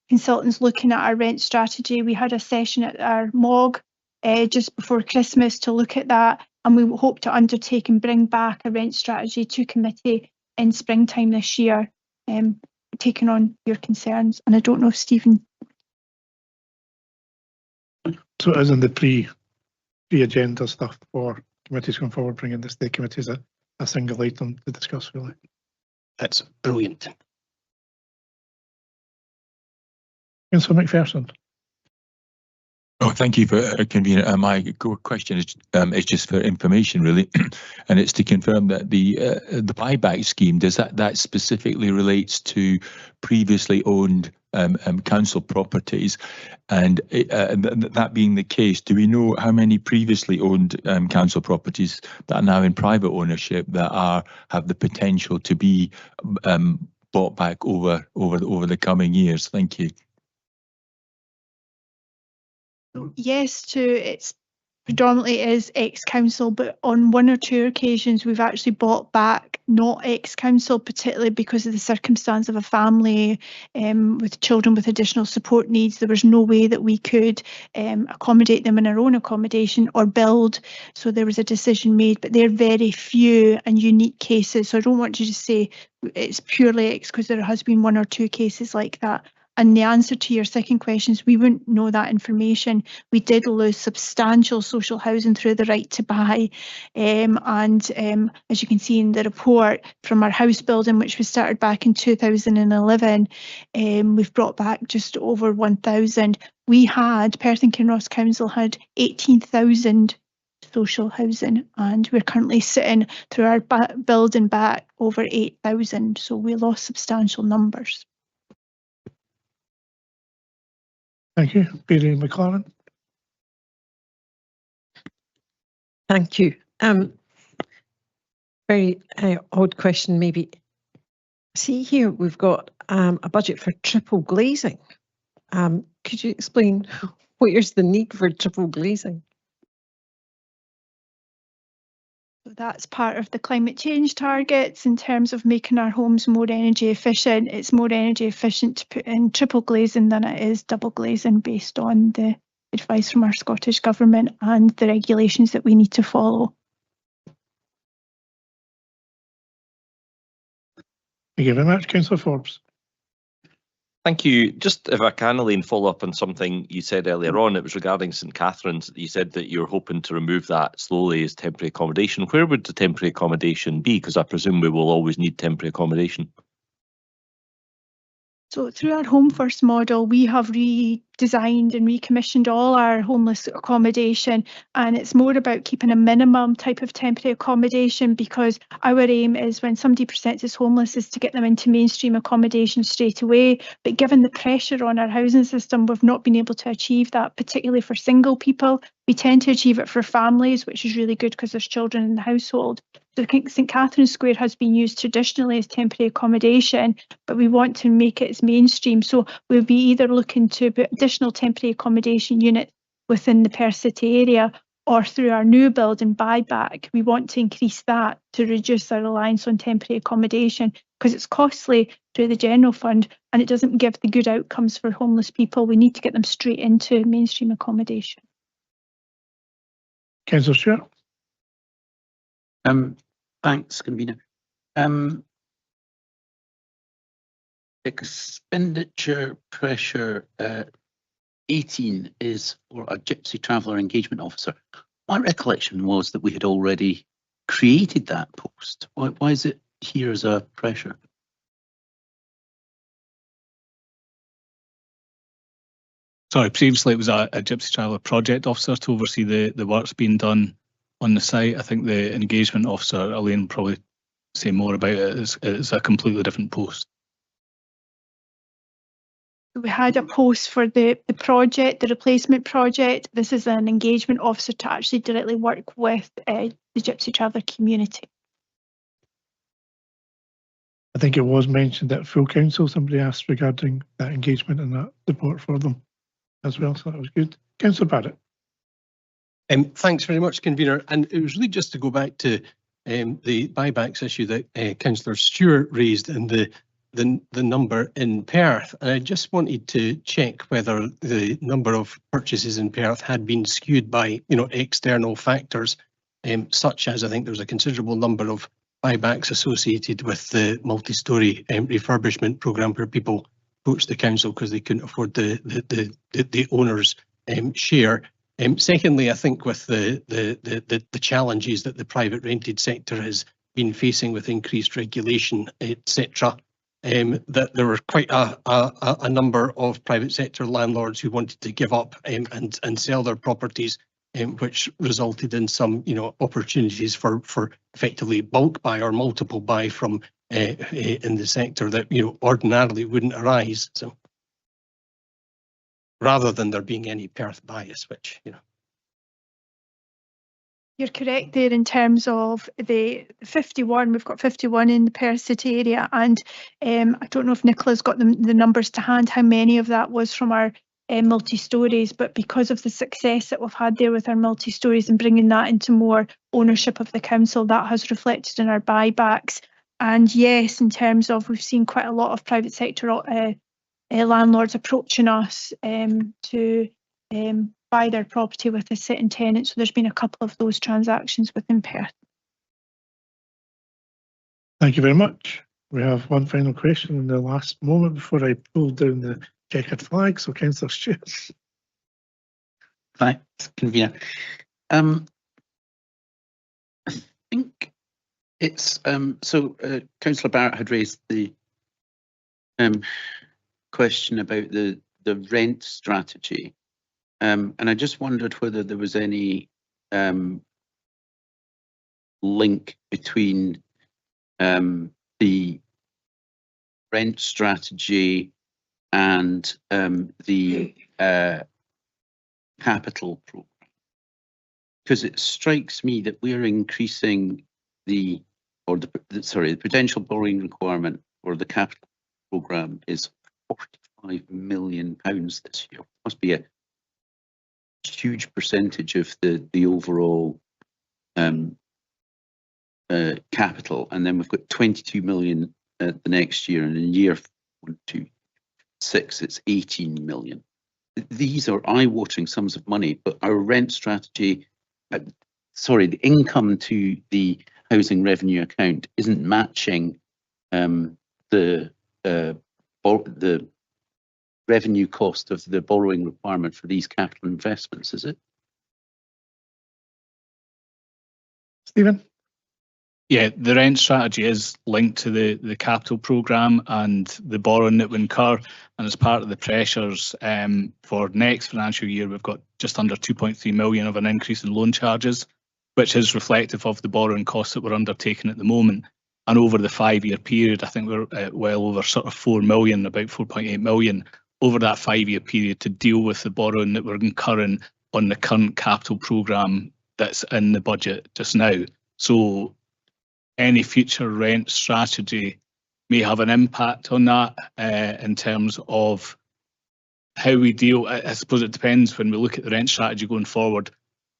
consultants looking at our rent strategy. We had a session at our MOG just before Christmas to look at that, and we hope to undertake and bring back a rent strategy to committee in springtime this year, taking on your concerns. And I don't know if Stephen. So as in the pre-agenda stuff for committees going forward, bringing this to committee as a single item to discuss, really. That's brilliant. Councillor McPherson. Oh, thank you for convening. My question is just for information, really, and it's to confirm that the buyback scheme, does that specifically relates to previously owned council properties, and that being the case, do we know how many previously owned council properties that are now in private ownership that have the potential to be bought back over the coming years? Thank you. Yes, it's predominantly is ex-council, but on one or two occasions we've actually bought back not ex-council, particularly because of the circumstance of a family with children with additional support needs. There was no way that we could accommodate them in our own accommodation or build, so there was a decision made, but they're very few and unique cases. So I don't want to just say it's purely ex, because there has been one or two cases like that. And the answer to your second question is we wouldn't know that information. We did lose substantial social housing through the right to buy. As you can see in the report from our house building, which was started back in 2011, we've brought back just over 1,000. We had, Perth and Kinross Council had 18,000 social housing, and we're currently sitting through our building back over 8,000. So we lost substantial numbers. Thank you. Barry McLaren. Thank you. Very odd question, maybe. See here, we've got a budget for triple glazing. Could you explain what is the need for triple glazing? That's part of the climate change targets in terms of making our homes more energy efficient. It's more energy efficient to put in triple glazing than it is double glazing, based on the advice from our Scottish Government and the regulations that we need to follow. Thank you very much. Councillor Forbes. Thank you. Just if I can, Elaine, follow up on something you said earlier on. It was regarding St Catherine's. You said that you're hoping to remove that slowly as temporary accommodation. Where would the temporary accommodation be? Because I presume we will always need temporary accommodation. So through our Home First model, we have redesigned and recommissioned all our homeless accommodation, and it's more about keeping a minimum type of temporary accommodation, because our aim is when somebody presents as homeless is to get them into mainstream accommodation straight away. But given the pressure on our housing system, we've not been able to achieve that, particularly for single people. We tend to achieve it for families, which is really good because there's children in the household. So St Catherine's Square has been used traditionally as temporary accommodation, but we want to make it as mainstream. So we'll be either looking to put additional temporary accommodation units within the Perth City area, or through our new build and buyback, we want to increase that to reduce our reliance on temporary accommodation, because it's costly through the general fund and it doesn't give the good outcomes for homeless people. We need to get them straight into mainstream accommodation. Councillor Stewart. Thanks, convener. Expenditure pressure 18 is for a Gypsy Traveller Engagement Officer. My recollection was that we had already created that post? Why is it here as a pressure? Sorry, previously it was a Gypsy Traveller project officer to oversee the works being done on the site. I think the engagement officer, Elaine, probably say more about it. It's a completely different post. We had a post for the project, the replacement project. This is an engagement officer to actually directly work with the Gypsy Traveller community. I think it was mentioned at full council. Somebody asked regarding that engagement and that support for them as well. So that was good. Councillor Barrett. Thanks very much, convener. And it was really just to go back to the buybacks issue that Councillor Stewart raised and the number in Perth. And I just wanted to check whether the number of purchases in Perth had been skewed by, external factors, such as I think there's a considerable number of buybacks associated with the multi-storey refurbishment programme where people approached the council because they couldn't afford the owner's share. Secondly, I think with the challenges that the private rented sector has been facing with increased regulation, etc., that there were quite a number of private sector landlords who wanted to give up and sell their properties, which resulted in some opportunities for effectively bulk buy or multiple buy from in the sector that ordinarily wouldn't arise. So rather than there being any Perth bias, which You're correct there in terms of the 51. We've got 51 in the Perth City area, and I don't know if Nicola's got the numbers to hand, how many of that was from our multi-stories, but because of the success that we've had there with our multi-stories and bringing that into more ownership of the council, that has reflected in our buybacks. And yes, in terms of, we've seen quite a lot of private sector landlords approaching us to buy their property with a sitting tenant. So there's been a couple of those transactions within Perth. Thank you very much. We have one final question in the last moment before I pull down the checkered flag. So Councillor Stewart. Thanks, convener. I think it's Councillor Barrett had raised the question about the rent strategy, and I just wondered whether there was any link between the rent strategy and the capital program, because it strikes me that we're increasing the potential borrowing requirement for the capital program is £45 million this year. Must be a huge percentage of the overall capital, and then we've got 22 million the next year, and in year 1, 2, 6 it's 18 million. These are eye-watering sums of money, but our rent strategy, the income to the housing revenue account isn't matching the revenue cost of the borrowing requirement for these capital investments, is it? Stephen? Yeah, the rent strategy is linked to the capital programme and the borrowing that we incur. And as part of the pressures for next financial year, we've got just under 2.3 million of an increase in loan charges, which is reflective of the borrowing costs that we're undertaking at the moment. And over the 5-year period, I think we're well over sort of 4 million, about 4.8 million over that 5-year period to deal with the borrowing that we're incurring on the current capital programme that's in the budget just now. So any future rent strategy may have an impact on that in terms of how we deal. I suppose it depends when we look at the rent strategy going forward,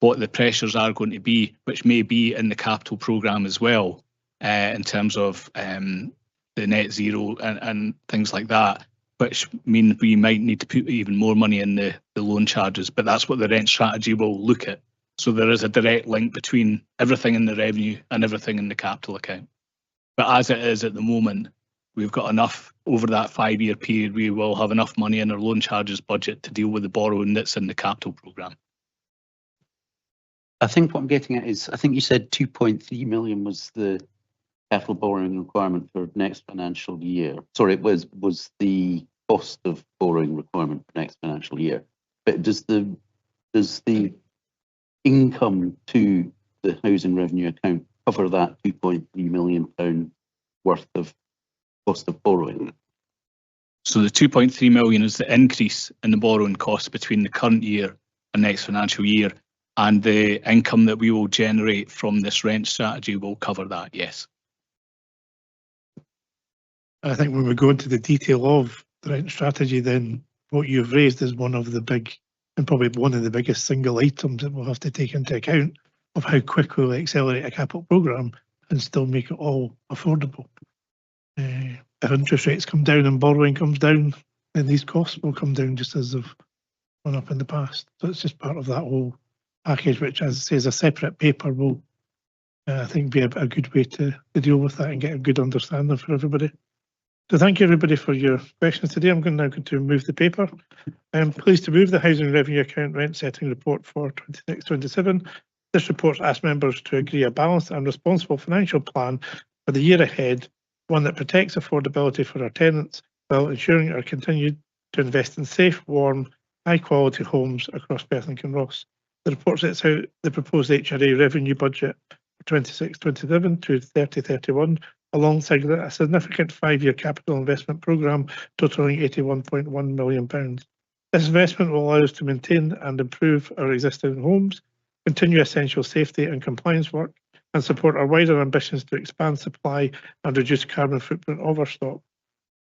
what the pressures are going to be, which may be in the capital programme as well, in terms of the net zero and things like that, which mean we might need to put even more money in the loan charges, but that's what the rent strategy will look at. So there is a direct link between everything in the revenue and everything in the capital account. But as it is at the moment, we've got enough over that 5-year period. We will have enough money in our loan charges budget to deal with the borrowing that's in the capital programme. I think what I'm getting at is, I think you said 2.3 million was the capital borrowing requirement for next financial year. Sorry, it was the cost of borrowing requirement for next financial year. But does the income to the housing revenue account cover that £2.3 million worth of cost of borrowing? So the 2.3 million is the increase in the borrowing costs between the current year and next financial year, and the income that we will generate from this rent strategy will cover that, yes. I think when we go into the detail of the rent strategy, then what you've raised is one of the big, and probably one of the biggest single items that we'll have to take into account of how quick we'll accelerate a capital programme and still make it all affordable. If interest rates come down and borrowing comes down, then these costs will come down just as they've gone up in the past. So it's just part of that whole package, which, as I say, is a separate paper, will I think be a good way to deal with that and get a good understanding for everybody. So thank you everybody for your questions today. I'm now going to move the paper. I'm pleased to move the Housing Revenue Account Rent Setting Report for 26-27. This report asks members to agree a balanced and responsible financial plan for the year ahead, one that protects affordability for our tenants while ensuring our continued to invest in safe, warm, high-quality homes across Perth and Kinross. The report sets out the proposed HRA revenue budget for 26-27 to 30-31, alongside a significant 5-year capital investment programme totalling £81.1 million. This investment will allow us to maintain and improve our existing homes, continue essential safety and compliance work, and support our wider ambitions to expand supply and reduce carbon footprint of our stock.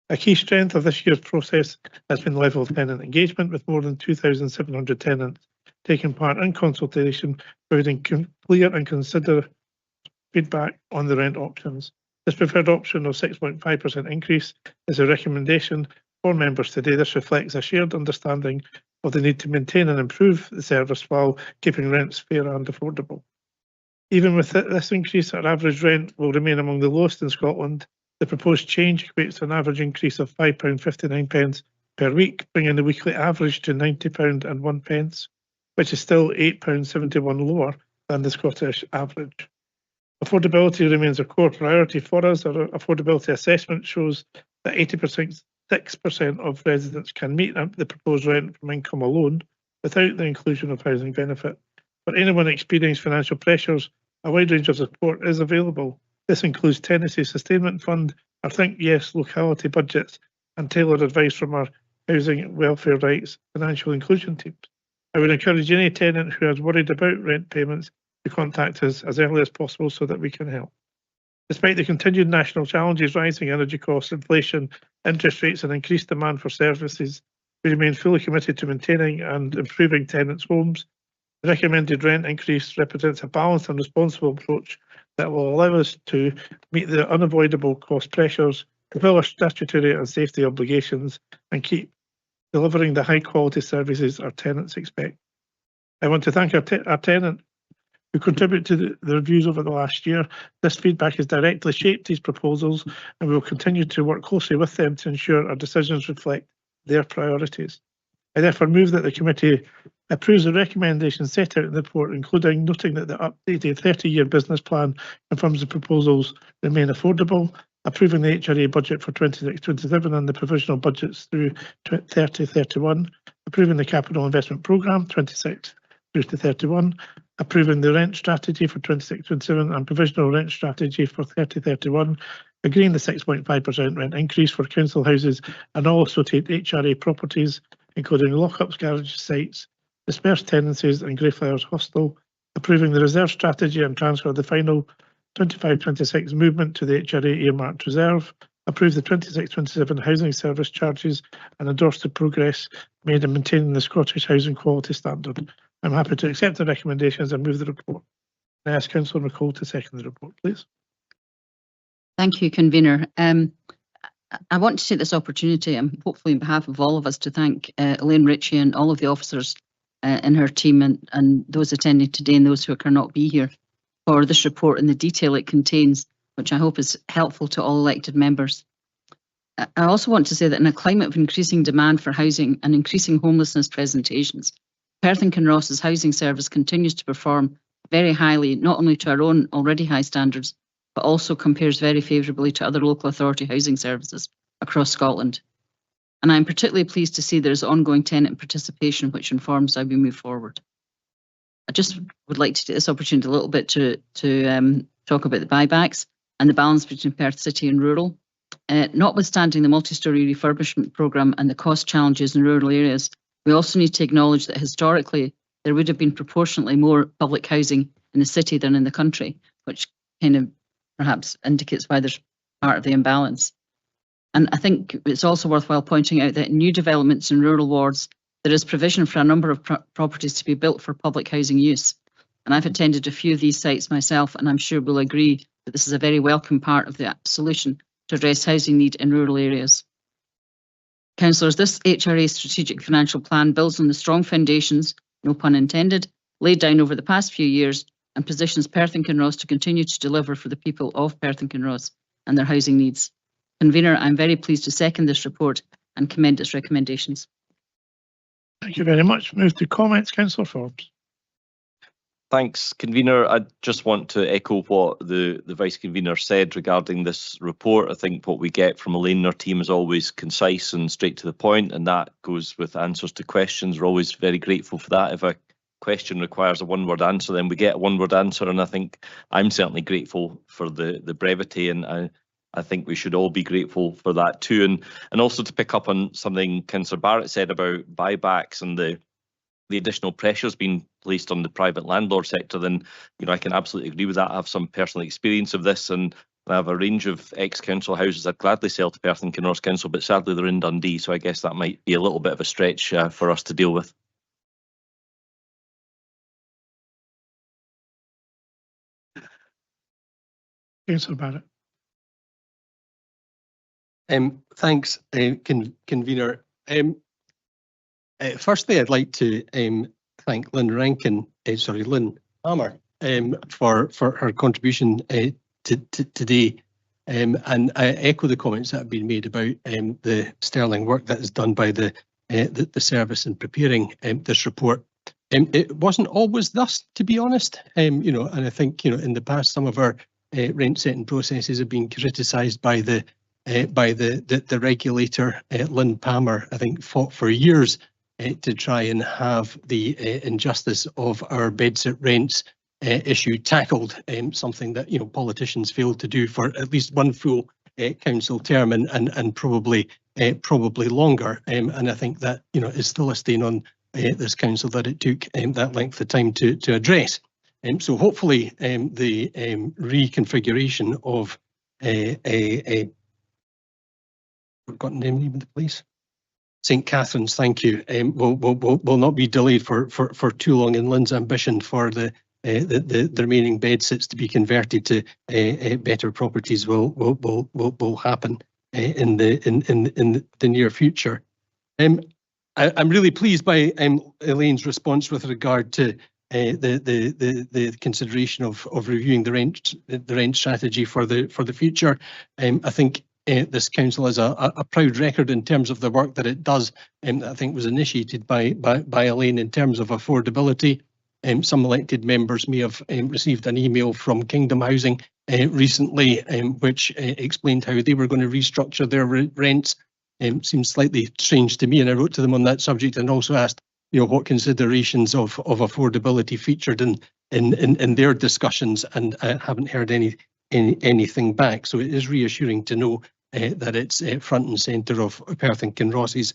A key strength of this year's process has been the level of tenant engagement, with more than 2,700 tenants taking part in consultation, providing clear and considered feedback on the rent options. This preferred option of 6.5% increase is a recommendation for members today. This reflects a shared understanding of the need to maintain and improve the service while keeping rents fair and affordable. Even with this increase, our average rent will remain among the lowest in Scotland. The proposed change equates to an average increase of £5.59 per week, bringing the weekly average to £90.01, which is still £8.71 lower than the Scottish average. Affordability remains a core priority for us. Our affordability assessment shows that 86% of residents can meet the proposed rent from income alone without the inclusion of housing benefit. For anyone experiencing financial pressures, a wide range of support is available. This includes Tenancy Sustainment Fund, our Think Yes locality budgets, and tailored advice from our Housing Welfare Rights Financial Inclusion teams. I would encourage any tenant who is worried about rent payments to contact us as early as possible so that we can help. Despite the continued national challenges, rising energy costs, inflation, interest rates and increased demand for services, we remain fully committed to maintaining and improving tenants' homes. The recommended rent increase represents a balanced and responsible approach that will allow us to meet the unavoidable cost pressures, fulfill our statutory and safety obligations, and keep delivering the high quality services our tenants expect. I want to thank our tenant who contribute to the reviews over the last year. This feedback has directly shaped these proposals, and we will continue to work closely with them to ensure our decisions reflect their priorities. I therefore move that the committee approves the recommendations set out in the report, including noting that the updated 30-year business plan confirms the proposals remain affordable, approving the HRA budget for 26-27 and the provisional budgets through 30-31, approving the capital investment programme 26 through to 31, approving the rent strategy for 26-27 and provisional rent strategy for 30-31, agreeing the 6.5% rent increase for council houses and all associated HRA properties, including lockups, garage sites, dispersed tenancies and Greyfriars Hostel, approving the reserve strategy and transfer of the final 25-26 movement to the HRA earmarked reserve, approve the 26-27 housing service charges and endorse the progress made in maintaining the Scottish housing quality standard. I'm happy to accept the recommendations and move the report. I ask Councillor McCall to second the report, please. Thank you, Convener. I want to take this opportunity, and hopefully on behalf of all of us, to thank Elaine Ritchie and all of the officers in her team and those attending today and those who cannot be here for this report and the detail it contains, which I hope is helpful to all elected members. I also want to say that in a climate of increasing demand for housing and increasing homelessness presentations, Perth and Kinross's housing service continues to perform very highly, not only to our own already high standards, but also compares very favourably to other local authority housing services across Scotland. And I'm particularly pleased to see there is ongoing tenant participation, which informs how we move forward. I just would like to take this opportunity a little bit to talk about the buybacks and the balance between Perth City and rural. Notwithstanding the multi-storey refurbishment programme and the cost challenges in rural areas, we also need to acknowledge that historically there would have been proportionately more public housing in the city than in the country, which kind of perhaps indicates why there's part of the imbalance. And I think it's also worthwhile pointing out that in new developments in rural wards, there is provision for a number of properties to be built for public housing use. And I've attended a few of these sites myself, and I'm sure we'll agree that this is a very welcome part of the solution to address housing need in rural areas. Councillors, this HRA strategic financial plan builds on the strong foundations, no pun intended, laid down over the past few years and positions Perth and Kinross to continue to deliver for the people of Perth and Kinross and their housing needs. Convener, I'm very pleased to second this report and commend its recommendations. Thank you very much. Move to comments, Councillor Forbes. Thanks, Convener. I just want to echo what the Vice Convener said regarding this report. I think what we get from Elaine and her team is always concise and straight to the point, and that goes with answers to questions. We're always very grateful for that. If a question requires a one-word answer, then we get a one-word answer, and I think I'm certainly grateful for the brevity, and I think we should all be grateful for that too. And also to pick up on something Councillor Barrett said about buybacks and the additional pressures being placed on the private landlord sector, then I can absolutely agree with that. I have some personal experience of this, and I have a range of ex-council houses I'd gladly sell to Perth and Kinross Council, but sadly they're in Dundee, so I guess that might be a little bit of a stretch for us to deal with. Councillor Barrett. Thanks, Convener. Firstly, I'd like to thank Lynn Palmer for her contribution today, and I echo the comments that have been made about the sterling work that is done by the service in preparing this report. It wasn't always thus, to be honest, and I think in the past some of our rent setting processes have been criticised by the regulator. Lynn Palmer, I think, fought for years to try and have the injustice of our bedsit rents issue tackled, something that politicians failed to do for at least one full council term and probably longer. And I think that is still a stain on this council that it took that length of time to address. So hopefully the reconfiguration of a forgotten name of the place, St Catherine's, thank you, will not be delayed for too long, and Lynn's ambition for the remaining bed sits to be converted to better properties will happen in the near future. I'm really pleased by Elaine's response with regard to the consideration of reviewing the rent strategy for the future. I think this council has a proud record in terms of the work that it does, and I think was initiated by Elaine in terms of affordability. Some elected members may have received an email from Kingdom Housing recently, which explained how they were going to restructure their rents. Seems slightly strange to me, and I wrote to them on that subject and also asked, what considerations of affordability featured in their discussions, and I haven't heard anything back. So it is reassuring to know that it's front and centre of Perth and Kinross's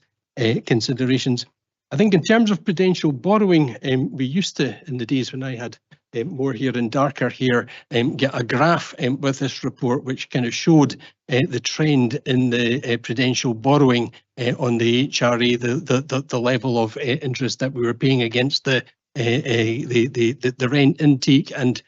considerations. I think in terms of prudential borrowing, we used to, in the days when I had more hair and darker hair, get a graph with this report which kind of showed the trend in the prudential borrowing on the HRA, the level of interest that we were paying against the rent intake, and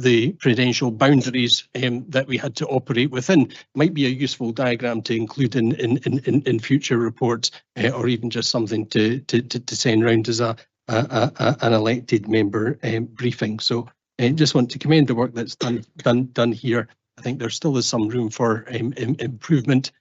the prudential boundaries that we had to operate within. Might be a useful diagram to include in future reports, or even just something to send round as an elected member briefing. So I just want to commend the work that's done here. I think there still is some room for improvement.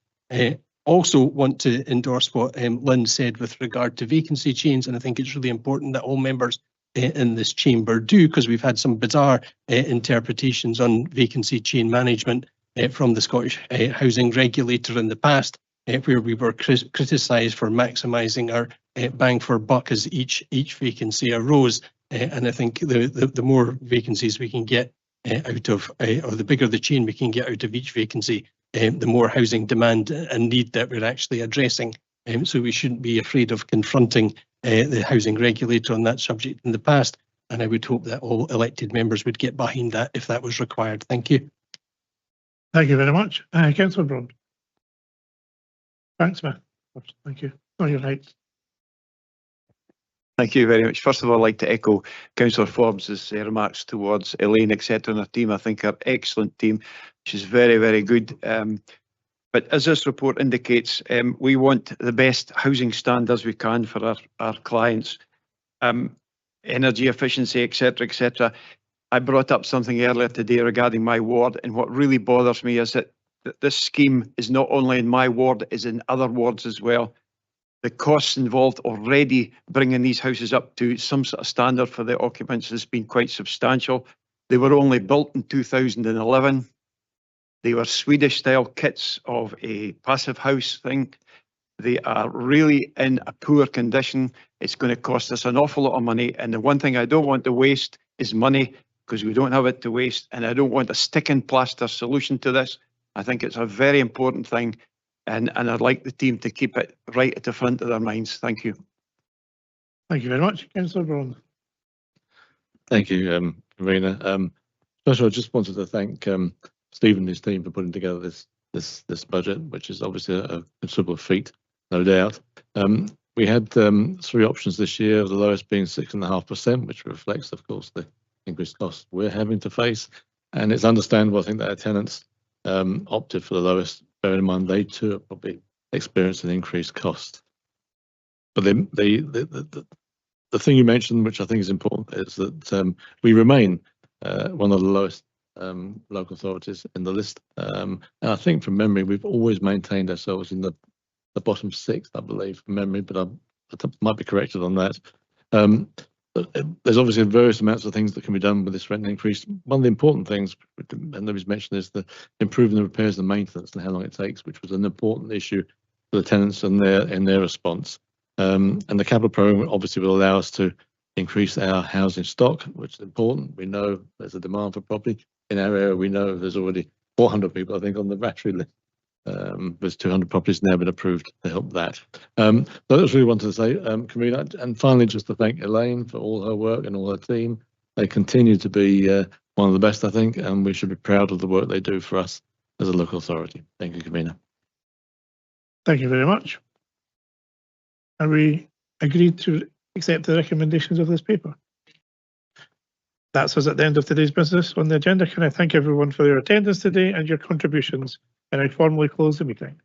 Also want to endorse what Lynn said with regard to vacancy chains, and I think it's really important that all members in this chamber do, because we've had some bizarre interpretations on vacancy chain management from the Scottish housing regulator in the past, where we were criticised for maximising our bang for buck as each vacancy arose. And I think the more vacancies we can get out of, or the bigger the chain we can get out of each vacancy, the more housing demand and need that we're actually addressing. So we shouldn't be afraid of confronting the housing regulator on that subject in the past. And I would hope that all elected members would get behind that if that was required. Thank you. Thank you very much. Councillor Brown. Thanks, Smith. Thank you. Oh, you're right. Thank you very much. First of all, I'd like to echo Councillor Forbes' remarks towards Elaine, etc. and her team. I think her excellent team. She's very, very good. But as this report indicates, we want the best housing standards we can for our clients. Energy efficiency, etc., etc. I brought up something earlier today regarding my ward, and what really bothers me is that this scheme is not only in my ward, it is in other wards as well. The costs involved already bringing these houses up to some sort of standard for the occupants has been quite substantial. They were only built in 2011. They were Swedish-style kits of a passive house thing. They are really in a poor condition. It's going to cost us an awful lot of money. And the one thing I don't want to waste is money, because we don't have it to waste. And I don't want a stick and plaster solution to this. I think it's a very important thing. And I'd like the team to keep it right at the front of their minds. Thank you. Thank you very much. Councillor Brown. Thank you, Marina. First of all, I just wanted to thank Stephen and his team for putting together this budget, which is obviously a considerable feat, no doubt. We had 3 options this year, the lowest being 6.5%, which reflects, of course, the increased costs we're having to face. And it's understandable, I think, that our tenants opted for the lowest. Bear in mind, they too have probably experienced an increased cost. But the thing you mentioned, which I think is important, is that we remain one of the lowest local authorities in the list. And I think from memory, we've always maintained ourselves in the bottom 6, I believe, from memory, but I might be corrected on that. There's obviously various amounts of things that can be done with this rent increase. One of the important things, and nobody's mentioned, is the improving the repairs and maintenance and how long it takes, which was an important issue for the tenants and their response. And the capital program obviously will allow us to increase our housing stock, which is important. We know there's a demand for property. In our area, we know there's already 400 people, I think, on the battery list. There's 200 properties now been approved to help that. So that's really wanted to say, Karina. And finally, just to thank Elaine for all her work and all her team. They continue to be one of the best, I think, and we should be proud of the work they do for us as a local authority. Thank you, Karina. Thank you very much. Are we agreed to accept the recommendations of this paper? That's us at the end of today's business on the agenda. Can I thank everyone for their attendance today and your contributions, and I formally close the meeting.